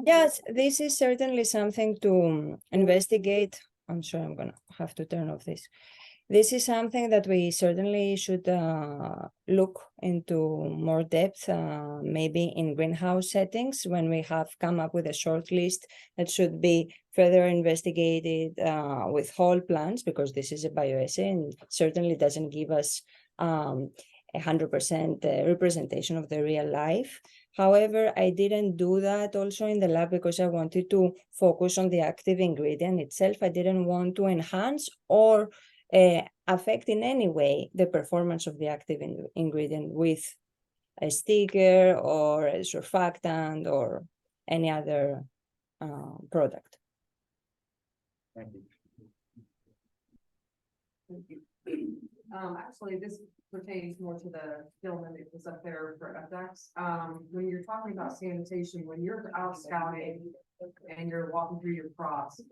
Yes, this is certainly something to investigate. I'm sorry, I'm gonna have to turn off this. This is something that we certainly should look into more depth, maybe in greenhouse settings when we have come up with a short list that should be further investigated with whole plants, because this is a bioessay and certainly doesn't give us 100% representation of the real life. However, I didn't do that also in the lab because I wanted to focus on the active ingredient itself. I didn't want to enhance or affect in any way the performance of the active ingredient with a sticker or a surfactant or any other product. Thank you. Actually, this pertains more to the gentleman that was up there for FX. When you're talking about sanitation, when you're out scouting and you're walking through your crops,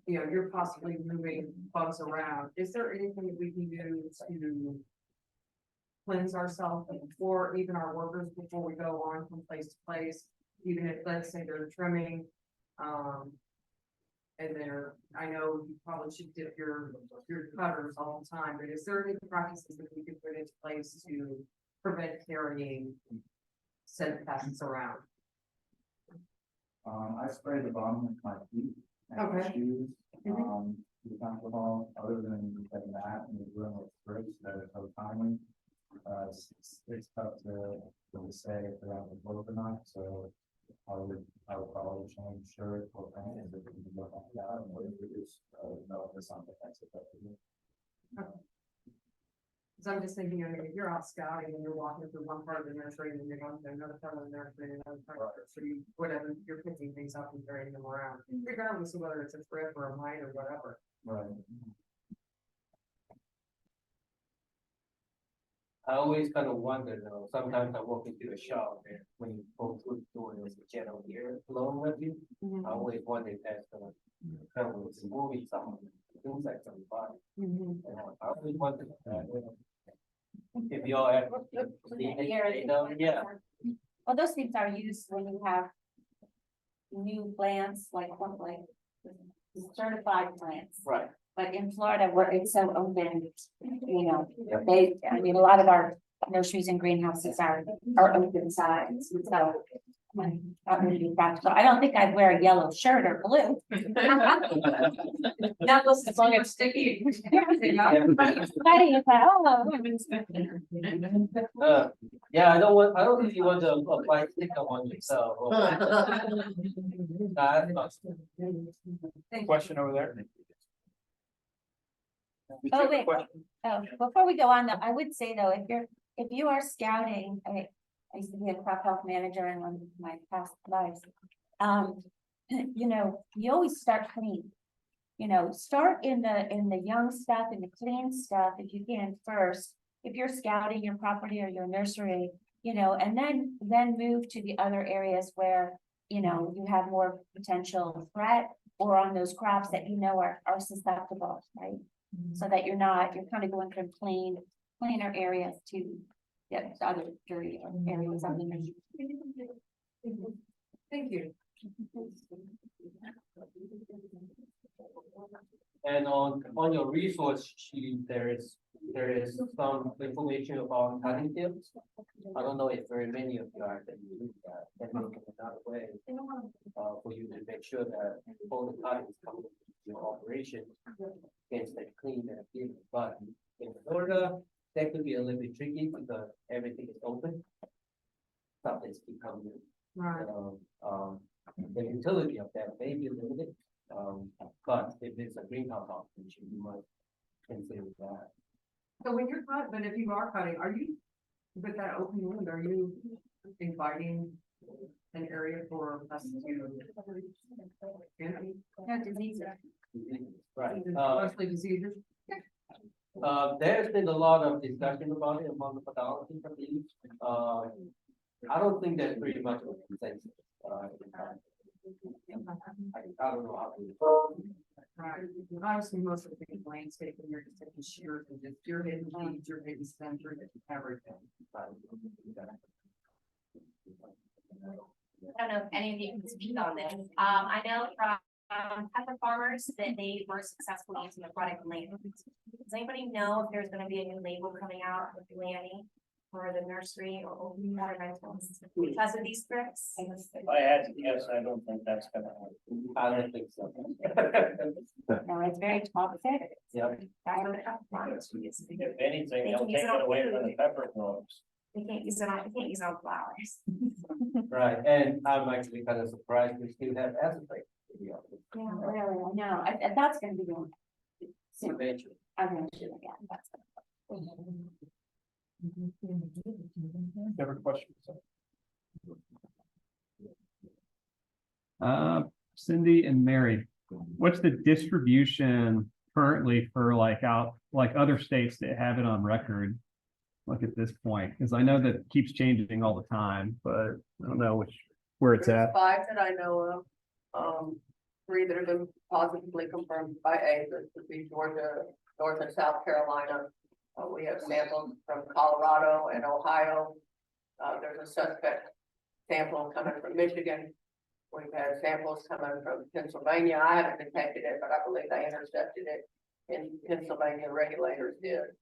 you know, you're possibly moving bugs around. Is there anything that we can do to cleanse ourselves before, even our workers, before we go on from place to place, even if, let's say, they're trimming, and I know you probably should dip your cutters all the time, but is there any practices that we could put into place to prevent carrying said pests around? I spray the bottom of my feet and shoes, with alcohol, other than that, and the room with Thrips that are so timely. It's tough to say if they're on the boat or not, so I would probably change shirt or pants if it can look like that, and if it is, no, it's not defensive. So I'm just thinking, I mean, if you're out scouting and you're walking through one part of the nursery and then you're going to another part of the nursery and another part of the nursery, whatever, you're picking things up and carrying them around, regardless of whether it's a thrip or a mite or whatever. Right. I always kind of wonder, though, sometimes I walk into the shop and when you go through the door, there's a general air blowing with you. I always wonder if that's gonna come with some movie, some things like some body. And I always wonder if you all have seen it, you know, yeah. Well, those things are used when you have new plants, like certified plants. Right. But in Florida, where it's so open, you know, I mean, a lot of our nurseries and greenhouses are open sides, so. Not really practical. I don't think I'd wear a yellow shirt or blue. Not as long as it's sticky. Yeah, I don't really want to apply sticker on yourself. Question over there. Oh, wait. Oh, before we go on, though, I would say though, if you are scouting, I used to be a crop health manager in one of my past lives. You know, you always start clean. You know, start in the young stuff and the clean stuff if you can first. If you're scouting your property or your nursery, you know, and then move to the other areas where, you know, you have more potential threat or on those crops that you know are susceptible, right? So that you're kind of going from cleaner areas to other dirty areas of the nursery. Thank you. And on your resource sheet, there is some information about cutting tips. I don't know if very many of you are that use that, and make it another way, for you to make sure that all the cuttings coming to your operation can stay clean and clean, but in Florida, that could be a little bit tricky because everything is open. Something's keep coming in. Right. The utility of that may be limited, but if it's a greenhouse operation, you might consider that. So when you're cut, but if you are cutting, are you, with that open wound, are you inviting an area for us to? No diseases. Right. Mostly diseases. There's been a lot of discussion about it among the pathology communities. I don't think there's pretty much of a consensus. I don't know how to. Right. Obviously, most of the things landscaping, you're just taking shears and just you're hitting weeds, you're hitting stems, you're hitting everything. I don't know if any of you can speak on this. I know from pepper farmers that they were successful using the product Lanny. Does anybody know if there's gonna be a new label coming out with Lanny for the nursery or ornamentals because of these thrips? If I had to guess, I don't think that's gonna happen. I don't think so. No, it's very toxic. Yeah. If anything, they'll take it away from the pepper growers. They can't use it on flowers. Right, and I'm actually kind of surprised we still have acetate. To be honest. Yeah, really, I know, that's gonna be going. soon. Eventually. Eventually, yeah, that's. Ever questions? Cindy and Mary, what's the distribution currently for like other states that have it on record? Like at this point, because I know that it keeps changing all the time, but I don't know where it's There's at. 5 that I know of, 3 that have been positively confirmed by APHIS, would be Georgia, North and South Carolina. We have samples from Colorado and Ohio. There's a suspect sample coming from Michigan. We've had samples coming from Pennsylvania. I haven't detected it, but I believe they intercepted it in Pennsylvania. Regulators did.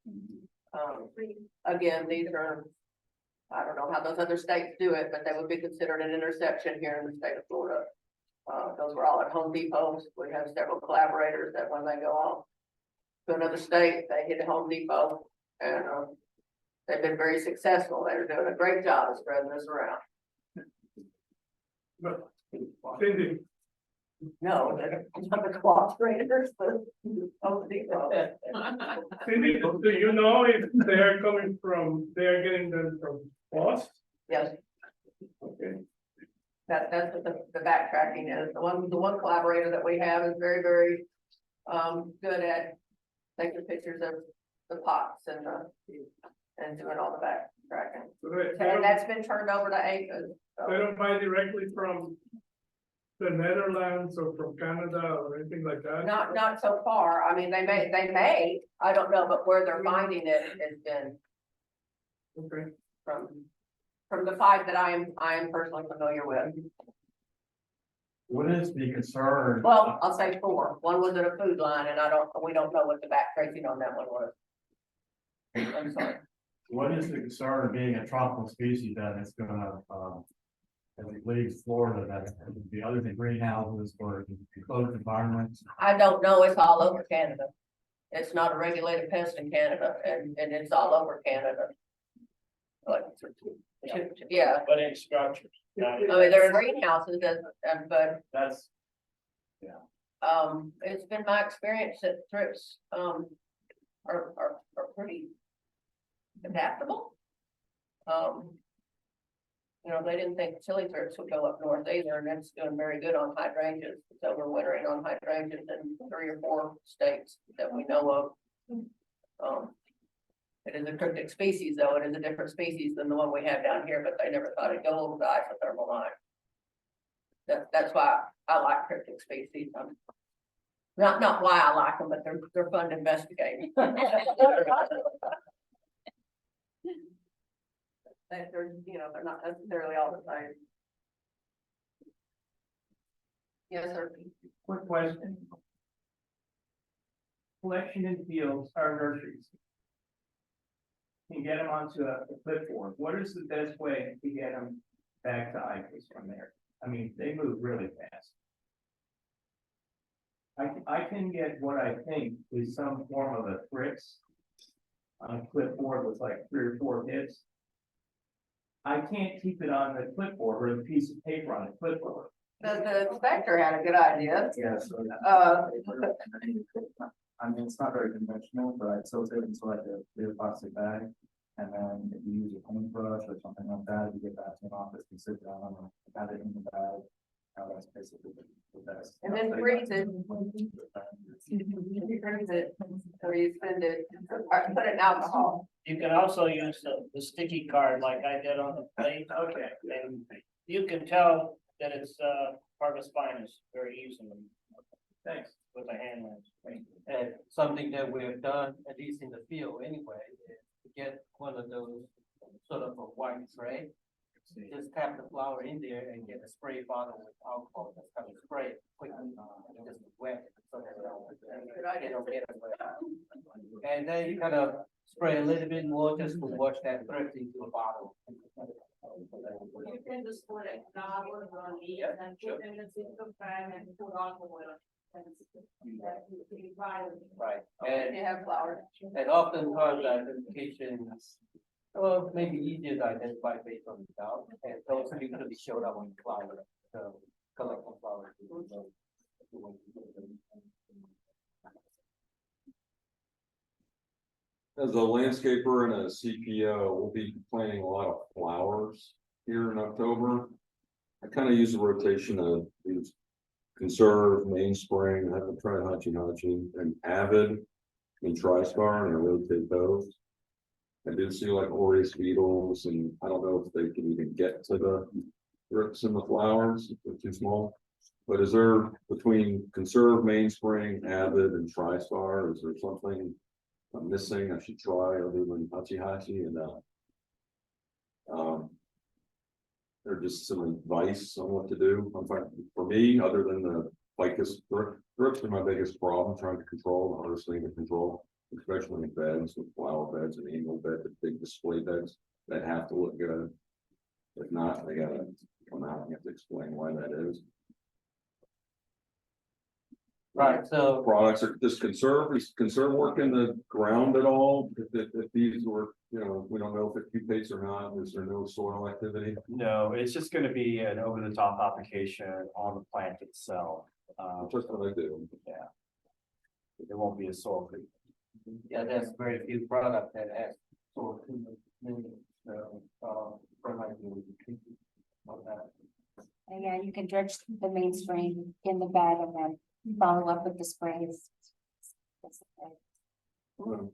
Again, these are, I don't know how those other states do it, but they would be considered an interception here in the state of Florida. Those were all at Home Depots. We have several collaborators that when they go off to another state, they hit Home Depot, and they've been very successful. They're doing a great job of spreading this around. But Cindy, No, they're not the cooperators, but Home Depot. Cindy, do you know if they're coming from, they're getting them from us? Yes, Okay. that's what the backtracking is. The one collaborator that we have is very, very good at taking pictures of the pots and doing all the backtracking. So they And don't, that's been turned over to APHIS. they don't buy directly from the Netherlands or from Canada or anything like that? Not so far. I mean, they may, I don't know, but where they're finding it has been Okay. from the 5 that I am personally familiar with. What is the concern? Well, I'll say 4. One was at a food line, and we don't know what the backtracing on that one was. I'm sorry. What is the concern of being a tropical species that is gonna, as it leaves Florida, that would be other than greenhouses or enclosed environments? I don't know. It's all over Canada. It's not a regulated pest in Canada, and it's all over Canada. Like, yeah, But in structures. I mean, there are greenhouses, but That's, it's been my experience that thrips, are pretty adaptable. You know, they didn't think chili thrips would go up north either, and it's doing very good on hydrangeas. It's overwintering on hydrangeas in 3 or 4 states that we know of. It is a cryptic species, though. It is a different species than the one we have down here, but they never thought it'd go over the isothermal line. That's why I like cryptic species. Not why I like them, but they're fun to investigate. They're, you know, they're not necessarily all the same. Yes, sir. Quick question. Collection in fields are nurseries. can get them onto a clipboard, what is the best way to get them back to ICOs from there? I mean, they move really fast. I can get what I think is some form of a Thrips on a clipboard with like 3 or 4 hits. I can't keep it on the clipboard or the piece of paper on the clipboard. The inspector had a good idea. Yeah, so. I mean, it's not very conventional, but I tilt it into like a clear plastic bag. And then if you use a paintbrush or something like that, you get back to an office, you sit down and have it in the bag. That's basically the best. And then freeze it. You freeze it, or you send it, or put it in alcohol. You can also use the sticky card like I did on the plate. Okay. And you can tell that it's parvispinus very easily. Thanks. With a hand lens. And something that we have done, at least in the field anyway, is to get one of those sort of a white tray. Just tap the flour in there and get a spray bottle with alcohol that's kind of spray quickly, just wet. So that they don't get it wet. And then you kind of spray a little bit more just to wash that thrift into a bottle. You can just put a knob or on it and put in the system pan and put on oil. Right, And you have flour. and oftentimes identifications, well, maybe easier to identify based on the doubt, and those usually showed up on the flower, so collect the flowers. As a landscaper and a CPO, we'll be planting a lot of flowers here in October. I kind of use a rotation of these conserve, mainspring, I haven't tried Hachi and avid and TriStar, and I rotate those. I do see like Orius beetles, and I don't know if they can even get to the thrips in the flowers, if they're too small. But is there, between conserve, mainspring, avid, and TriStar, is there something I'm missing I should try other than Hachi? And they're just some advice on what to do. I'm fine for me, other than the ficus thrips are my biggest problem, trying to control, the hardest thing to control, especially in beds with flower beds and annual beds, the big display beds that have to look good. If not, they gotta come out and have to explain why that is. Right, so Products are just conserve work in the ground at all? If these were, you know, we don't know if it pupates or not, is there no soil activity? No, it's just gonna be an over-the-top application on the plant itself. Just what I do. Yeah. There won't be a soil creep. yeah, there's very few products that have sort of And yeah, you can dredge the mainspring in the bed and then follow up with the sprays. So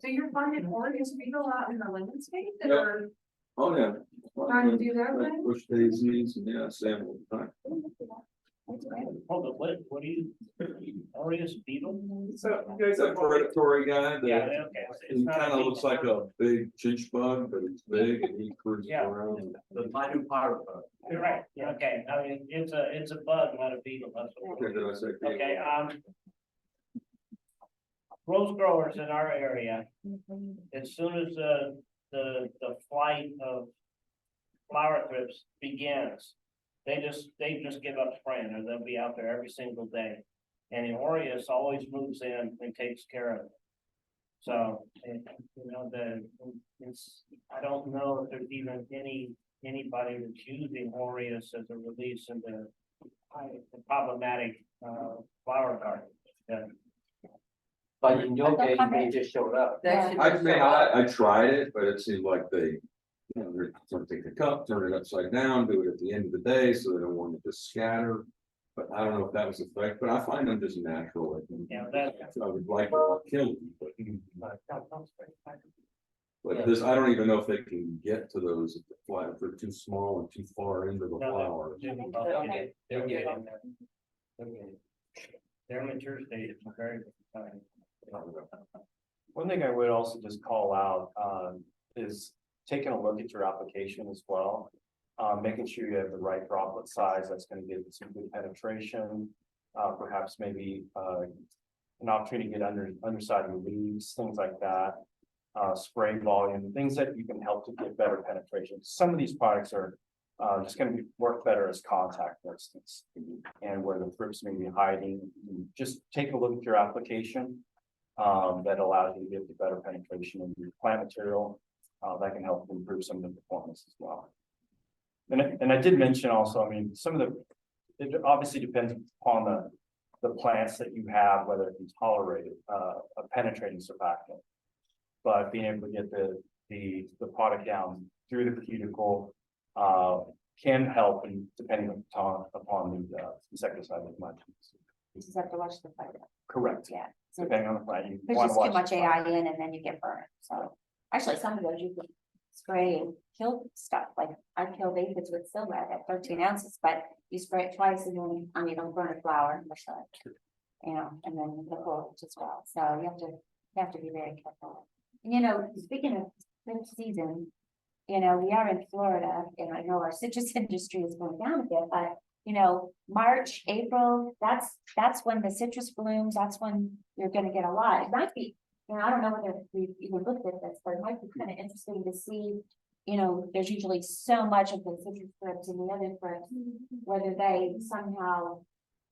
you're finding Oregon's beetle out in the landscape that Yep. are Oh, yeah. trying to do that Like thing? bush daisies and yeah, salmon. Hold on, what do you, Orius beetle? So you guys have a predatory guy Yeah, that okay. he kind of looks like a big chinch bug, but it's big and he cruises Yeah. around. The minor part bug. You're right, yeah, okay, I mean, it's a bug, not a beetle. That's what Okay, did I say? Okay, rose growers in our area, as soon as the flight of flower thrips begins, they just give up spraying, or they'll be out there every single day. And the Orius always moves in and takes care of it. So, you know, I don't know if there's even anybody that's using Orius as a release in the problematic flower garden. Yeah. But in your case, they just showed up. Yeah. I tried it, but it seemed like they, you know, they're trying to take the cup, turn it upside down, do it at the end of the day, so they don't want it to scatter. But I don't know if that was the effect, but I find them just natural. Yeah, that. I would like to kill them, but this, I don't even know if they can get to those if the flower, if they're too small and too far into the flower. They'll get in there. Their mature stage is very time. One thing I would also just call out is taking a look at your application as well. Making sure you have the right droplet size that's going to give it some good penetration. Perhaps maybe an opportunity to get underside of the leaves, things like that. spray volume, things that you can help to get better penetration. Some of these products are just going to work better as contact, for instance, and where the thrips may be hiding. Just take a look at your application that allows you to get the better penetration in your plant material. That can help improve some of the performance as well. And I did mention also, I mean, it obviously depends upon the plants that you have, whether it can tolerate a penetrating surfactant. But being able to get the product down through the cuticle can help, and depending upon the insecticide that you might use. You just have to watch the fire. Correct. Yeah. Depending on the plant. You There's want just to too watch much the fire. AI in and then you get burned. So actually some of those you can spray and kill stuff. Like I killed aphids with silver at 13 ounces, but you spray it twice and then, I mean, don't burn a flower, you know, and then the foliage as well. So you have to be very careful. And, you know, speaking of this season, you know, we are in Florida and I know our citrus industry is going down a bit, but you know, March, April, that's when the citrus blooms. That's when you're going to get a lot. It might be, you know, I don't know whether we've even looked at this, but it might be kind of interesting to see, you know, there's usually so much of the citrus thrips and the other thrips, whether they somehow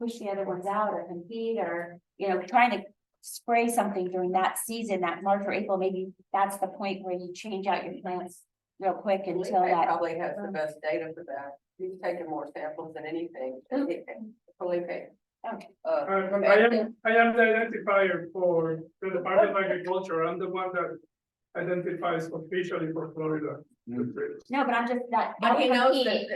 push the other ones out or compete or, you know, trying to spray something during that season, that March or April, maybe that's the point where you change out your plants real quick until Felipe that. probably has the best data for that. He's taken more samples than anything. Felipe. Okay. I am the identifier for the Department of Agriculture. I'm the one that identifies officially for Florida. No, but I'm just that. But he knows compete.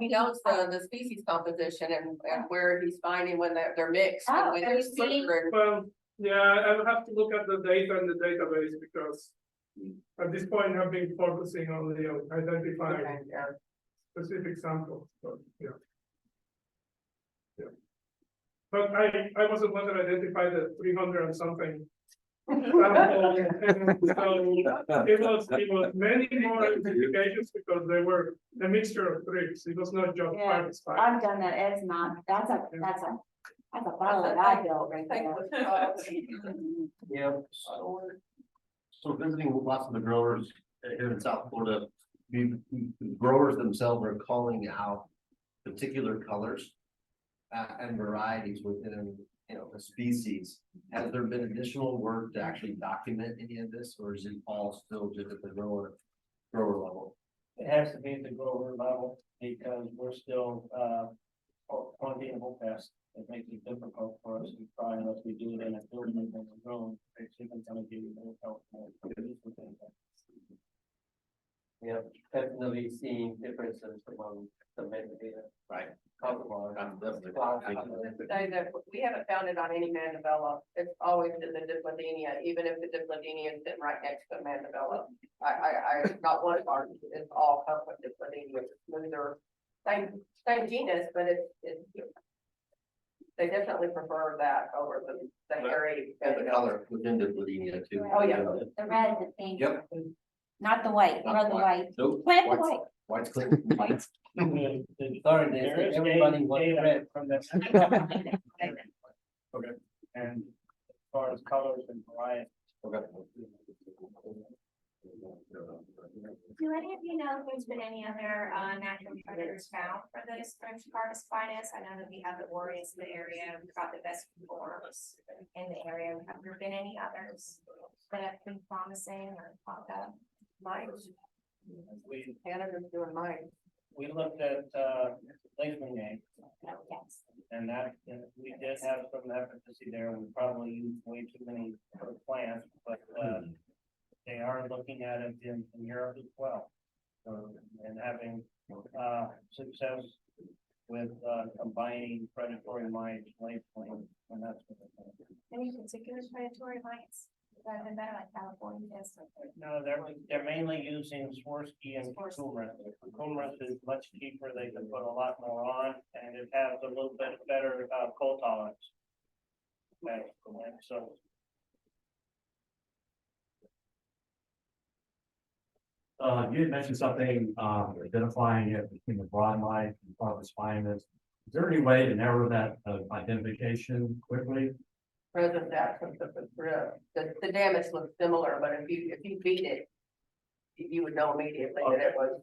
he knows the species composition and where he's finding when they're mixed. Oh, and when are you there's seeing- sugar and- Well, yeah, I'll have to look at the data in the database because at this point I've been focusing only on identifying Okay, yeah. specific samples, but yeah. Yeah. But I was the one that identified the 300 and something. samples, and so it was many more identifications because they were a mixture of thrips. It was not just Yeah, parvispinus. I've done that. It's not, that's a bottle that I built right there. Yeah. So visiting lots of the growers here in South Florida, the growers themselves are calling out particular colors and varieties within, you know, the species. Has there been additional work to actually document any of this, or is it all still just at the grower level? It has to be at the grower level because we're still quarantineable pests. It makes it difficult for us to try unless we do it in a building and we're growing. It's even gonna give you more help. Yeah, definitely seeing differences among the metadata. Right. We haven't found it on any mandibella. It's always in the Dipladenia, even if the Dipladenia is sitting right next to mandibella. I not one of ours, it's all come with Dipladenia. They're same genus, but it's they definitely prefer that over the hairy. And the color within the Dipladenia too. Oh, yeah. The red, the pink. Yep. Not the white, Not or the white. Nope. Plant the White's- white. White's clean. White. Sorry, There is everybody was data red. from this. Okay, and as far as colors and variety. Okay. Do any of you know if there's been any other natural predators found for this Thrips parvispinus? I know that we have the Warriors in the area, we've got the best forms in the area. Have there been any others that have been promising or popped up? Mine. We, Canada's doing mine. we looked at Lakeland game Yes. and that, we did have some efficacy there. We probably used way too many plants, but they are looking at it in Europe as well. And having success with combining predatory mites, lakeland, and that's what they're doing. Any particular predatory mites that have been better, like California is? No, they're mainly using Swarovski and Cucumbers. Cucumbers is much cheaper, they can put a lot more on, and it has a little bit better cold tolerance. Okay, and so. You had mentioned something, identifying it between the broad mite and parvispinus. Is there any way to narrow that identification quickly? present absence of the thrift. The damage looks similar, but if you beat it, you would know immediately that it was.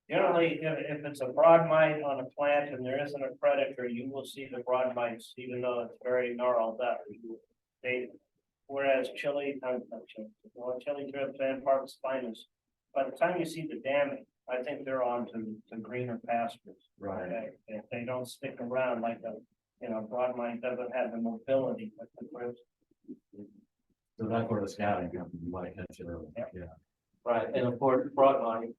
Generally, if it's a broad mite on a plant and there isn't a predator, you will see the broad mites, even though it's very gnarled up. Whereas chili thrips and parvispinus, by the time you see the damage, I think they're on to greener pastures. Right. Okay? If they don't stick around like broad mite doesn't have the mobility that the thrips. So that's where the scouting comes, you might catch it early. Yep. Yeah. Right, and of course, broad mite.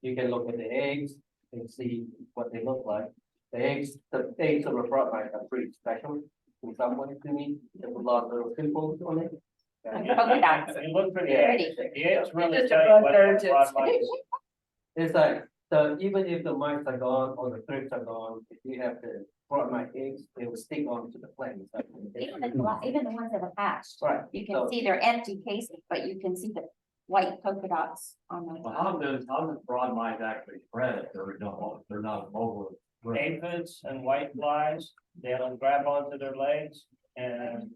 You can look at the eggs and see what they look like. The eggs of a broad mite are pretty special in some way to me. There's a lot of little pimples on it. They look pretty. Pretty. The eggs really Just tell a you bug what there, the broad mite is. It's like, so even if the mites are gone or the thrips are gone, if you have the broad mite eggs, they will stick onto the plant. Even the ones that are hatched, Right. you can So- see they're empty cases, but you can see the white polka dots on them. Well, how does broad mite actually spread if they're not mobile? Aphids and white flies, they'll grab onto their legs and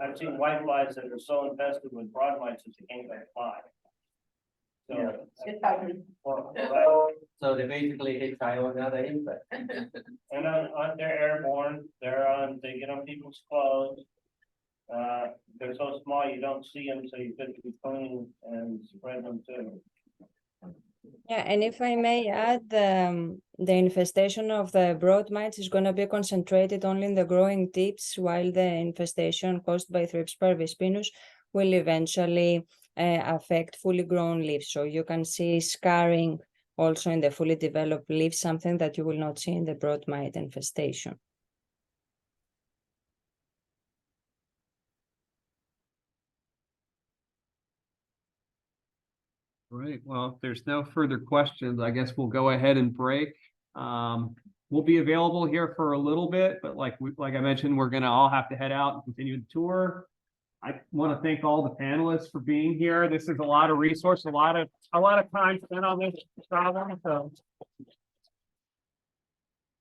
I've seen white flies that are so infested with broad mites that they can't even fly. So. So they basically hitchhike on another insect. And they're airborne, they get on people's clothes. They're so small, you don't see them, so you could be clean and spread them too. Yeah, and if I may add, the infestation of the broad mites is going to be concentrated only in the growing tips, while the infestation caused by Thrips parvispinus will eventually affect fully grown leaves. So you can see scarring also in the fully developed leaves, something that you will not see in the broad mite infestation. Right, well, if there's no further questions, I guess we'll go ahead and break. We'll be available here for a little bit, but like I mentioned, we're gonna all have to head out and continue the tour. I want to thank all the panelists for being here. This is a lot of resource, a lot of time spent on this problem. So.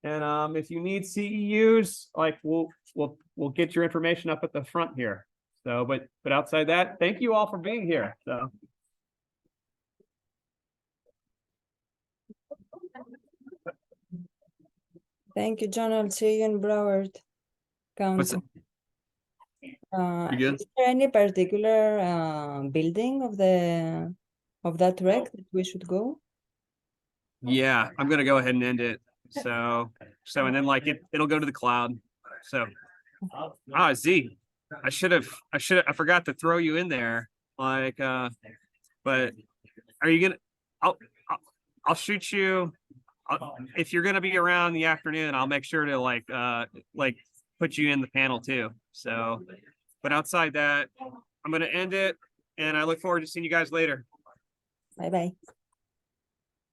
And if you need CEUs, like we'll get your information up at the front here. So, but outside that, thank you all for being here. So. Thank you, John. I'll see you in Broward County. You good? Is there any particular building of that wreck that we should go? Yeah, I'm gonna go ahead and end it. So and then like it'll go to the cloud. So Z, I forgot to throw you in there. Like but are you gonna I'll shoot you if you're gonna be around in the afternoon, I'll make sure to like put you in the panel too. So but outside that, I'm gonna end it and I look forward to seeing you guys later. Bye bye.